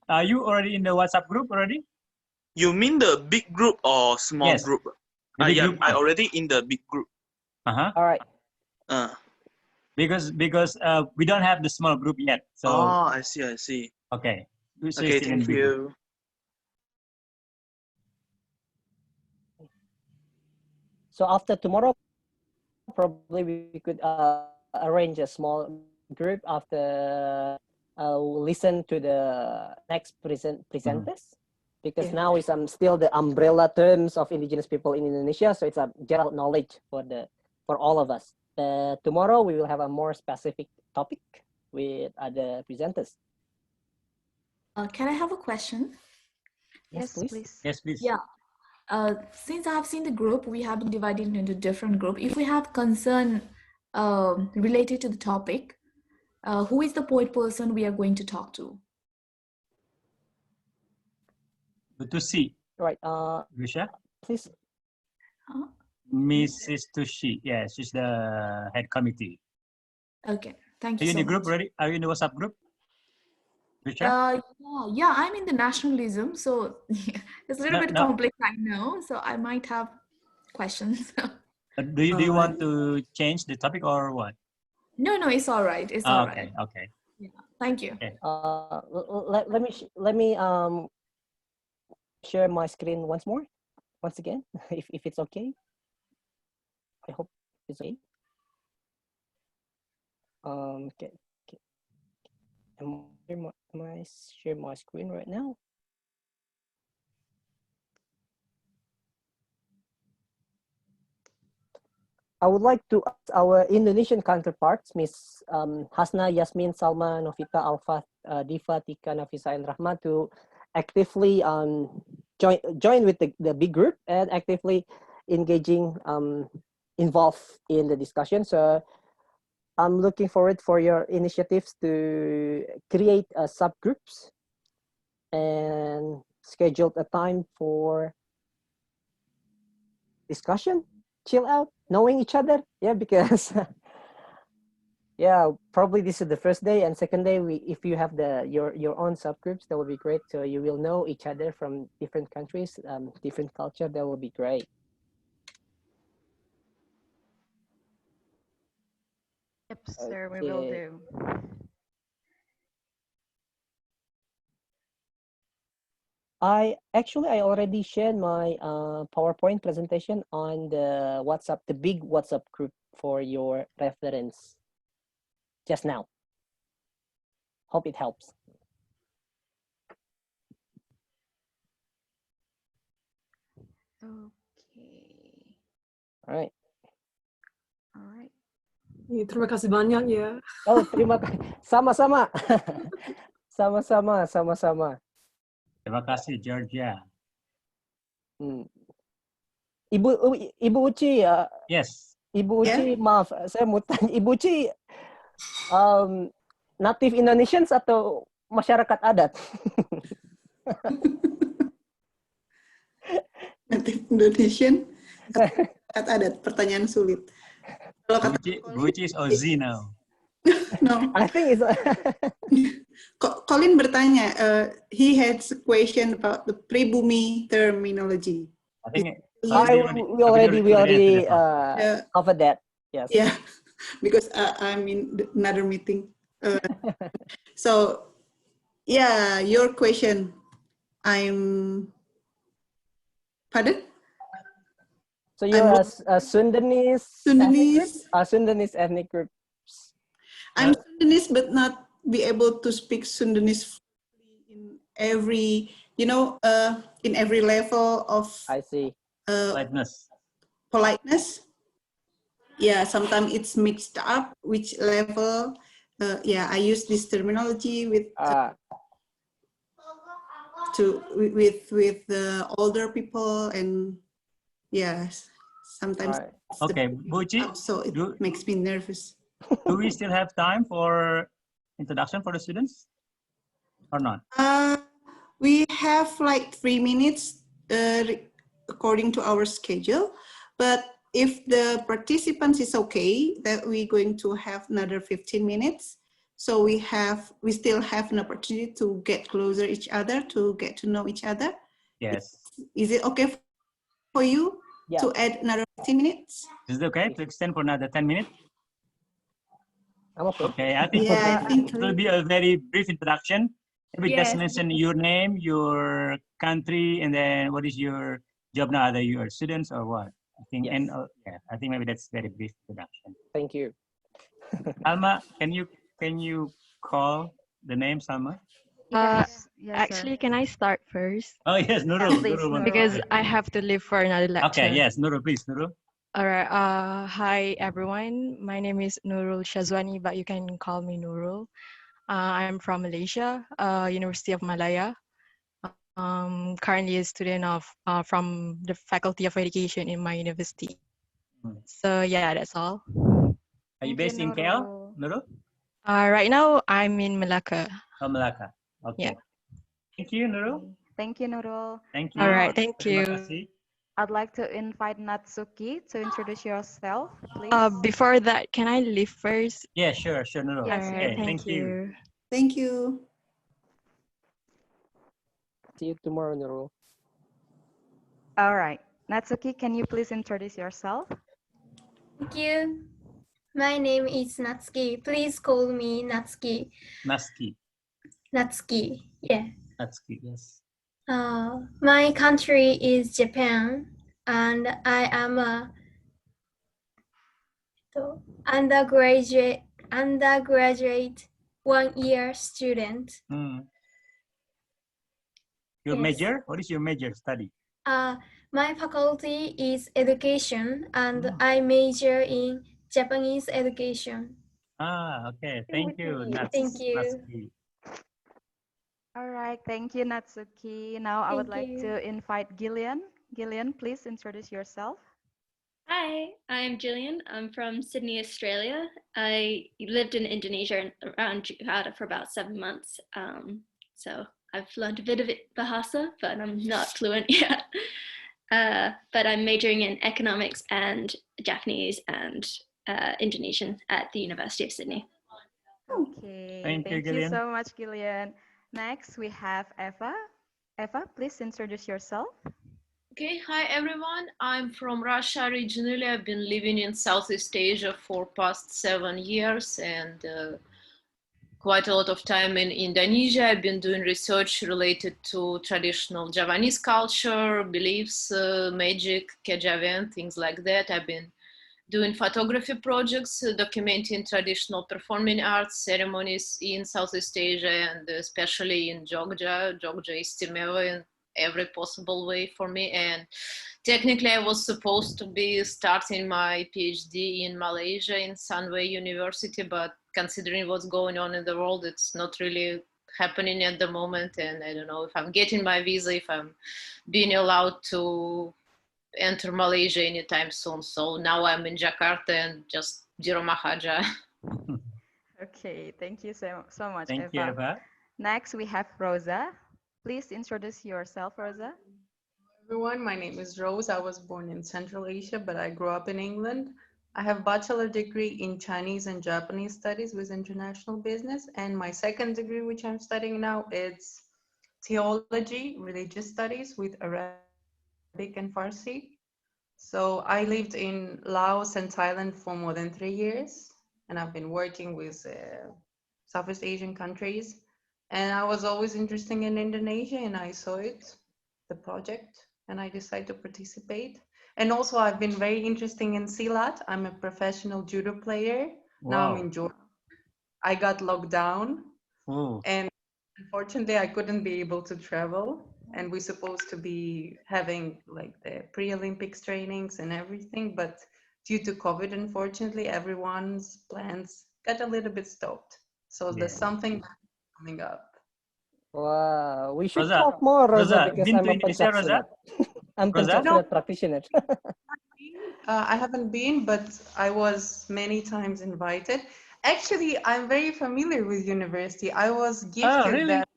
Are you already in the WhatsApp group already? You mean the big group or small group? The big group. I already in the big group. All right. Because we don't have the small group yet. So. Oh, I see. Okay. So okay, thank you. So after tomorrow, probably we could arrange a small group after listen to the next presenters. because now it's still the umbrella terms of indigenous people in Indonesia, so it's a general knowledge for all of us. Tomorrow we will have a more specific topic with other presenters. Can I have a question? Yes, please. Yes, please. Yeah. Since I have seen the group, we have been divided into different groups. If we have concern related to the topic, who is the point person we are going to talk to? Good to see. Right. Risha? Please. Mrs. Tushi. Yeah, she's the head committee. Okay. Thank Are you you in so the group much. already? Are you in the WhatsApp group? Risha? Yeah, I'm in the nationalism, so it's a little bit No. complex, I know. So I might have questions. Do you want to change the topic or what? No, it's all right. It's all right. Okay. Yeah. Thank you. Okay. Let me share my screen once again, if it's okay. I hope it's okay. Okay. Am I share my screen right now? I would like to ask our Indonesian counterparts, Ms. Hasna, Yasmin, Salma, Novita, Alfa, Diva, Tika, Nafisa, and Rahma, to actively join with the big group and actively engaging, involved in the discussion. So I'm looking forward for your initiatives to create subgroups and schedule a time for discussion, chill out, knowing each other. Yeah, because yeah, probably this is the first day, and second day if you have your own subgroups, that would be great. So you will know each other from different countries, different culture. That will be great. Yep, sir, we will do. I already shared my PowerPoint presentation on the WhatsApp, the big WhatsApp group, for your reference just now. Hope it helps. Okay. All right. Terima kasih banyak ya. Oh, terima kasih. Sama-sama. Sama-sama. Terima kasih, Georgia. Ibu Uci, yes. Ibu Uci, maaf, saya mau tanya, Ibu Uci, native Indonesians atau masyarakat adat? Native Indonesian atau adat? Pertanyaan sulit. Gucci is Aussie now. No. I think it's. Colin bertanya. He had a question about the pribumi terminology. I think we already covered that. Yes. Yeah, because I'm in another meeting. So, yeah, your question. Pardon? So you're a Sundanese. Sundanese ethnic groups. I'm Sundanese, but not be able to speak Sundanese in every, in every level of. I see. Politeness. Yeah, sometimes it's mixed up. Which level? Yeah, I use this terminology with with the older people, and yes, sometimes. Okay, Buci, so it makes me nervous. Do we still have time for introduction for the students or not? We have like 3 minutes according to our schedule, but if the participants is okay, that we're going to have another 15 minutes. So we still have an opportunity to get closer each other, to get to know each other. Yes. Is it okay for you to add another 15 minutes? Is it okay to extend for another 10 minutes? I'm okay. Okay, I think, it will be a very brief introduction. Maybe just mention your name, your country, and then what is your job now? Either you are students or what? I think, I think maybe that's very brief introduction. Thank you. Alma, can you call the name, Salma? Yes, Actually, can I start first? Oh yes, Nurul. please, Nurul wants to Because speak. I have to leave for another lecture. Okay, yes, Nurul, please, Nurul. All right. Hi everyone. My name is Nurul Shazwani, but you can call me Nurul. I'm from Malaysia, University of Malaya. Currently a student of from the Faculty of Education in my university. So yeah, that's all. Are you based in KL, Nurul? Right now I'm in Malacca. Oh, Melaka. Okay. Yeah. Thank you, Nurul. Thank you, Nurul. Thank you. All right. Thank Terima you. kasih. I'd like to invite Natsuki to introduce yourself, please. Before that, can I leave first? Yeah, sure, Nurul. Yes, All you right. Okay, Thank you. Thank you. See you tomorrow, Nurul. All right. Natsuki, can you please introduce yourself? Thank you. My name is Natsuki. Please call me Natsuki. Naski. Natsuki. Yeah. Natsuki, yes. My country is Japan, and I am a undergraduate 1-year student. Your Yes. major? What is your major study? My faculty is education, and I major in Japanese education. Okay. Thank you, Thank you. Natsuki. All right. Thank you, Natsuki. Now I would Thank like you. to invite Gillian. Gillian, please introduce yourself. Hi, I'm Jillian. I'm from Sydney, Australia. I lived in Indonesia and around Jakarta for about 7 months. So I've learned a bit of Bahasa, but I'm not fluent yet. But I'm majoring in economics and Japanese and Indonesian at the University of Sydney. Okay. Thank you, Thank you Gillian. so much, Gillian. Next, we have Eva. Eva, please introduce yourself. Okay, hi everyone. I'm from Russia originally. I've been living in Southeast Asia for past 7 years and quite a lot of time in Indonesia. I've been doing research related to traditional Javanese culture, beliefs, magic, kejawen, things like that. I've been doing photography projects, documenting traditional performing arts ceremonies in Southeast Asia and especially in Jogja. Jogja is istimewa in every possible way for me. And technically I was supposed to be starting my PhD in Malaysia in Sunway University, but considering what's going on in the world, it's not really happening at the moment. And I don't know if I'm getting my visa, if I'm being allowed to enter Malaysia anytime soon. So now I'm in Jakarta and just di rumah aja. Okay, thank you so much, Thank Eva. you, Eva. Next, we have Rosa. Please introduce yourself, Rosa. Everyone, my name is Rose. I was born in Central Asia, but I grew up in England. I have bachelor degree in Chinese and Japanese studies with international business, and my second degree, which I'm studying now, is theology, religious studies with Arabic and Farsi. So I lived in Laos and Thailand for more than 3 years, and I've been working with Southeast Asian countries. And I was always interested in Indonesia, and I saw it, the project, and I decided to participate. And also, I've been very interested in Silat. I'm a professional judo player. Now I'm Wow. in Jordan. I got locked down, Oh. and unfortunately, I couldn't be able to travel. And we're supposed to be having like the pre-Olympics trainings and everything, but due to COVID, unfortunately, everyone's plans got a little bit stopped. So there's something coming up. Wow, we should Rosa, talk more, Rosa, Rosa, because been I'm to a Indonesia, pencak Rosa? silat. I'm Rosa? pencak silat practitioner. I haven't been, but I was many times invited. Actually, I'm very familiar with university. I was gifted really? that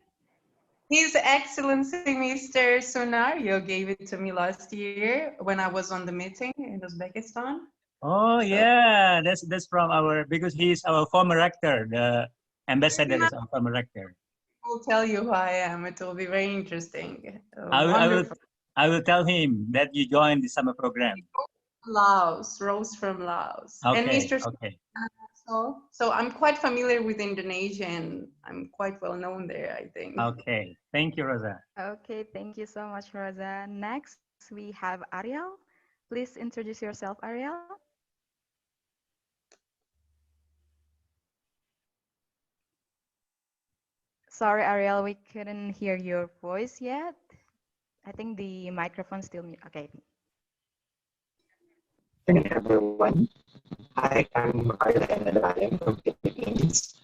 His Excellency Mr. Sonario gave it to me last year when I was on the meeting in Uzbekistan. Oh yeah, that's from our, because he's our former rector. The ambassador is our former rector. I'll tell you who I am. It will be very interesting. I will tell him that you joined the summer program. Laos, Rose from Laos. And Okay, Mr. okay. So I'm quite familiar with Indonesia and I'm quite well known there, I think. Okay, thank you, Rosa. Okay, thank you so much, Rosa. Next, we have Ariel. Please introduce yourself, Ariel. Sorry, Ariel, we couldn't hear your voice yet. I think the microphone's still mute. Okay. Hey everyone, I am Arlen and I am from Philippines.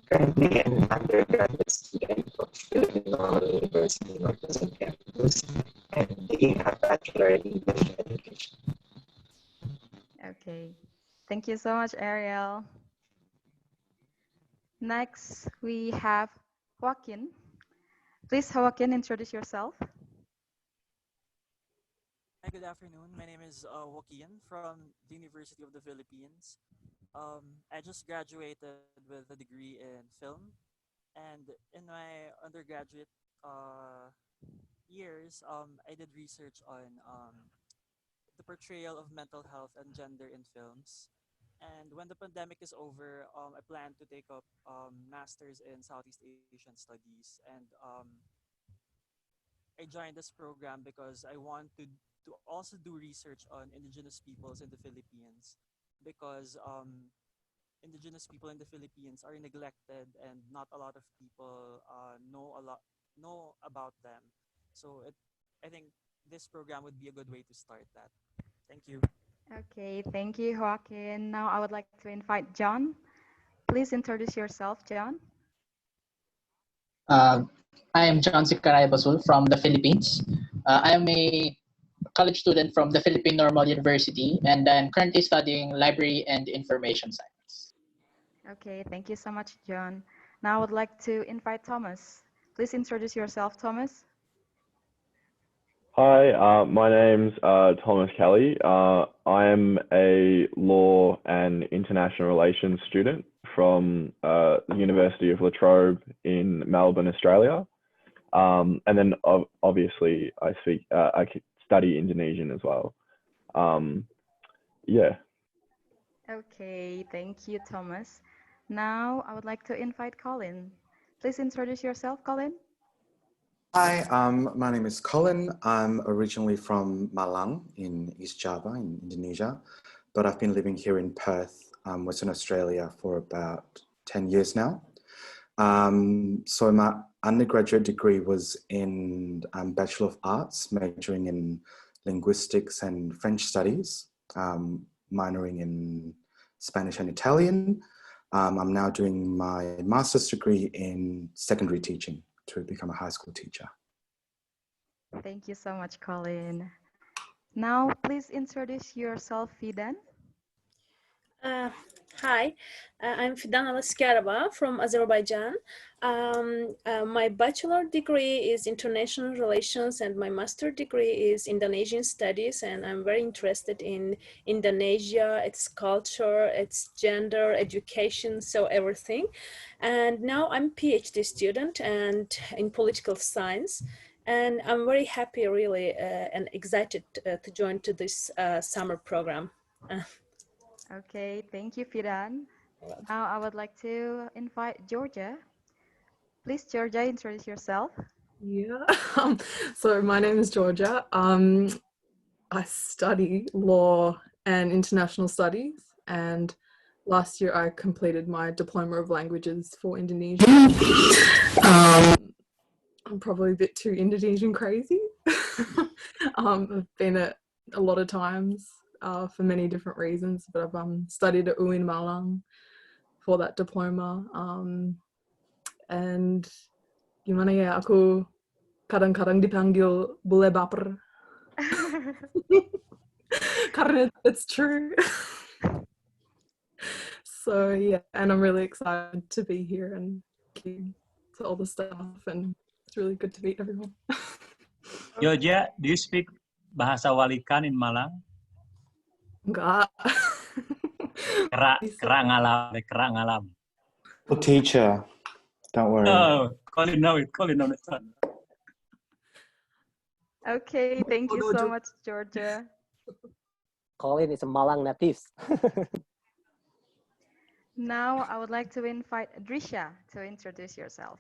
Currently an undergraduate student of Philippine Normal University of Quezon Campus and taking a Bachelor in English Education. Okay. Thank you so much, Ariel. Next, we have Joaquin. Please, Joaquin, introduce yourself. Hi, good afternoon. My name is Joaquin from the University of the Philippines. I just graduated with a degree in film, and in my undergraduate years, I did research on the portrayal of mental health and gender in films. And when the pandemic is over, I plan to take up masters in Southeast Asian studies, and I joined this program because I want to also do research on indigenous peoples in the Philippines, because indigenous people in the Philippines are neglected and not a lot of people know about them. So I think this program would be a good way to start that. Thank you. Okay, thank you, Joaquin. Now I would like to invite John. Please introduce yourself, John. I am John Sicaray Basul from the Philippines. I am a college student from the Philippine Normal University, and I'm currently studying library and information science. Okay, thank you so much, John. Now I would like to invite Thomas. Please introduce yourself, Thomas. Hi, my name's Thomas Kelly. I am a law and international relations student from the University of La Trobe in Melbourne, Australia. And then obviously I study Indonesian as well. Yeah. Okay, thank you, Thomas. Now I would like to invite Colin. Please introduce yourself, Colin. Hi, my name is Colin. I'm originally from Malang in East Java in Indonesia, but I've been living here in Perth, Western Australia for about 10 years now. So my undergraduate degree was in Bachelor of Arts, majoring in linguistics and French studies, minoring in Spanish and Italian. I'm now doing my master's degree in secondary teaching to become a high school teacher. Thank you so much, Colin. Now, please introduce yourself, Fidan. Hi, I'm Fidan Alaskaraba from Azerbaijan. My bachelor degree is international relations and my master degree is Indonesian studies, and I'm very interested in Indonesia, its culture, its gender, education, so everything. And now I'm a PhD student and in political science. And I'm very happy, really, and excited to join to this summer program. Okay, thank you, Fidan. Now I would like to invite Georgia. Please, Georgia, introduce yourself. Yeah. So my name is Georgia. I study law and international studies, and last year I completed my diploma of languages for Indonesia. I'm probably a bit too Indonesian crazy. I've been a lot of times for many different reasons, but I've studied at UIN Malang for that diploma. And gimana ya, aku kadang-kadang dipanggil bule baper. Karena it's true. So yeah, and I'm really excited to be here and to all the stuff, and it's really good to meet everyone. Georgia, do you speak bahasa Walikan in Malang? Enggak. Kerak ngalam. Oh, teacher, don't worry. Oh, Colin know it. Colin understand. Okay, thank you so much, Georgia. Colin is a Malang native. Now I would like to invite Drisha to introduce yourself.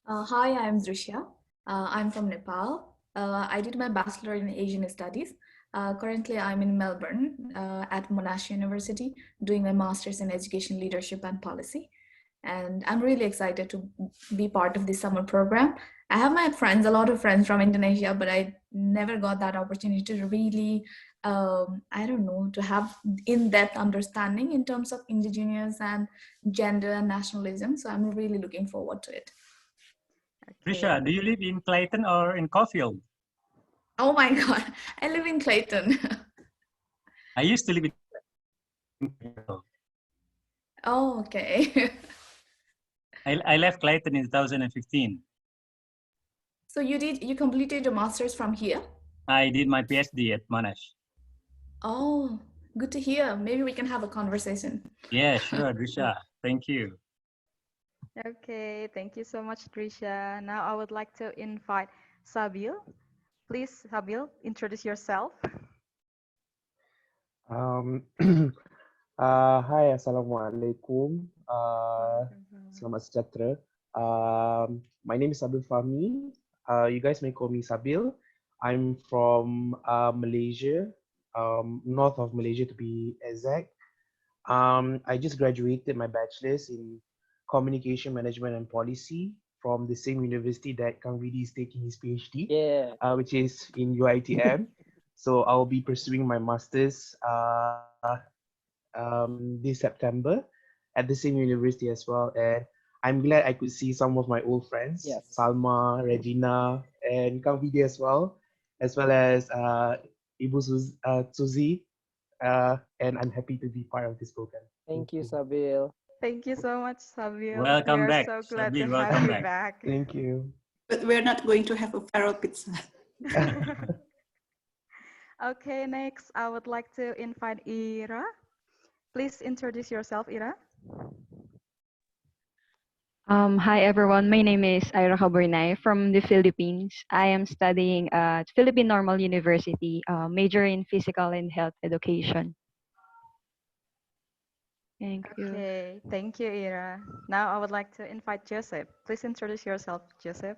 Hi, I'm Drisha. I'm from Nepal. I did my bachelor in Asian studies. Currently, I'm in Melbourne at Monash University doing my master's in education leadership and policy. And I'm really excited to be part of this summer program. I have my friends, a lot of friends from Indonesia, but I never got that opportunity to really, I don't know, to have in-depth understanding in terms of indigenous and gender and nationalism. So I'm really looking forward to it. Risha, do you live in Clayton or in Caulfield? Oh my God, I live in Clayton. I used to live in Clayton. Oh, okay. I left Clayton in 2015. So you completed your master's from here? I did my PhD at Monash. Oh, good to hear. Maybe we can have a conversation. Yeah, sure, Risha. Thank you. Okay, thank you so much, Trisha. Now I would like to invite Sabil. Please, Sabil, introduce yourself. Hai, Assalamualaikum. Selamat sejahtera. My name is Sabil Fahmi. You guys may call me Sabil. I'm from Malaysia, north of Malaysia to be exact. I just graduated my bachelor's in communication management and policy from the same university that Kang Vidi is taking his PhD, which is in UITM. So I'll be pursuing my master's this September at the same university as well. And I'm glad I could see some of my old friends, Salma, Regina, and Kang Vidi as well as Ibu Suzy. And I'm happy to be part of this program. Thank you, Sabil. Thank you so much, Sabil. Welcome we are back, so glad Sabil, to have welcome you back. back. Thank you. But we're not going to have a feral pizza. Okay, next I would like to invite Ira. Please introduce yourself, Ira. Hi everyone, my name is Ira Cabornay from the Philippines. I am studying at Philippine Normal University, major in physical and health education. Thank you. Okay, thank you, Ira. Now I would like to invite Joseph. Please introduce yourself, Joseph.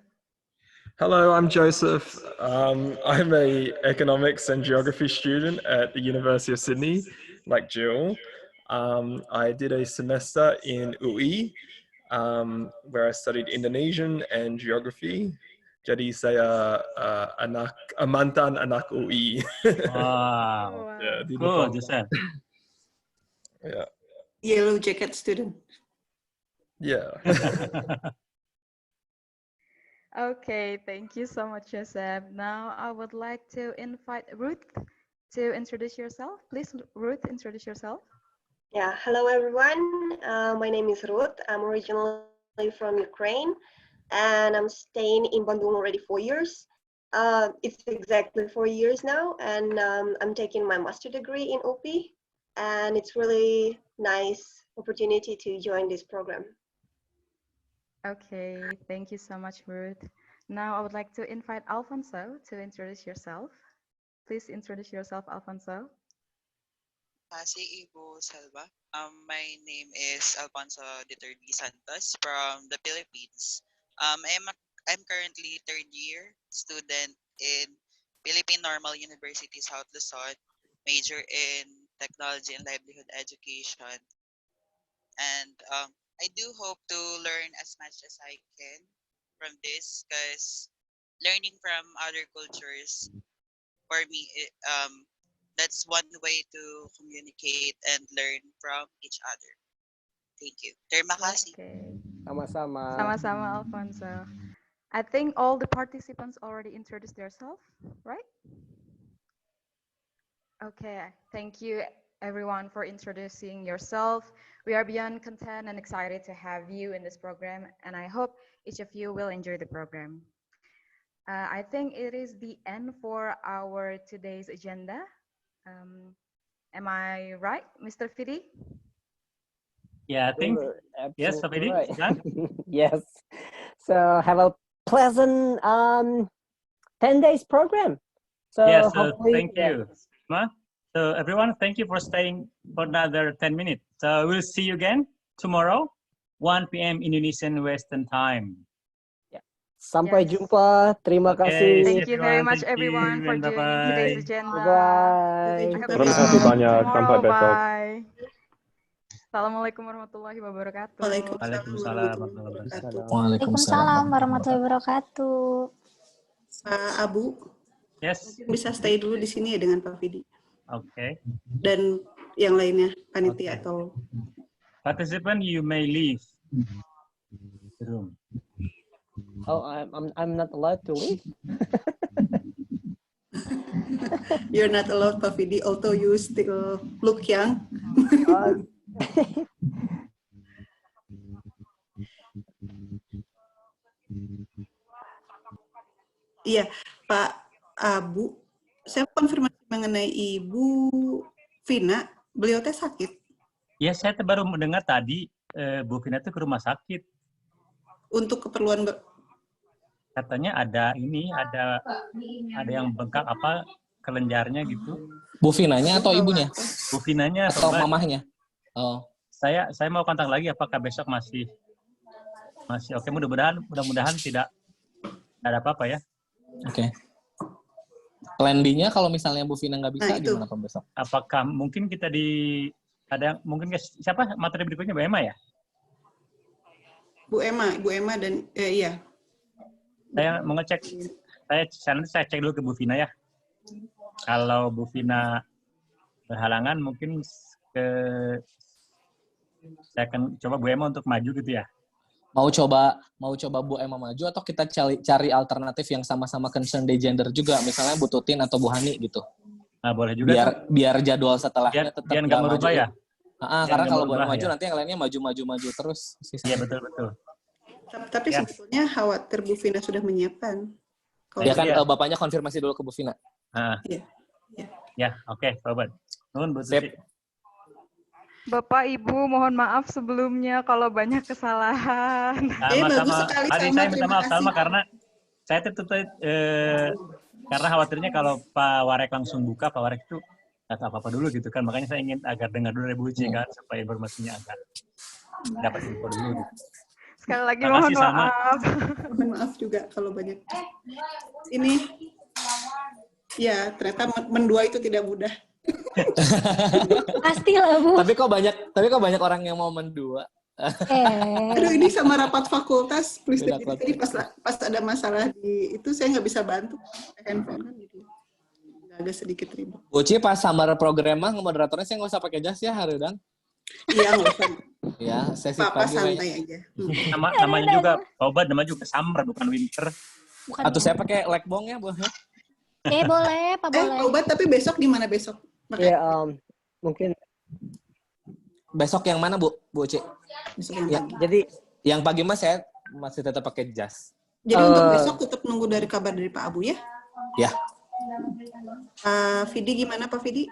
Hello, I'm Joseph. I'm a economics and geography student at the University of Sydney, like Jill. I did a semester in UI, where I studied Indonesian and geography. Jadi saya mantan anak UI. Wow. Yeah, di Cool, depan. Joseph. Yeah. Yellow jacket student. Yeah. Okay, thank you so much, Joseph. Now I would like to invite Ruth to introduce yourself. Please, Ruth, introduce yourself. Yeah, hello everyone. My name is Ruth. I'm originally from Ukraine and I'm staying in Bandung already 4 years. It's exactly 4 years now, and I'm taking my master degree in UPI, and it's really nice opportunity to join this program. Okay, thank you so much, Ruth. Now I would like to invite Alfonso to introduce yourself. Please introduce yourself, Alfonso. Si Ibu Selva. My name is Alfonso Diterdi Santos from the Philippines. I'm currently third year student in Philippine Normal University South Luzon, major in technology and livelihood education. And I do hope to learn as much as I can from this, because learning from other cultures, for me, that's one way to communicate and learn from each other. Thank you. Terima kasih. Okay. Sama-sama. Sama-sama, Alfonso. I think all the participants already introduced themselves, right? Okay, thank you everyone for introducing yourself. We are beyond content and excited to have you in this program, and I hope each of you will enjoy the program. I think it is the end for our today's agenda. Am I right, Mr. Fidi? Yeah, I think. Yes, Absolutely Fidi, right. done? Yes. So have a pleasant 10 days program. So Yes, hopefully, thank you. So everyone, thank you for staying for another 10 minutes. So we'll see you again tomorrow, 1 p.m. Indonesian Western Time. Yeah. Sampai jumpa. Terima kasih. Thank you very much everyone for joining today's agenda. Bye. Terima kasih banyak. Sampai besok. Bye. Assalamualaikum warahmatullahi wabarakatuh. Waalaikumsalam warahmatullahi wabarakatuh. Waalaikumsalam warahmatullahi wabarakatuh. Pak Abu, Yes. bisa stay dulu di sini ya dengan Pak Vidi. Okay. Dan yang lainnya, panitia atau... Participant, you may leave the room. Oh, I'm not allowed to leave. You're not allowed, Pak Vidi, although you still look young. Iya, Pak Abu, saya konfirmasi mengenai Ibu Vina, beliau teh sakit. Ya, saya baru mendengar tadi Bu Vina itu ke rumah sakit. Untuk keperluan Katanya ada yang bengkak apa kelenjarnya gitu. Bu Vinanya atau ibunya? Bu Vinanya atau mamahnya? Oh. Saya mau kontak lagi apakah besok masih oke, mudah-mudahan tidak ada apa-apa ya. Oke. Plan B-nya kalau misalnya Bu Vina nggak bisa gimana Pak besok? Apakah mungkin kita mungkin siapa materi berikutnya Bu Emma ya? Bu Emma dan iya. Saya mau ngecek, saya cek dulu ke Bu Vina ya. Kalau Bu Vina berhalangan mungkin saya akan coba Bu Emma untuk maju gitu ya. Mau coba Bu Emma maju atau kita cari alternatif yang sama-sama concern di gender juga, misalnya Bu Tutin atau Bu Hani gitu. Nah, boleh juga. Biar jadwal setelahnya tetap biar nggak merubah ya. Karena kalau Bu Emma maju nanti yang lainnya maju terus. Iya betul. Tapi sebetulnya khawatir Bu Vina sudah menyiapkan. Ya kan bapaknya konfirmasi dulu ke Bu Vina. Iya. Ya, oke, Bapak. Nuhun Bu Tuti. Bapak Ibu mohon maaf sebelumnya kalau banyak kesalahan. Sama-sama. Tadi saya minta maaf sama karena saya karena khawatirnya kalau Pak Warek langsung buka, Pak Warek itu nggak tahu apa-apa dulu gitu kan. Makanya saya ingin agar dengar dulu dari Bu Uci kan supaya informasinya agak dapat info dulu gitu. Sekali lagi mohon maaf. Mohon maaf juga kalau banyak. Ini ya ternyata mendua itu tidak mudah. Pastilah Bu. Tapi kok banyak orang yang mau mendua. Aduh ini sama rapat fakultas, please jadi pas ada masalah di itu saya nggak bisa bantu handphone kan gitu. Agak sedikit ribet. Uci pas summer program mah moderatornya saya nggak usah pakai jas ya Harudang. Iya nggak usah. Ya sesi Papa pagi santai aja. Namanya juga obat, namanya juga summer bukan winter. Atau saya pakai lekbong ya Bu. Boleh, Pak boleh. Obat tapi besok di mana besok? Ya, mungkin besok yang mana Bu Uci? Jadi yang pagi mas saya masih tetap pakai jas. Jadi untuk besok tetap nunggu dari kabar dari Pak Abu ya? Ya. Pak Vidi gimana Pak Vidi?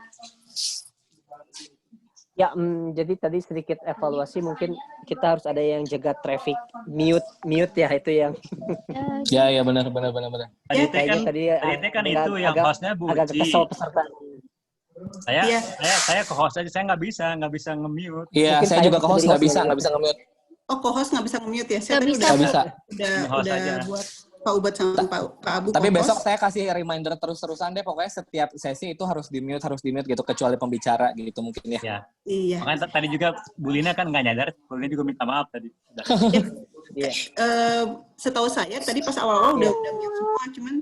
Ya, jadi tadi sedikit evaluasi mungkin kita harus ada yang jaga traffic, mute ya itu yang. Ya benar. Tadi kan itu yang hostnya Bu Uci. Agak kesel peserta. Saya ke-host aja, saya nggak bisa nge-mute. Iya, saya juga ke-host nggak bisa nge-mute. Oh, co-host nggak bisa nge-mute ya? Saya nggak bisa. Udah buat Pak Ubat sama Pak Abu. Tapi besok saya kasih reminder terus-terusan deh, pokoknya setiap sesi itu harus di-mute gitu, kecuali pembicara gitu mungkin ya. Iya. Makanya tadi juga Bu Lina kan nggak nyadar, Bu Lina juga minta maaf tadi. Iya. Setahu saya tadi pas awal-awal udah mute semua, cuman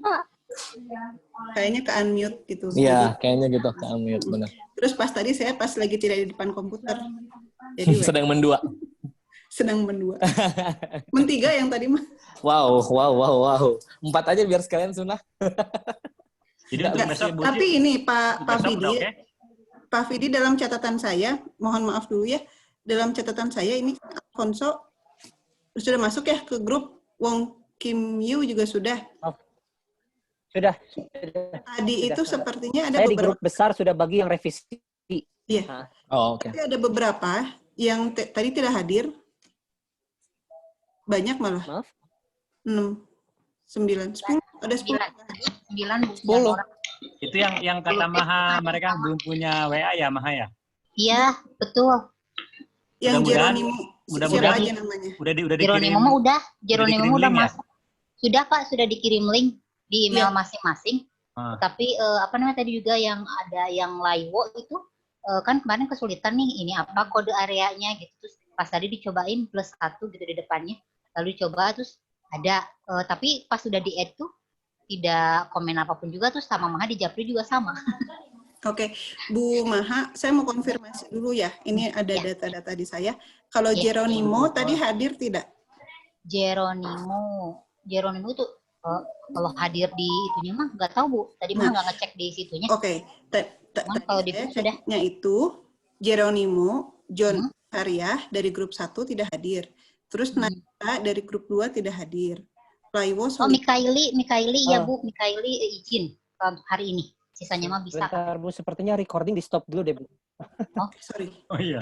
kayaknya ke unmute gitu. Iya, kayaknya gitu ke unmute benar. Terus pas tadi saya lagi tidak di depan komputer. Jadi sedang mendua. Mentiga yang tadi mah. Wow. 4 aja biar sekalian sunnah. Jadi tapi ini Pak Vidi, Pak Vidi dalam catatan saya, mohon maaf dulu ya, dalam catatan saya ini Alfonso sudah masuk ya ke grup, Wong Kim Yu juga sudah. Sudah. Tadi itu sepertinya ada saya beberapa. Di grup besar sudah bagi yang revisi. Iya. Oh, oke. Tapi ada beberapa yang tadi tidak hadir. Banyak malah. Maaf. 6, 9, 10. Ada 10. 9. Itu yang kata Maha, mereka belum punya WA ya, Maha ya? Iya, betul. Yang Jeronimo, mudah-mudahan siapa aja namanya? Udah Jeronimo mah udah. Jeronimo udah masuk. Sudah Pak, sudah dikirim link di email Iya. masing-masing. Tapi apa namanya tadi juga yang ada yang Laiwo itu kan kemarin kesulitan nih ini apa kode areanya gitu. Terus pas tadi dicobain +1 gitu di depannya. Lalu dicoba terus ada tapi pas sudah di-add tuh tidak komen apapun juga terus sama Maha di Japri juga sama. Oke, Bu Maha, saya mau konfirmasi dulu ya. Ini ada data-data di saya. Kalau Ya. Jeronimo tadi hadir tidak? Jeronimo itu kalau hadir di itunya mah nggak tahu Bu. Tadi mah nggak ngecek di situnya. Oke, Kalau di saya sudah. ceknya itu Jeronimo, John Haryah dari grup 1 tidak hadir. Terus Nata dari grup 2 tidak hadir. Laiwo Oh, Mikaili ya Bu, Mikaili izin untuk hari ini. Sisanya mah bisa. Bentar Bu, sepertinya recording di stop dulu deh Bu. Sorry. Oh iya.